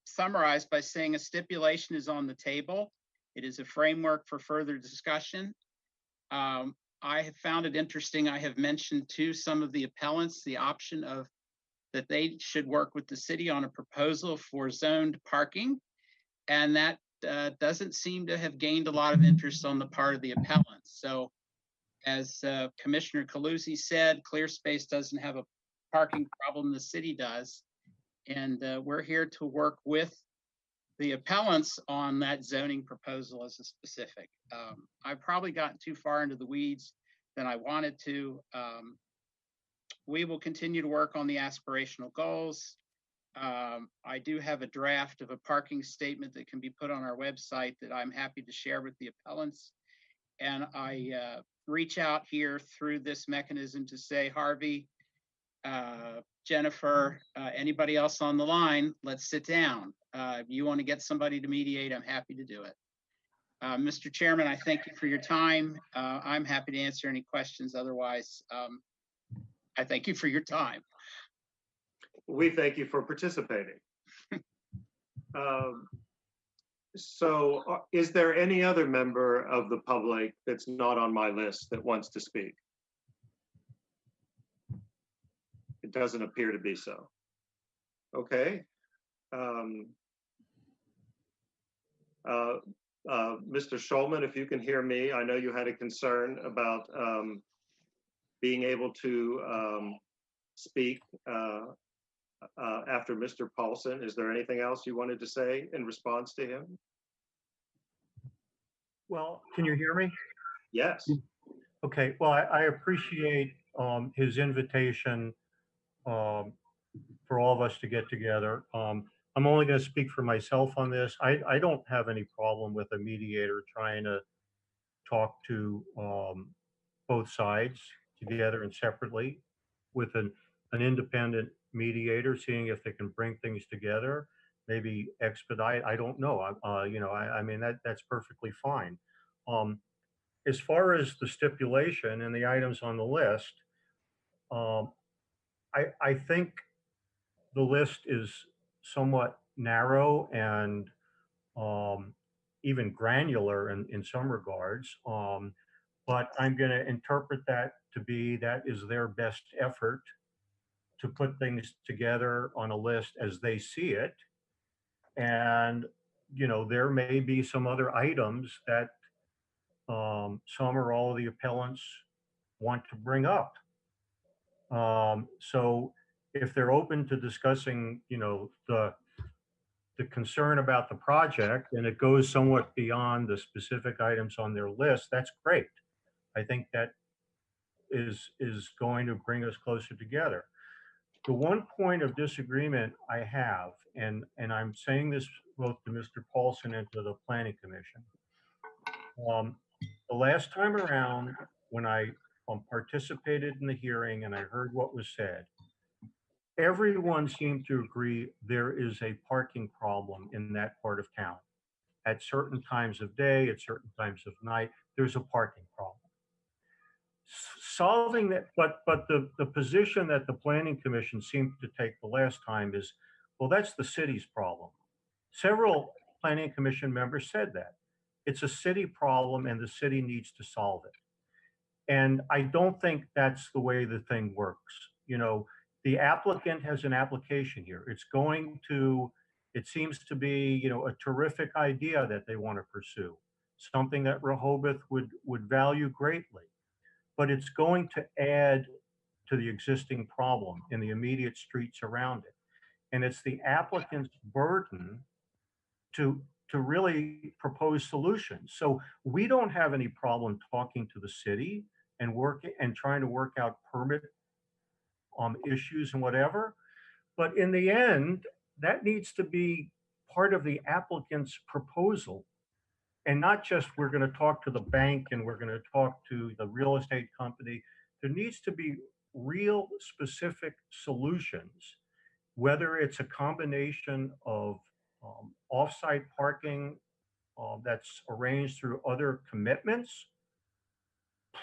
summarize by saying a stipulation is on the table. It is a framework for further discussion. I have found it interesting. I have mentioned to some of the appellants the option of that they should work with the city on a proposal for zoned parking. And that doesn't seem to have gained a lot of interest on the part of the appellants. So as Commissioner Calusi said, ClearSpace doesn't have a parking problem, the city does. And we're here to work with the appellants on that zoning proposal as a specific. I've probably gotten too far into the weeds than I wanted to. We will continue to work on the aspirational goals. I do have a draft of a parking statement that can be put on our website that I'm happy to share with the appellants. And I reach out here through this mechanism to say, Harvey, Jennifer, anybody else on the line, let's sit down. If you want to get somebody to mediate, I'm happy to do it. Mr. Chairman, I thank you for your time. I'm happy to answer any questions. Otherwise, I thank you for your time. We thank you for participating. So is there any other member of the public that's not on my list that wants to speak? It doesn't appear to be so. Okay. Mr. Shulman, if you can hear me, I know you had a concern about being able to speak after Mr. Paulson. Is there anything else you wanted to say in response to him? Well, can you hear me? Yes. Okay, well, I appreciate his invitation for all of us to get together. I'm only going to speak for myself on this. I don't have any problem with a mediator trying to talk to both sides together and separately with an independent mediator, seeing if they can bring things together, maybe expedite. I don't know. I mean, that's perfectly fine. As far as the stipulation and the items on the list, I think the list is somewhat narrow and even granular in some regards. But I'm going to interpret that to be that is their best effort to put things together on a list as they see it. And, there may be some other items that some or all of the appellants want to bring up. So if they're open to discussing, the concern about the project and it goes somewhat beyond the specific items on their list, that's great. I think that is going to bring us closer together. The one point of disagreement I have, and I'm saying this both to Mr. Paulson and to the Planning Commission, the last time around when I participated in the hearing and I heard what was said, everyone seemed to agree there is a parking problem in that part of town. At certain times of day, at certain times of night, there's a parking problem. Solving that, but the position that the Planning Commission seemed to take the last time is, well, that's the city's problem. Several Planning Commission members said that. It's a city problem and the city needs to solve it. And I don't think that's the way the thing works. The applicant has an application here. It seems to be, a terrific idea that they want to pursue, something that Rehoboth would value greatly, but it's going to add to the existing problem in the immediate streets around it. And it's the applicant's burden to really propose solutions. So we don't have any problem talking to the city and trying to work out permit issues and whatever. But in the end, that needs to be part of the applicant's proposal. And not just we're going to talk to the bank and we're going to talk to the real estate company. There needs to be real specific solutions, whether it's a combination of off-site parking that's arranged through other commitments,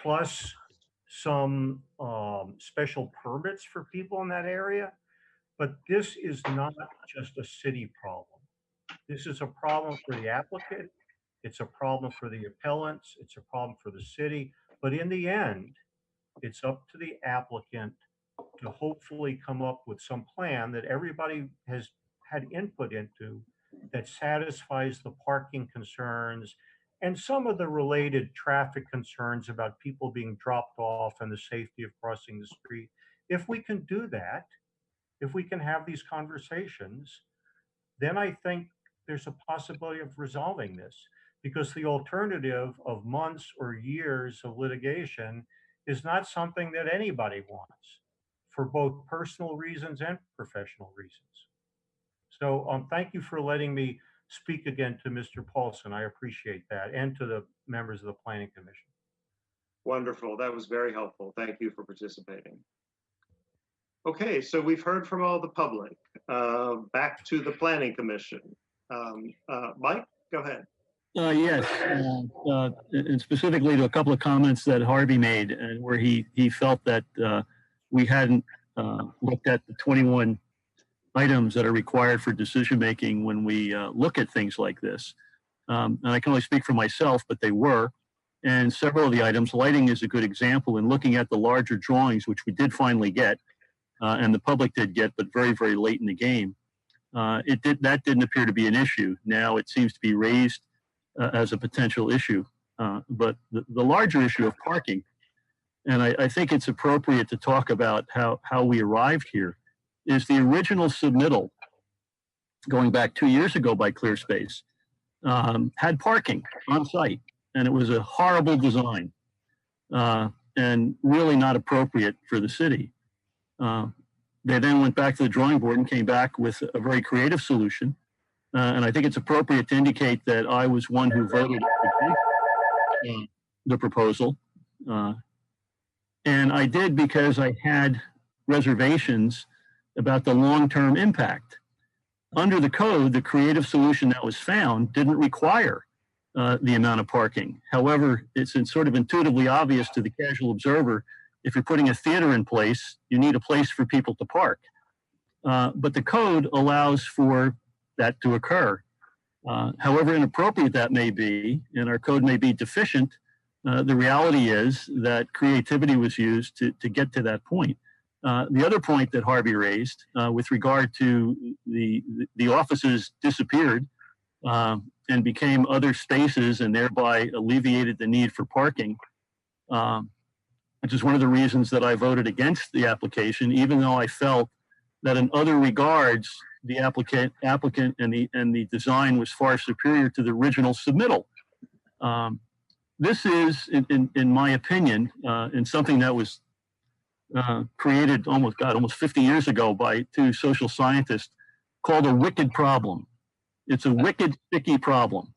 plus some special permits for people in that area. But this is not just a city problem. This is a problem for the applicant. It's a problem for the appellants. It's a problem for the city. But in the end, it's up to the applicant to hopefully come up with some plan that everybody has had input into that satisfies the parking concerns and some of the related traffic concerns about people being dropped off and the safety of crossing the street. If we can do that, if we can have these conversations, then I think there's a possibility of resolving this, because the alternative of months or years of litigation is not something that anybody wants for both personal reasons and professional reasons. So thank you for letting me speak again to Mr. Paulson. I appreciate that, and to the members of the Planning Commission. Wonderful. That was very helpful. Thank you for participating. Okay, so we've heard from all the public. Back to the Planning Commission. Mike, go ahead. Yes, and specifically to a couple of comments that Harvey made, and where he felt that we hadn't looked at the 21 items that are required for decision making when we look at things like this. And I can only speak for myself, but they were. And several of the items, lighting is a good example. In looking at the larger drawings, which we did finally get, and the public did get, but very, very late in the game, that didn't appear to be an issue. Now it seems to be raised as a potential issue. But the larger issue of parking, and I think it's appropriate to talk about how we arrived here, is the original submittal going back 2 years ago by ClearSpace had parking on site, and it was a horrible design and really not appropriate for the city. They then went back to the drawing board and came back with a very creative solution. And I think it's appropriate to indicate that I was one who voted the proposal. And I did because I had reservations about the long-term impact. Under the code, the creative solution that was found didn't require the amount of parking. However, it's sort of intuitively obvious to the casual observer, if you're putting a theater in place, you need a place for people to park. But the code allows for that to occur. However inappropriate that may be, and our code may be deficient, the reality is that creativity was used to get to that point. The other point that Harvey raised with regard to the offices disappeared and became other spaces and thereby alleviated the need for parking, which is one of the reasons that I voted against the application, even though I felt that in other regards, the applicant and the design was far superior to the original submittal. This is, in my opinion, and something that was created almost 50 years ago by two social scientists, called a wicked problem. It's a wicked, sticky problem.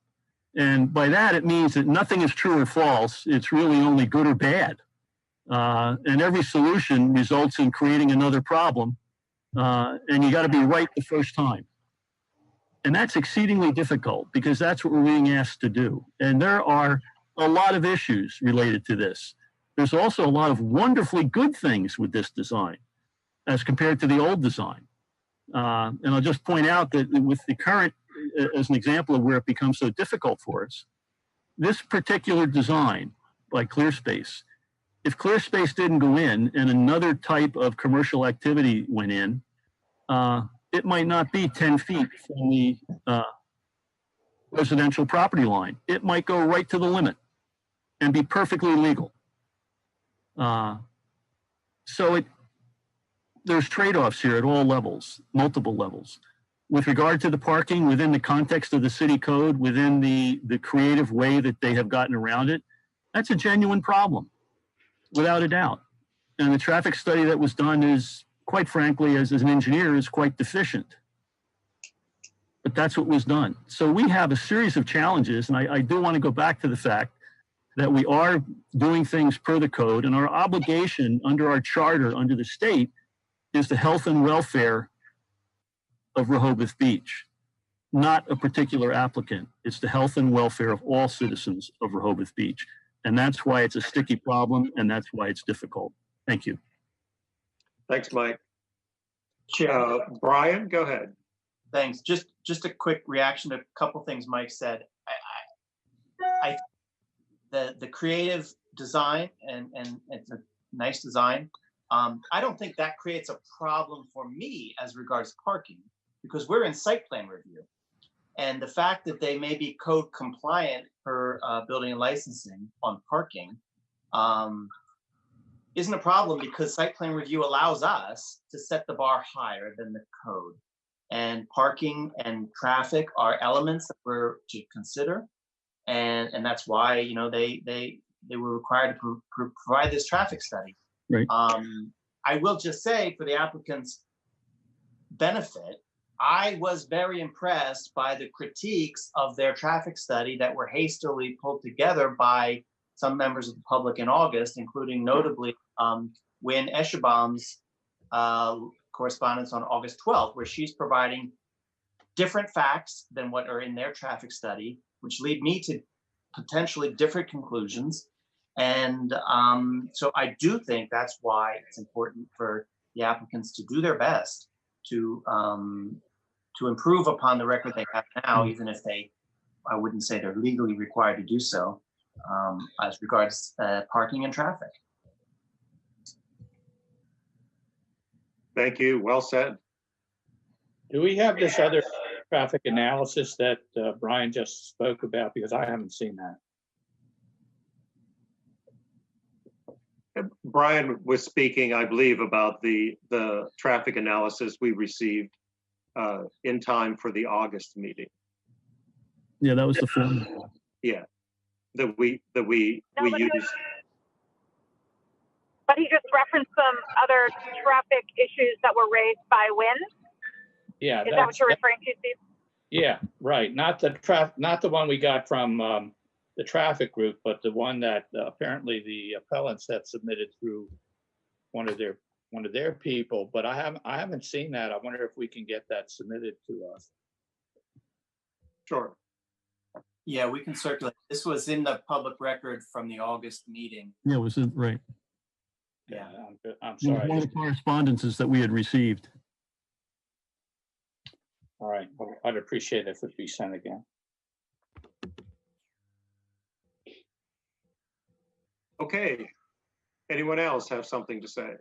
And by that, it means that nothing is true or false. It's really only good or bad. And every solution results in creating another problem. And you got to be right the first time. And that's exceedingly difficult because that's what we're being asked to do. And there are a lot of issues related to this. There's also a lot of wonderfully good things with this design as compared to the old design. And I'll just point out that with the current, as an example of where it becomes so difficult for us, this particular design by ClearSpace, if ClearSpace didn't go in and another type of commercial activity went in, it might not be 10 feet from the residential property line. It might go right to the limit and be perfectly legal. So there's trade-offs here at all levels, multiple levels. With regard to the parking within the context of the city code, within the creative way that they have gotten around it, that's a genuine problem, without a doubt. And the traffic study that was done is, quite frankly, as an engineer, is quite deficient. But that's what was done. So we have a series of challenges, and I do want to go back to the fact that we are doing things per the code, and our obligation under our charter, under the state, is the health and welfare of Rehoboth Beach, not a particular applicant. It's the health and welfare of all citizens of Rehoboth Beach. And that's why it's a sticky problem, and that's why it's difficult. Thank you. Thanks, Mike. Brian, go ahead. Thanks. Just a quick reaction to a couple things Mike said. The creative design, and it's a nice design. I don't think that creates a problem for me as regards parking, because we're in site plan review. And the fact that they may be code compliant for building and licensing on parking isn't a problem, because site plan review allows us to set the bar higher than the code. And parking and traffic are elements that we're to consider. And that's why, you know, they were required to provide this traffic study. Right. I will just say, for the applicant's benefit, I was very impressed by the critiques of their traffic study that were hastily pulled together by some members of the public in August, including notably Wynn Eschebaum's correspondence on August 12th, where she's providing different facts than what are in their traffic study, which lead me to potentially different conclusions. And so I do think that's why it's important for the applicants to do their best to improve upon the record they have now, even if I wouldn't say they're legally required to do so, as regards parking and traffic. Thank you. Well said. Do we have this other traffic analysis that Brian just spoke about? Because I haven't seen that. Brian was speaking, I believe, about the traffic analysis we received in time for the August meeting. Yeah, that was the form. Yeah, that we used. But he just referenced some other traffic issues that were raised by Wynn. Yeah, is that what you're referring to, Steve? Yeah, right. Not the one we got from the traffic route, but the one that apparently the appellants had submitted through one of their people, but I haven't seen that. I wonder if we can get that submitted to us. Sure. Yeah, we can circulate. This was in the public record from the August meeting. Yeah, was it right? Yeah, I'm It was sorry. one of the correspondences that we had received. All right, well, I'd appreciate it if it'd be sent again. Okay. Anyone else have something to say?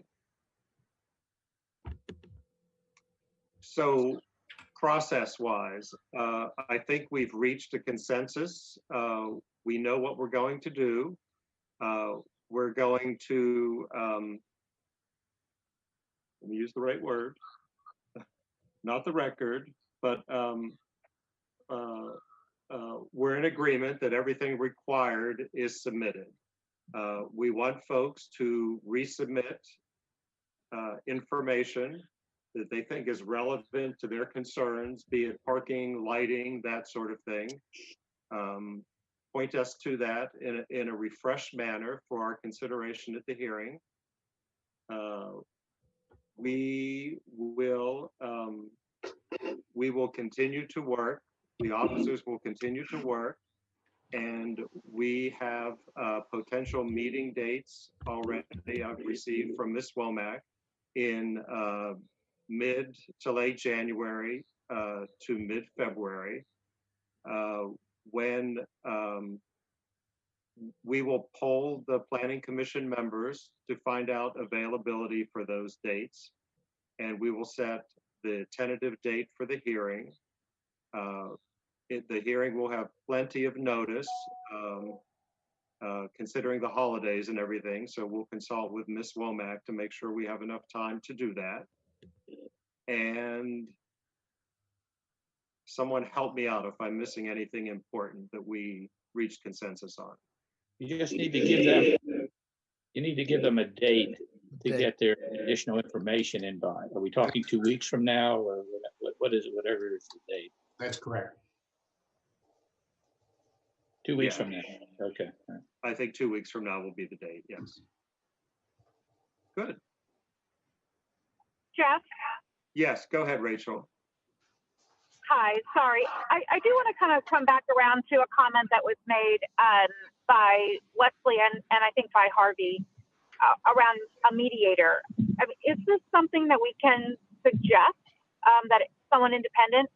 So process-wise, I think we've reached a consensus. We know what we're going to do. We're going to, let me use the right word, not the record, but we're in agreement that everything required is submitted. We want folks to resubmit information that they think is relevant to their concerns, be it parking, lighting, that sort of thing. Point us to that in a refreshed manner for our consideration at the hearing. We will continue to work. The officers will continue to work, and we have potential meeting dates already I've received from Ms. Womack in mid to late January to mid-February, when we will poll the Planning Commission members to find out availability for those dates, and we will set the tentative date for the hearing. The hearing will have plenty of notice, considering the holidays and everything, so we'll consult with Ms. Womack to make sure we have enough time to do that. And someone help me out if I'm missing anything important that we reached consensus on. You just need to give them, you need to give them a date to get their additional information in by. Are we talking 2 weeks from now, or what is it, whatever is the date? That's correct. 2 weeks from now, okay. I think 2 weeks from now will be the date, yes. Good. Jeff? Yes, go ahead, Rachel. Hi, sorry. I do want to kind of come back around to a comment that was made by Wesley and I think by Harvey around a mediator. I mean, is this something that we can suggest that someone independent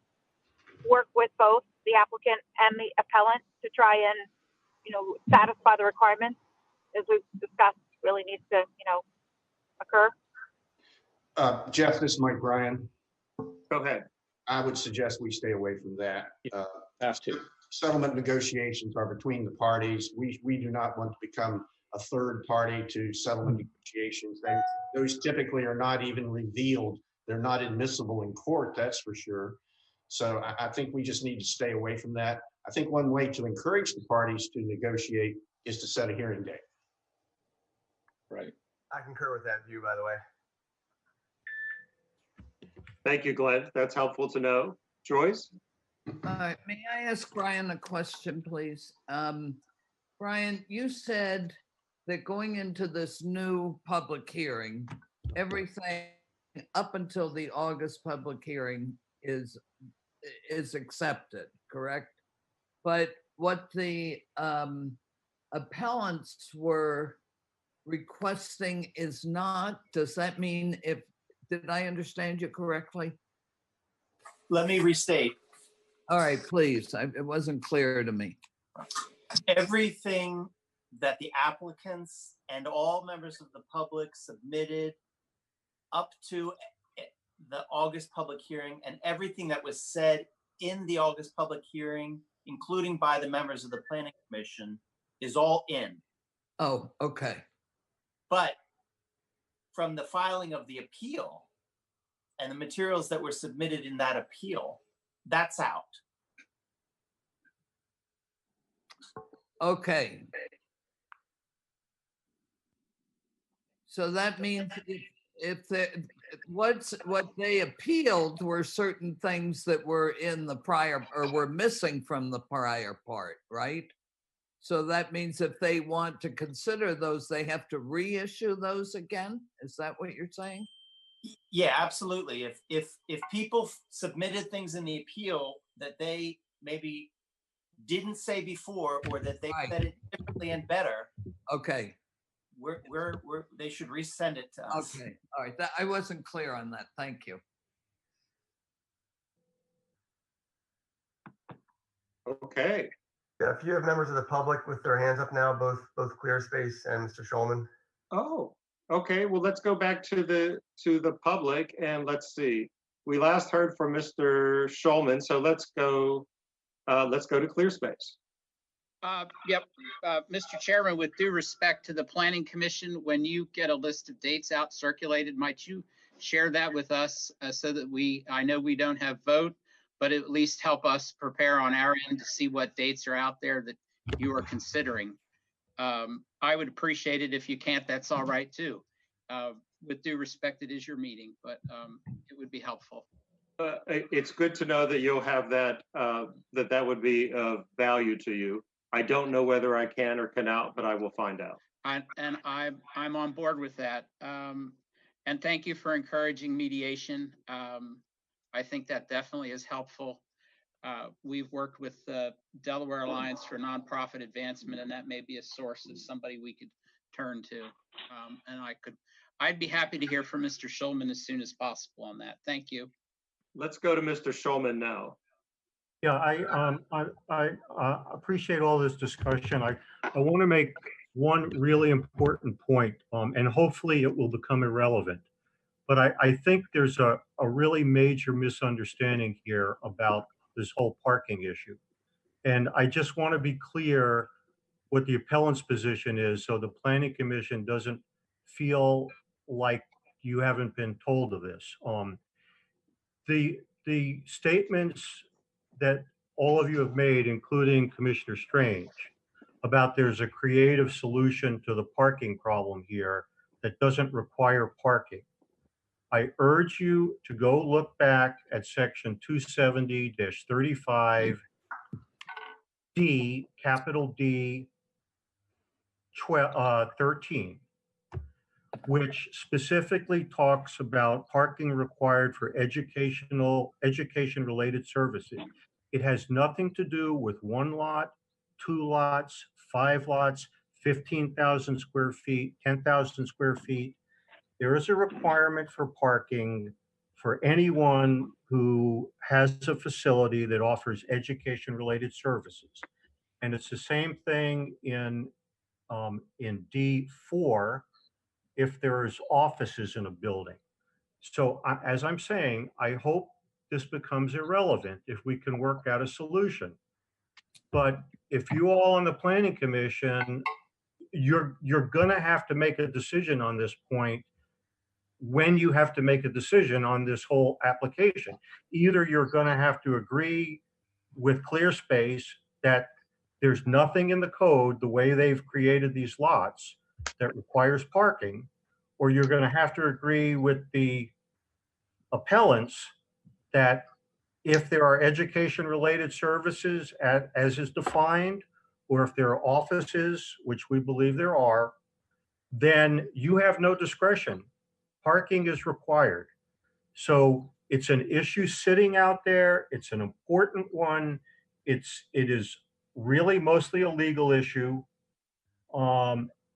work with both the applicant and the appellant to try and, you know, satisfy the requirements as we've discussed really needs to, you know, occur? Jeff, this is Mike Bryan. Go ahead. I would suggest we stay away from that. Have to. Settlement negotiations are between the parties. We do not want to become a third party to settlement negotiations. Those typically are not even revealed. They're not admissible in court, that's for sure. So I think we just need to stay away from that. I think one way to encourage the parties to negotiate is to set a hearing date. Right. I concur with that view, by the way. Thank you, Glenn. That's helpful to know. Joyce? May I ask Brian a question, please? Brian, you said that going into this new public hearing, everything up until the August public hearing is accepted, correct? But what the appellants were requesting is not. Does that mean did I understand you correctly? Let me restate. All right, please. It wasn't clear to me. Everything that the applicants and all members of the public submitted up to the August public hearing, and everything that was said in the August public hearing, including by the members of the Planning Commission, is all in. Oh, okay. But from the filing of the appeal and the materials that were submitted in that appeal, that's out. Okay. So that means what they appealed were certain things that were in the prior or were missing from the prior part, right? So that means if they want to consider those, they have to reissue those again? Is that what you're saying? Yeah, absolutely. If people submitted things in the appeal that they maybe didn't say before, or that they said it differently and better, Okay. They should resend it to us. Okay. All right. I wasn't clear on that. Thank you. Okay. Yeah, if you have members of the public with their hands up now, both ClearSpace and Mr. Schulman. Oh, okay. Well, let's go back to the public and let's see. We last heard from Mr. Schulman, so let's go to ClearSpace. Yep, Mr. Chairman, with due respect to the Planning Commission, when you get a list of dates out circulated, might you share that with us so that I know we don't have vote, but at least help us prepare on our end to see what dates are out there that you are considering. I would appreciate it. If you can't, that's all right too. With due respect, it is your meeting, but it would be helpful. It's good to know that you'll have that, that would be of value to you. I don't know whether I can or cannot, but I will find out. I'm on board with that. And thank you for encouraging mediation. I think that definitely is helpful. We've worked with the Delaware Alliance for Nonprofit Advancement, and that may be a source of somebody we could turn to. And I'd be happy to hear from Mr. Schulman as soon as possible on that. Thank you. Let's go to Mr. Schulman now. Yeah, I appreciate all this discussion. I want to make one really important point, and hopefully it will become irrelevant. But I think there's a really major misunderstanding here about this whole parking issue. And I just want to be clear what the appellant's position is, so the Planning Commission doesn't feel like you haven't been told of this. The statements that all of you have made, including Commissioner Strange, about there's a creative solution to the parking problem here that doesn't require parking. I urge you to go look back at section 270-35D, capital D, 13, which specifically talks about parking required for education-related services. It has nothing to do with 1 lot, 2 lots, 5 lots, 15,000 square feet, 10,000 square feet. There is a requirement for parking for anyone who has a facility that offers education-related services. And it's the same thing in D4 if there's offices in a building. So as I'm saying, I hope this becomes irrelevant if we can work out a solution. But if you all on the Planning Commission, you're gonna have to make a decision on this point when you have to make a decision on this whole application. Either you're gonna have to agree with ClearSpace that there's nothing in the code, the way they've created these lots, that requires parking, or you're gonna have to agree with the appellants that if there are education-related services as is defined, or if there are offices, which we believe there are, then you have no discretion. Parking is required. So it's an issue sitting out there. It's an important one. It is really mostly a legal issue.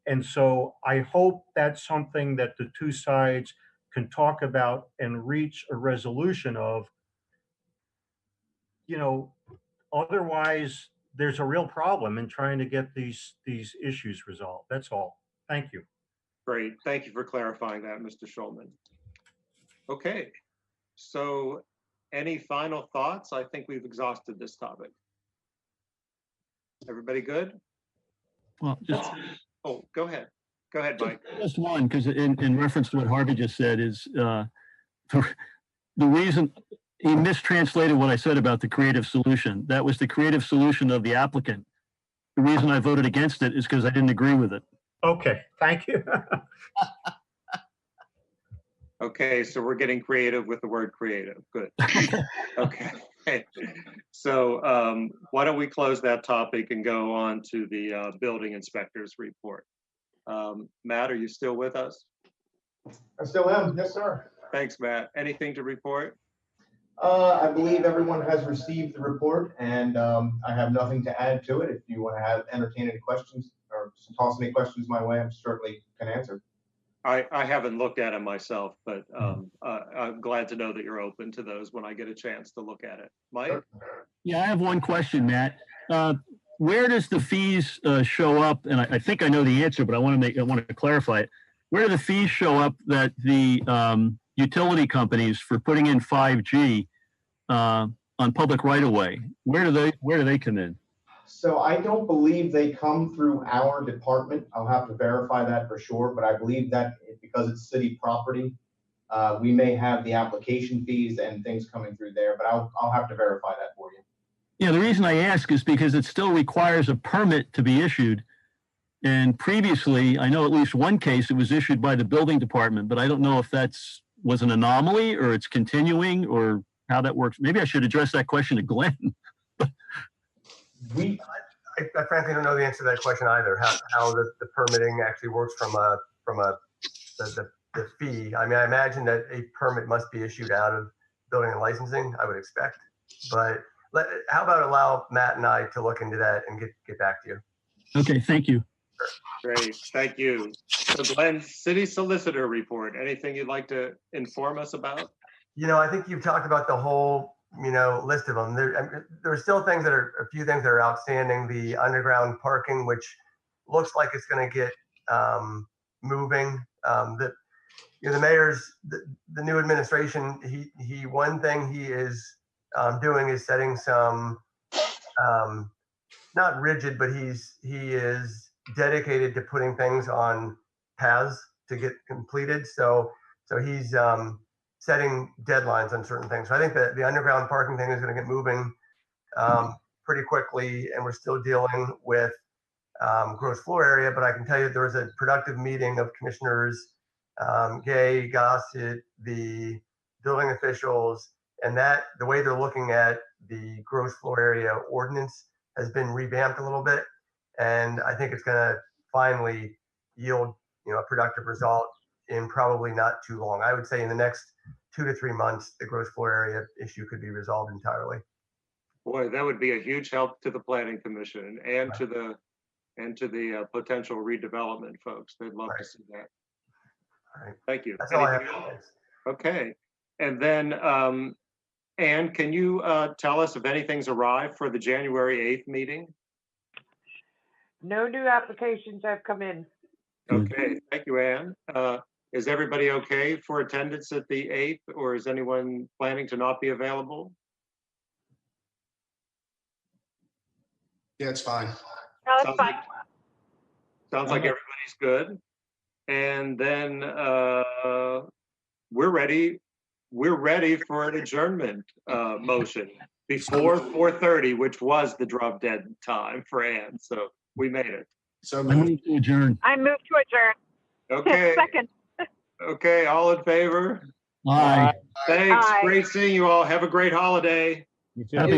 And so I hope that's something that the two sides can talk about and reach a resolution of. You know, otherwise there's a real problem in trying to get these issues resolved. That's all. Thank you. Great. Thank you for clarifying that, Mr. Schulman. Okay. So any final thoughts? I think we've exhausted this topic. Everybody good? Well, just oh, go ahead. Go ahead, Mike. Just one, because in reference to what Harvey just said is the reason he mistranslated what I said about the creative solution. That was the creative solution of the applicant. The reason I voted against it is because I didn't agree with it. Okay, thank you. Okay, so we're getting creative with the word creative. Good. Okay. Okay, so why don't we close that topic and go on to the building inspector's report. Matt, are you still with us? I still am, yes, sir. Thanks, Matt. Anything to report? I believe everyone has received the report, and I have nothing to add to it. If you want to entertain any questions or toss any questions my way, I'm certainly can answer. I haven't looked at it myself, but I'm glad to know that you're open to those when I get a chance to look at it. Mike? Yeah, I have one question, Matt. Where does the fees show up? And I think I know the answer, but I want to clarify it. Where do the fees show up that the utility companies for putting in 5G on public right-of-way? Where do they come in? So I don't believe they come through our department. I'll have to verify that for sure, but I believe that because it's city property, we may have the application fees and things coming through there, but I'll have to verify that for you. Yeah, the reason I ask is because it still requires a permit to be issued. And previously, I know at least one case, it was issued by the building department, but I don't know if was an anomaly or it's continuing or how that works. Maybe I should address that question to Glenn. I frankly don't know the answer to that question either. How the permitting actually works from the fee. I mean, I imagine that a permit must be issued out of building and licensing, I would expect. But how about allow Matt and I to look into that and get back to you? Okay, thank you. Great, thank you. So Glenn, city solicitor report. Anything you'd like to inform us about? I think you've talked about the whole, list of them. There are still a few things that are outstanding. The underground parking, which looks like it's going to get moving. The mayor's, the new administration, one thing he is doing is setting some, not rigid, but he is dedicated to putting things on paths to get completed. So he's setting deadlines on certain things. So I think that the underground parking thing is going to get moving pretty quickly, and we're still dealing with gross floor area. But I can tell you there was a productive meeting of commissioners, Gay, Gossett, the building officials, and that the way they're looking at the gross floor area ordinance has been revamped a little bit. And I think it's going to finally yield, a productive result in probably not too long. I would say in the next 2 to 3 months, the gross floor area issue could be resolved entirely. Boy, that would be a huge help to the planning commission and to the potential redevelopment folks. They'd love to see that. All right. Thank you. That's all I have. Okay. And then, Anne, can you tell us if anything's arrived for the January 8th meeting? No new applications have come in. Okay, thank you, Anne. Is everybody okay for attendance at the 8th, or is anyone planning to not be available? Yeah, it's fine. No, it's fine. Sounds like everybody's good. And then we're ready for an adjournment motion before 4:30, which was the drop dead time for Anne. So we made it. So I move to adjourn. I move to adjourn. Okay. Second. Okay, all in favor? Aye. Thanks. Aye. Great seeing you all. Have a great holiday. You too. Happy